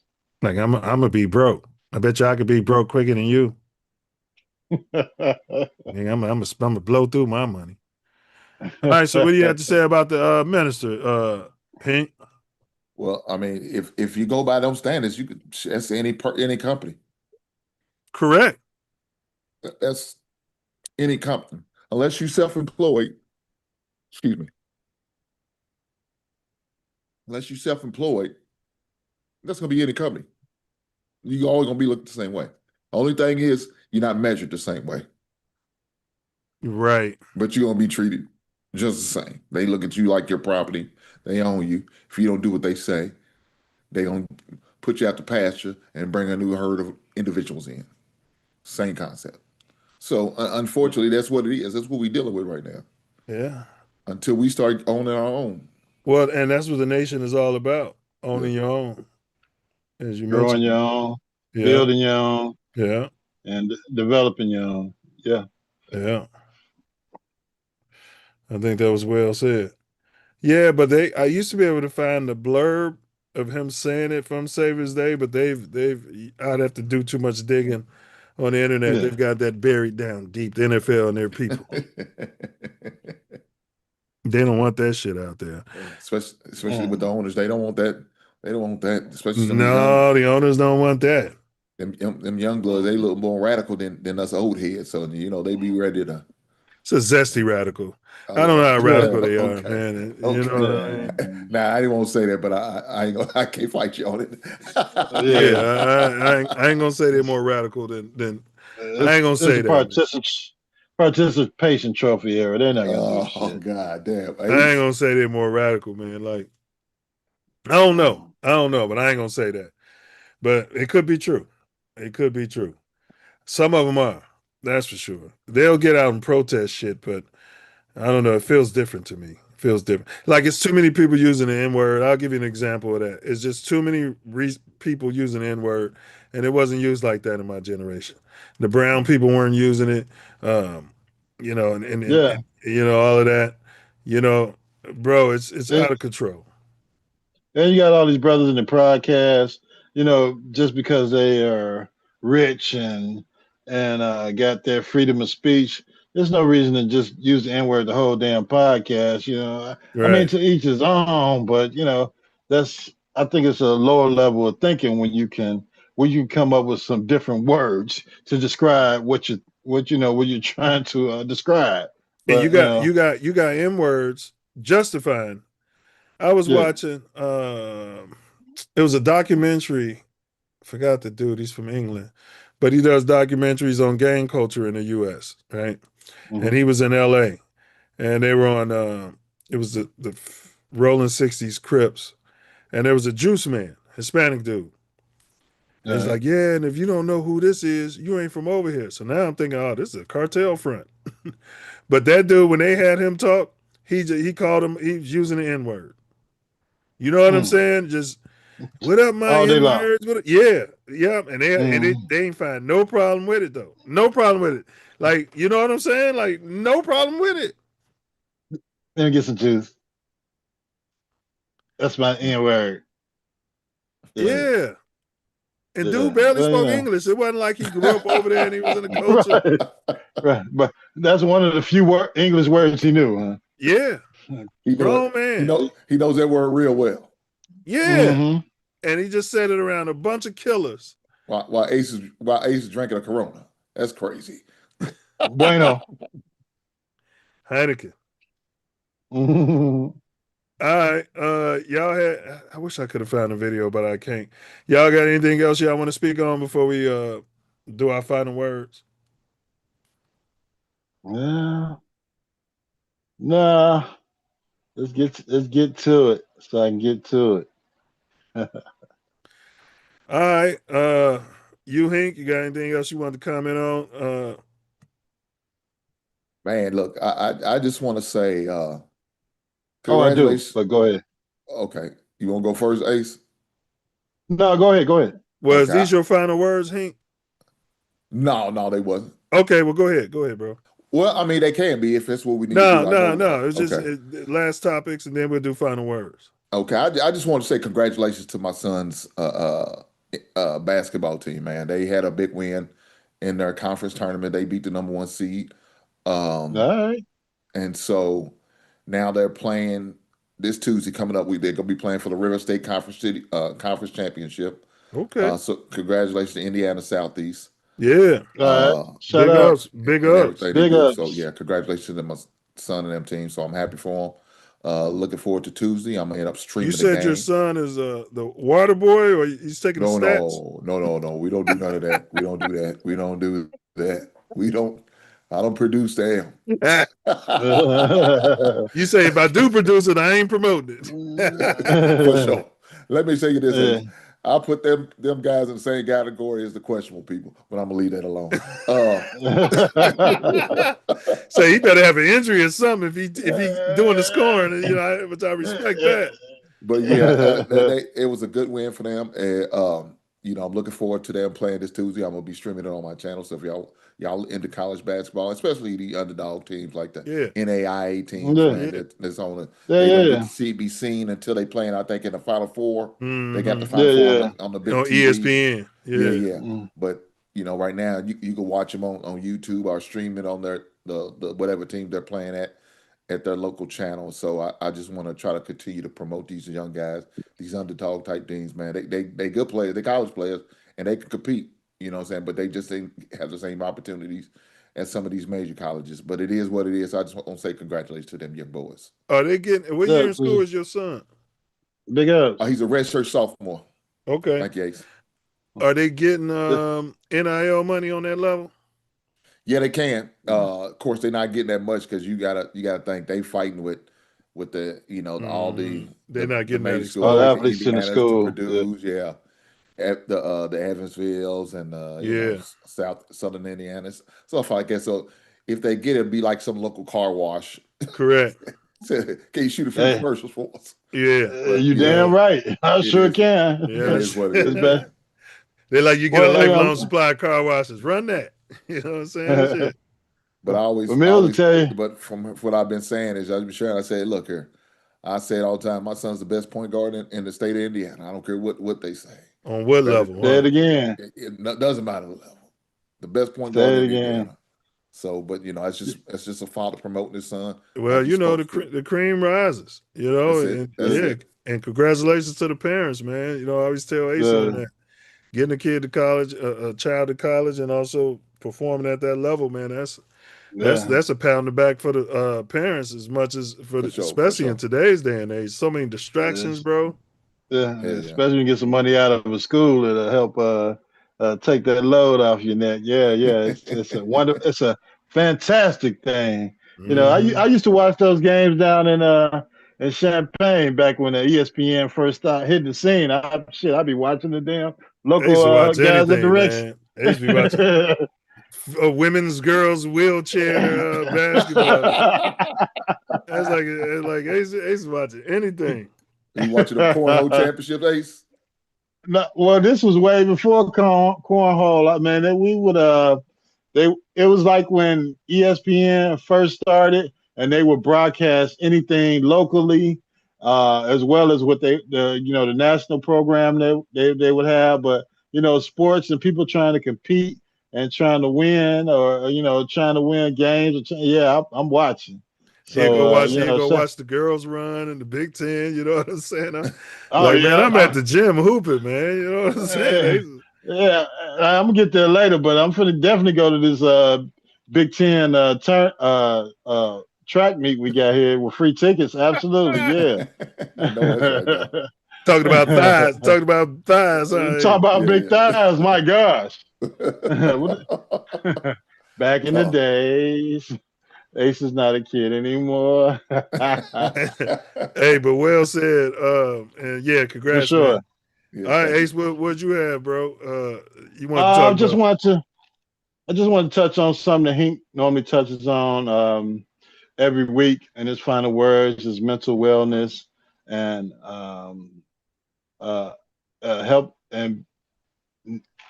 Like I'm gonna be broke. I bet you I could be broke quicker than you. I'm gonna blow through my money. All right, so what do you have to say about the minister, Hank? Well, I mean, if you go by those standards, you could that's any company. Correct. That's any company, unless you're self-employed. Excuse me. Unless you're self-employed, that's gonna be any company. You're always gonna be looked the same way. Only thing is, you're not measured the same way. Right. But you're gonna be treated just the same. They look at you like your property. They own you. If you don't do what they say, they gonna put you out to pasture and bring a new herd of individuals in. Same concept. So unfortunately, that's what it is. That's what we're dealing with right now. Yeah. Until we start owning our own. Well, and that's what the nation is all about: owning your own. As you Growing mentioned, your own, yeah. Building your own, yeah, and developing your own. Yeah. Yeah. I think that was well said. Yeah, but I used to be able to find the blurb of him saying it from Savior's Day, but I'd have to do too much digging on the internet. Yeah. They've got that buried down deep, the NFL and their people. They don't want that shit out there. Especially with the owners. They don't want that. They don't want that. Especially the owners don't want that. Them young bloods, they look more radical than us old heads. So they be ready to. It's a zesty radical. I don't know how radical they are, man. Okay. Nah, I didn't want to say that, but I can't fight you on it. I ain't gonna say they're more radical than I ain't gonna say that. Participation trophy era. They're not gonna do shit. Oh god damn! I ain't gonna say they're more radical, man. Like I don't know, but I ain't gonna say that. But it could be true. It could be true. Some of them are. That's for sure. They'll get out and protest shit, but I don't know. It feels different to me. It feels different. Like it's too many people using the N-word. I'll give you an example of that. It's just too many people using the N-word, and it wasn't used like that in my generation. The brown people weren't using it, and all of that. Bro, it's out of control. And you got all these brothers in the podcast, just because they are rich and got their freedom of speech, there's no reason to just use the N-word the whole damn podcast. Right. I mean, to each his own, but I think it's a lower level of thinking when you can come up with some different words to describe what you're trying to describe. And But, you got N-words justifying. I was watching it was a documentary. I forgot the dude, he's from England. But he does documentaries on gang culture in the US, right? Mm-hmm. And he was in LA. And they were on it was the Rolling 60s Crips. And there was a juice man, Hispanic dude. And he's like, yeah, and if you don't know who this is, you ain't from over here. So now I'm thinking, oh, this is a cartel front. But that dude, when they had him talk, he was using the N-word. You know what I'm saying? Just what up, my N-words? Yeah. And they ain't find no problem with it though. No problem with it. Like, you know what I'm saying? Like, no problem with it. Let me get some juice. That's my N-word. Yeah. And dude barely spoke English. It wasn't like he grew up over there and he was in the culture. Right. But that's one of the few English words he knew, huh? Yeah. Grown man. He knows that word real well. Yeah. And he just said it around a bunch of killers. While Ace is drinking a Corona. That's crazy. Bueno. Heineken. All right. Y'all had, I wish I could have found a video, but I can't. Y'all got anything else y'all want to speak on before we do our final words? Yeah. Nah. Let's get to it so I can get to it. All right. You Hink, you got anything else you want to comment on? Man, look, I just want to say I do, congratulations. but go ahead. Okay. You want to go first, Ace? No, go ahead. Was these your final words, Hink? No, they wasn't. Okay, well, go ahead, bro. Well, I mean, they can be if that's what we need to do. No. It's just last topics, and then we'll do final words. Okay, I just want to say congratulations to my son's basketball team, man. They had a big win in their conference tournament. They beat the number 1 seed. All right. And so now they're playing this Tuesday coming up. They're going to be playing for the River State Conference Championship. Okay. So congratulations to Indiana Southeast. Yeah. Shout out. Big ups. So yeah, congratulations to my son and them team. So I'm happy for them. Looking forward to Tuesday. I'm gonna end up streaming. You said your son is the water boy, or he's taking the stats? No. We don't do none of that. We don't do that. I don't produce them. You say if I do produce it, I ain't promoting it. For sure. Let me say you this. I'll put them guys in the same category as the questionable people, but I'm gonna leave that alone. So he better have an injury or something if he doing the scoring, which I respect that. But yeah, it was a good win for them, and I'm looking forward to them playing this Tuesday. I'm gonna be streaming it on my channel. So if y'all into college basketball, especially the underdog teams like the NAIA teams, man, that's on it. They don't get to be seen until they playing. I think in the Final Four, they got the Final Four on the big TV. ESPN. Yeah. But right now you can watch them on YouTube or stream it on the whatever team they're playing at their local channel. So I just want to try to continue to promote these young guys, these underdog type teams, man. They good players, they college players, and they can compete. You know what I'm saying? But they just didn't have the same opportunities as some of these major colleges. But it is what it is. So I just want to say congratulations to them young boys. Are they getting? What year in school is your son? Big up. He's a redshirt sophomore. Okay. Thank you, Ace. Are they getting NIL money on that level? Yeah, they can. Of course, they're not getting that much because you gotta think they fighting with the all the they're not getting that schools, athletes in the school. Purdue's, at the Evansvilles and Southern Indiana, stuff like that. So if they get it, it'd be like some local car wash. Correct. Can you shoot a few commercials for us? Yeah, you damn right. I sure can. Yeah, it is what it is. They're like, you get a lifelong supply of car washes. Run that. You know what I'm saying? But I always tell you. But from what I've been saying is, I've been sharing. I say, look here, I say it all the time. My son's the best point guard in the state of Indiana. I don't care what they say. On what level? Say it again. It doesn't matter the level. The best point guard in Indiana. So, but it's just a father promoting his son. Well, the cream rises. And congratulations to the parents, man. I always tell Ace on that. Getting a kid to college, a child to college, and also performing at that level, man. That's a pat on the back for the parents as much as especially in today's day and age. So many distractions, bro. Yeah, especially when you get some money out of a school, it'll help take that load off your neck. Yeah. It's a fantastic thing. I used to watch those games down in Champaign back when the ESPN first started hitting the scene. I'd be watching the damn local guys at the Rex. I used to be watching women's, girls, wheelchair basketball. That's like Ace watching anything. You watching the cornhole championship, Ace? No, well, this was way before cornhole. Man, we would it was like when ESPN first started, and they would broadcast anything locally, as well as what the national program they would have. But sports and people trying to compete and trying to win, or trying to win games. I'm watching. So go watch the girls run in the Big Ten. You know what I'm saying? Man, I'm I'm at the gym hooping, man. You know what I'm saying? Yeah, I'm gonna get there later, but I'm gonna definitely go to this Big Ten track meet we got here with free tickets. Absolutely, yeah. I know that's right, though. Talking about thighs. Talking about thighs. Talk about big thighs. My gosh. Back in the days, Ace is not a kid anymore. Hey, but well said. And yeah, congrats, For sure. man. Yeah, all right, Ace, what'd you have, bro? You want to I talk just about? want to touch on something that Hank normally touches on every week, and his final words is mental wellness and help, and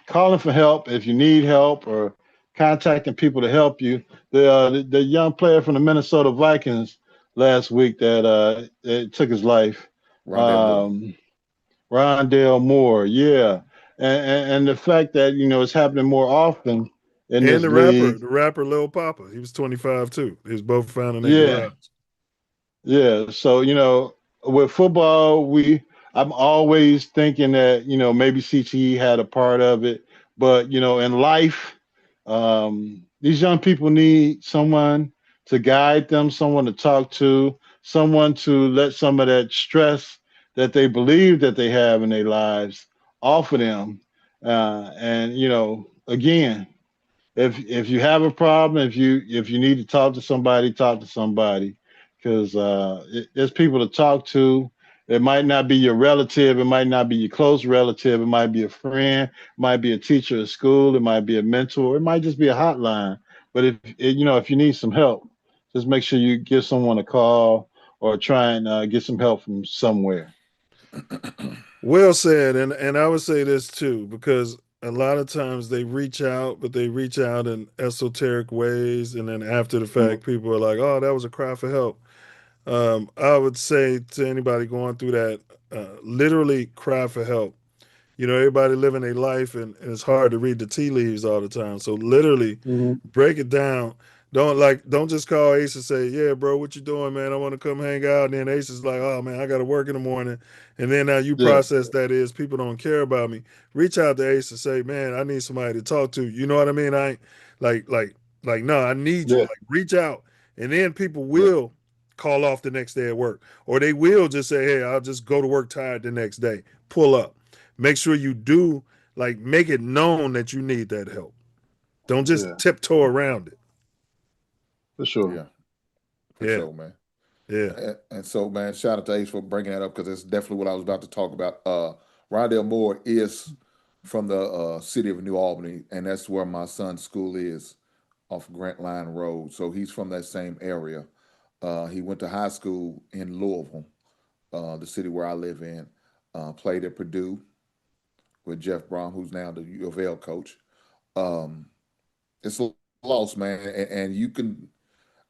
calling for help if you need help, or contacting people to help you. The young player from the Minnesota Vikings last week that took his life, Rondale Moore, yeah, and the fact that it's happening more often in this And league. the rapper Lil Papa, he was 25 too. He was both found in their garage. Yeah. So with football, I'm always thinking that maybe CTE had a part of it, but in life, these young people need someone to guide them, someone to talk to, someone to let some of that stress that they believe that they have in their lives off of them. And again, if you have a problem, if you need to talk to somebody, because there's people to talk to. It might not be your relative, it might not be your close relative, it might be a friend, it might be a teacher at school, it might be a mentor, it might just be a hotline. But if you need some help, just make sure you give someone a call or try and get some help from somewhere. Well said, and I would say this too, because a lot of times they reach out, but they reach out in esoteric ways, and then after the fact, people are like, "Oh, that was a cry for help." I would say to anybody going through that, literally cry for help. Everybody living their life, and it's hard to read the tea leaves all the time. So literally break it down. Don't just call Ace and say, "Yeah, bro, what you doing, man? I want to come hang out." And then Ace is like, "Oh man, I got to work in the morning." And then now you process that is people don't care about me. Reach out to Ace and say, "Man, I need somebody to talk to." You know what I mean? I ain't like no, I need you. Like reach out, and then people will call off the next day at work, or they will just say, "Hey, I'll just go to work tired the next day." Pull up. Make sure you do make it known that you need that help. Don't just tiptoe around it. For sure. Yeah. For sure, man. Yeah. And so, man, shout out to Ace for bringing that up, because it's definitely what I was about to talk about. Rondale Moore is from the city of New Albany, and that's where my son's school is, off Grant Line Road. So he's from that same area. He went to high school in Louisville, the city where I live in. Played at Purdue with Jeff Brom, who's now the U of L coach. It's a loss, man, and you can.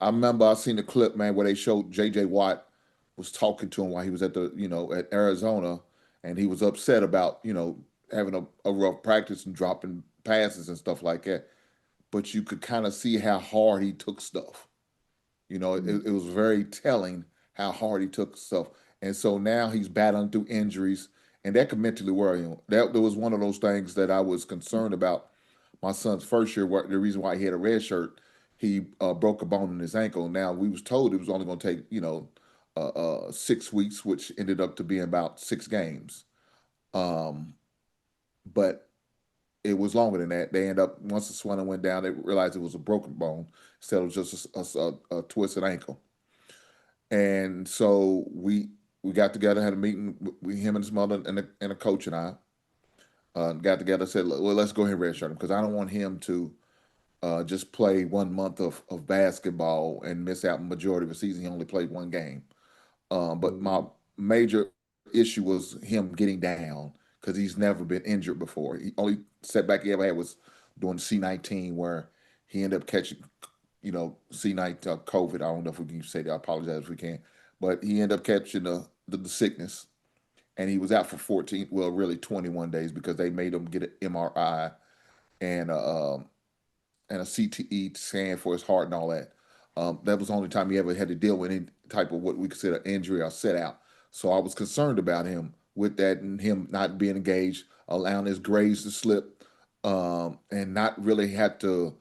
I remember I seen the clip, man, where they showed J.J. Watt was talking to him while he was at at Arizona, and he was upset about having a rough practice and dropping passes and stuff like that. But you could kind of see how hard he took stuff. It was very telling how hard he took stuff, and so now he's battling through injuries. And that could mentally worry him. That was one of those things that I was concerned about. My son's first year, the reason why he had a red shirt, he broke a bone in his ankle. Now, we was told it was only going to take, 6 weeks, which ended up to being about 6 games. But it was longer than that. They end up, once the swelling went down, they realized it was a broken bone instead of just a twisted ankle. And so we got together, had a meeting with him and his mother and a coach and I. Got together, said, "Well, let's go ahead and redshirt him, because I don't want him to just play 1 month of basketball and miss out on the majority of the season. He only played 1 game." But my major issue was him getting down, because he's never been injured before. The only setback he ever had was during C-19, where he ended up catching, C-19 COVID. I don't know if we can say that. I apologize if we can. But he ended up catching the sickness, and he was out for 14, well, really 21 days because they made him get an MRI and a CTE scan for his heart and all that. That was the only time he ever had to deal with any type of what we consider injury or set out. So I was concerned about him with that and him not being engaged, allowing his grades to slip, and not really had to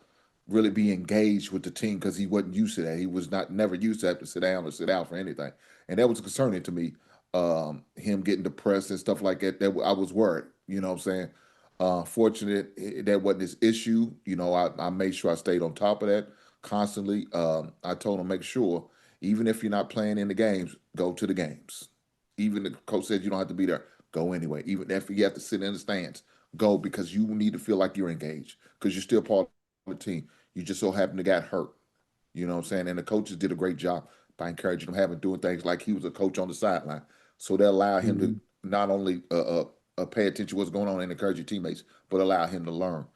really be engaged with the team because he wasn't used to that. He was never used to have to sit down or sit out for anything. And that was concerning to me, him getting depressed and stuff like that. That I was worried, you know what I'm saying? Fortunate that wasn't his issue. You know, I made sure I stayed on top of that constantly. I told him, make sure, even if you're not playing in the games, go to the games. Even the coach said you don't have to be there, go anyway. Even if you have to sit in the stands, go, because you need to feel like you're engaged because you're still part of the team. You just so happen to get hurt. You know what I'm saying? And the coaches did a great job by encouraging him, doing things like he was a coach on the sideline. So that allowed him to not only pay attention to what's going on and encourage your teammates, but allow him to learn.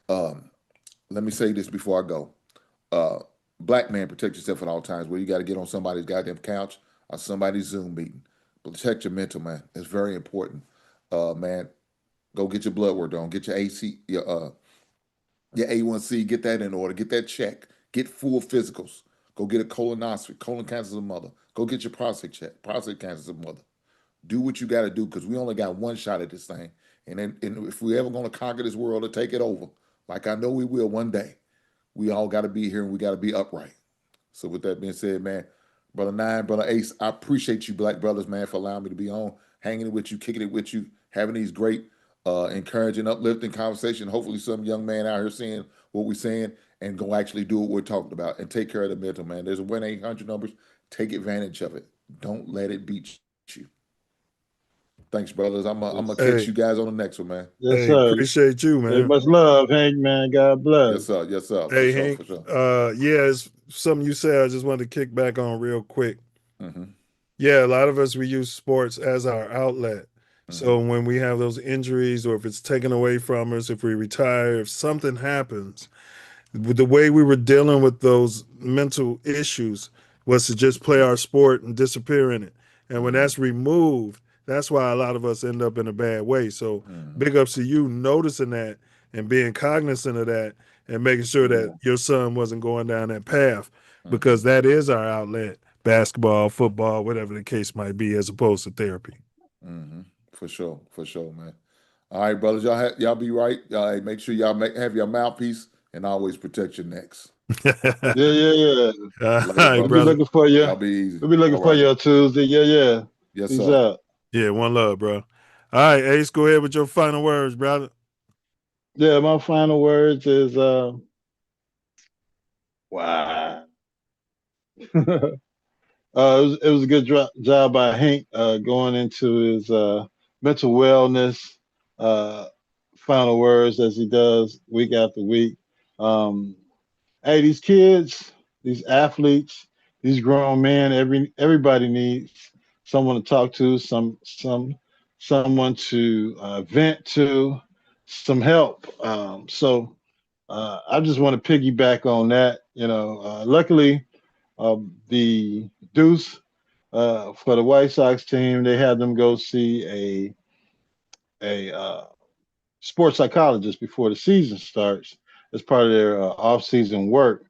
Let me say this before I go. Black man, protect yourself at all times. Where you got to get on somebody's goddamn couch or somebody's Zoom meeting. Protect your mental, man. It's very important. Man, go get your blood work done. Get your AC, your A1C. Get that in order. Get that check. Get full physicals. Go get a colonoscopy. Colon cancer is a mother. Go get your prostate check. Prostate cancer is a mother. Do what you got to do because we only got one shot at this thing. And if we're ever going to conquer this world or take it over, like I know we will one day, we all got to be here and we got to be upright. So with that being said, man, Brother Nine, Brother Ace, I appreciate you black brothers, man, for allowing me to be on, hanging it with you, kicking it with you, having these great, encouraging, uplifting conversation. Hopefully some young man out here seeing what we're saying and go actually do what we're talking about and take care of the mental, man. There's a 1-800 numbers. Take advantage of it. Don't let it beat you. Thanks, brothers. I'm gonna catch you guys on the next one, man. Yes, sir. Appreciate you, man. Hey, much love, Hank, man. God bless. Yes, sir. Yes, sir. Hey, For sure, Hank. for sure. Yeah, it's something you said. I just wanted to kick back on real quick. Mm-hmm. Yeah, a lot of us, we use sports as our outlet. So when we have those injuries or if it's taken away from us, if we retire, if something happens, the way we were dealing with those mental issues was to just play our sport and disappear in it. And when that's removed, that's why a lot of us end up in a bad way. So big ups to you noticing that and being cognizant of that and making sure that your son wasn't going down that path because that is our outlet, basketball, football, whatever the case might be, as opposed to therapy. For sure, man. All right, brothers, y'all be right. Make sure y'all have your mouthpiece and always protect your necks. Yeah. All right, We'll be brother. looking for you. Y'all be easy. We'll be looking All for right. you on Tuesday. Yeah. Yes, Peace sir. out. Yeah, one love, bro. All right, Ace, go ahead with your final words, brother. Yeah, my final words is wow. It was a good job by Hank going into his mental wellness final words as he does week after week. Hey, these kids, these athletes, these grown men, everybody needs someone to talk to, someone to vent to, some help. So I just want to piggyback on that. Luckily, the Deuce for the White Sox team, they had them go see a sports psychologist before the season starts as part of their off-season work,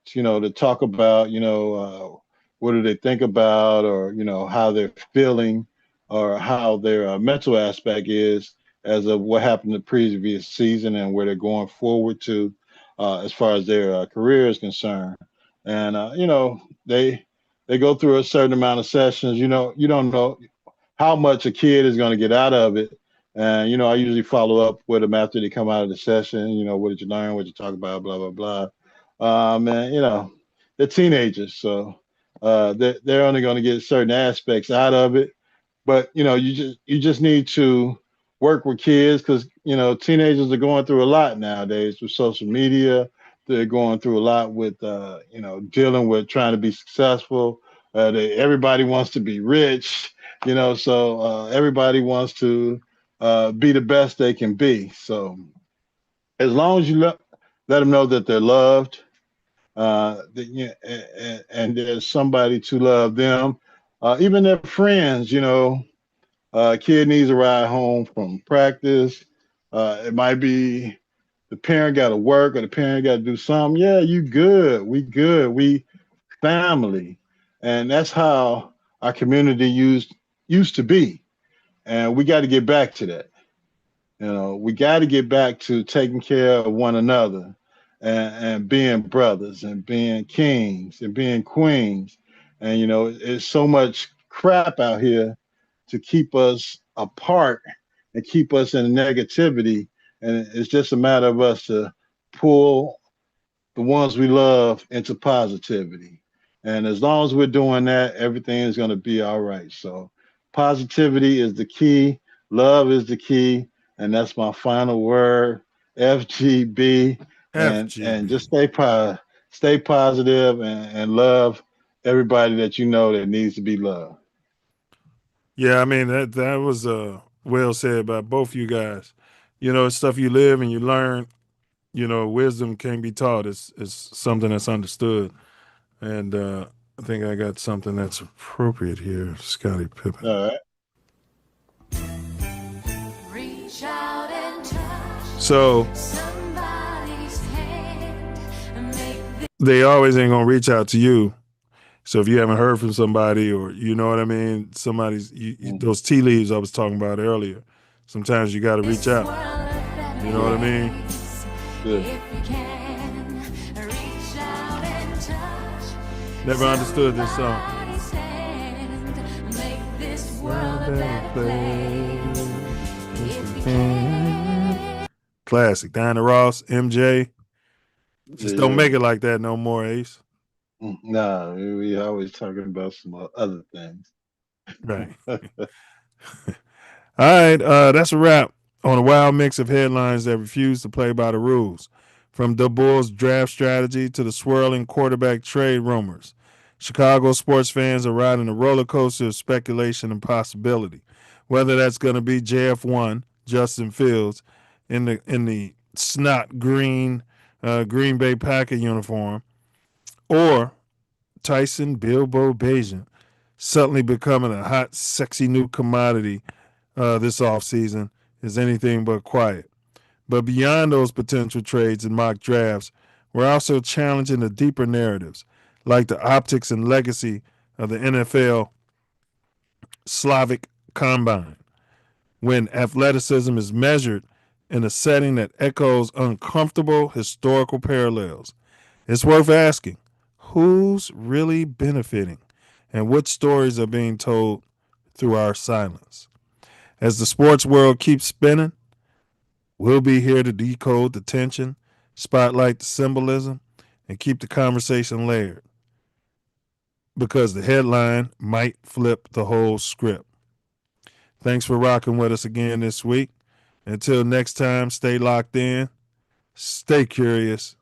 to talk about, what do they think about, or, how they're feeling, or how their mental aspect is as of what happened the previous season and where they're going forward to as far as their career is concerned. And, they go through a certain amount of sessions. You don't know how much a kid is going to get out of it. And, I usually follow up with them after they come out of the session. What did you learn? What did you talk about? Blah, blah, blah. And, they're teenagers. So they're only going to get certain aspects out of it. But, you just need to work with kids because, teenagers are going through a lot nowadays with social media. They're going through a lot with, dealing with trying to be successful. Everybody wants to be rich, so everybody wants to be the best they can be. So as long as you let them know that they're loved, and there's somebody to love them, even their friends, Kid needs a ride home from practice. It might be the parent got to work or the parent got to do something. Yeah, you good. We good. We family. And that's how our community used to be. And we got to get back to that. We got to get back to taking care of one another and being brothers and being kings and being queens. And, it's so much crap out here to keep us apart and keep us in negativity. And it's just a matter of us to pull the ones we love into positivity. And as long as we're doing that, everything is going to be all right. So positivity is the key. Love is the key. And that's my final word, FGB. And just stay positive and love everybody that you know that needs to be loved. Yeah, I mean that was well said by both you guys. It's stuff you live and you learn. Wisdom can't be taught. It's something that's understood. And I think I got something that's appropriate here, Scottie Pippen. All right. So they always ain't gonna reach out to you. So if you haven't heard from somebody, or you know what I mean, those tea leaves I was talking about earlier, sometimes you got to reach out. You know what I mean? Good. Never understood this song. Classic. Diana Ross, MJ. Just don't make it like that no more, Ace. No, we always talking about some other things. Right. All right, that's a wrap on a wild mix of headlines that refuse to play by the rules. From the Bulls' draft strategy to the swirling quarterback trade rumors, Chicago sports fans are riding a roller coaster of speculation and possibility. Whether that's going to be JF1, Justin Fields, in the snot green Green Bay Packer uniform, or Tyson Bilbo Bajan suddenly becoming a hot, sexy new commodity this offseason is anything but quiet. But beyond those potential trades and mock drafts, we're also challenging the deeper narratives, like the optics and legacy of the NFL Slavic Combine, when athleticism is measured in a setting that echoes uncomfortable historical parallels. It's worth asking, who's really benefiting and what stories are being told through our silence? As the sports world keeps spinning, we'll be here to decode the tension, spotlight the symbolism, and keep the conversation layered, because the headline might flip the whole script. Thanks for rocking with us again this week. Until next time, stay locked in, stay curious,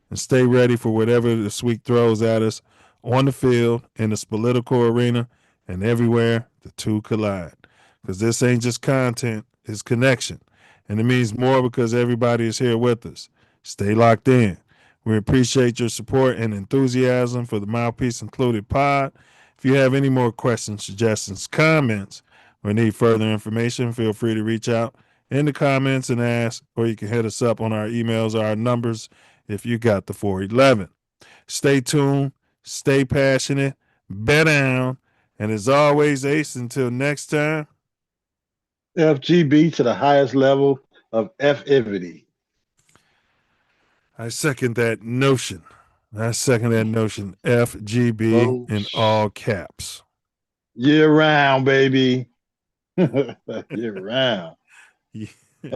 and stay ready for whatever this week throws at us on the field, in the political arena, and everywhere the two collide. Because this ain't just content, it's connection. And it means more because everybody is here with us. Stay locked in. We appreciate your support and enthusiasm for the Mouthpiece Included pod. If you have any more questions, suggestions, comments, or need further information, feel free to reach out in the comments and ask, or you can hit us up on our emails or our numbers if you got the 411. Stay tuned, stay passionate, bear down, and as always, Ace, until next time. FGB to the highest level of FIVity. I second that notion. FGB in all caps. Year round, baby. Year round.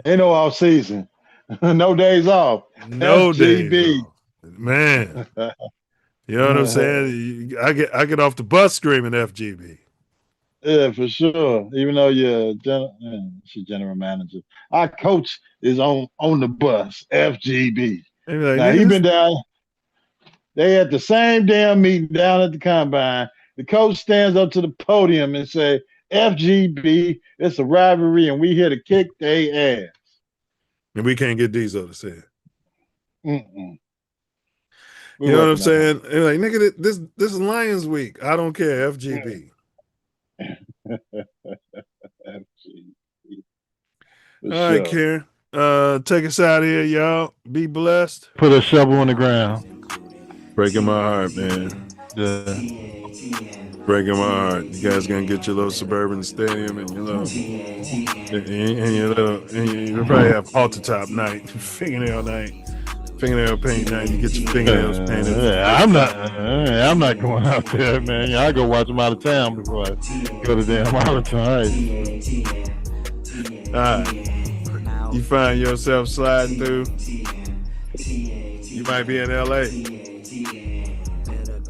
Ain't no off season. No days off. No FGB. days off. Man. You know what I'm saying? I get off the bus screaming FGB. Yeah, for sure. Even though you're she's general manager, our coach is on the bus. FGB. Like, now he been down. They had the same damn meeting down at the combine. The coach stands up to the podium and say, "FGB, it's a rivalry, and we here to kick their ass." And we can't get Diesel to say it. You know what I'm saying? And like, nigga, this is Lions week. I don't care. FGB. All right, Karen. Take us out of here, y'all. Be blessed. Put a shovel on the ground. Breaking my heart, man. Yeah. Breaking my heart. You guys gonna get your little suburban stadium and your little you probably have halter top night, fingernail paint night. You get your fingernails painted. I'm not going out there, man. I go watch them out of town before I go to damn out of town. All right. You find yourself sliding through. You might be in LA.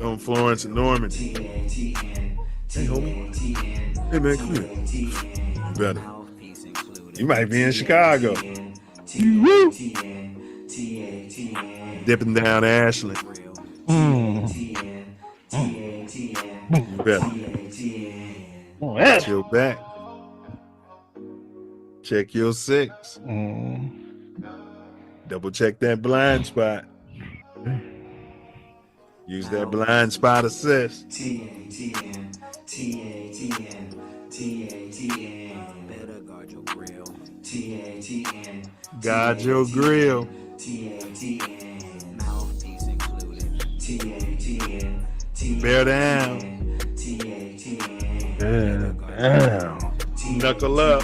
On Florence and Norman. Hey, homie. Hey, man, come here. Better. You might be in Chicago. Woo! Dipping down Ashland. You better. Chill back. Check your 6. Double check that blind spot. Use that blind spot assist. TATN. Better guard your grill. TATN. Guard your grill. TATN. Mouthpiece included. TATN. Bear down. TATN. Bear down. Knuckle up.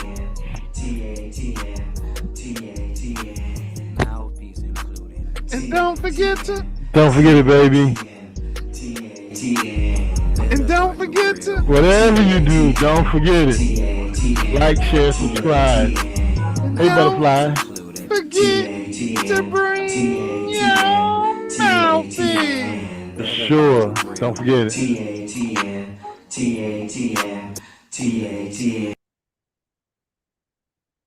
And don't forget it, baby. And don't forget to. Whatever you do, don't forget it. Like, share, subscribe. Hey, Butterfly. Forget to bring your mouthpiece. Sure. Don't forget it. TATN.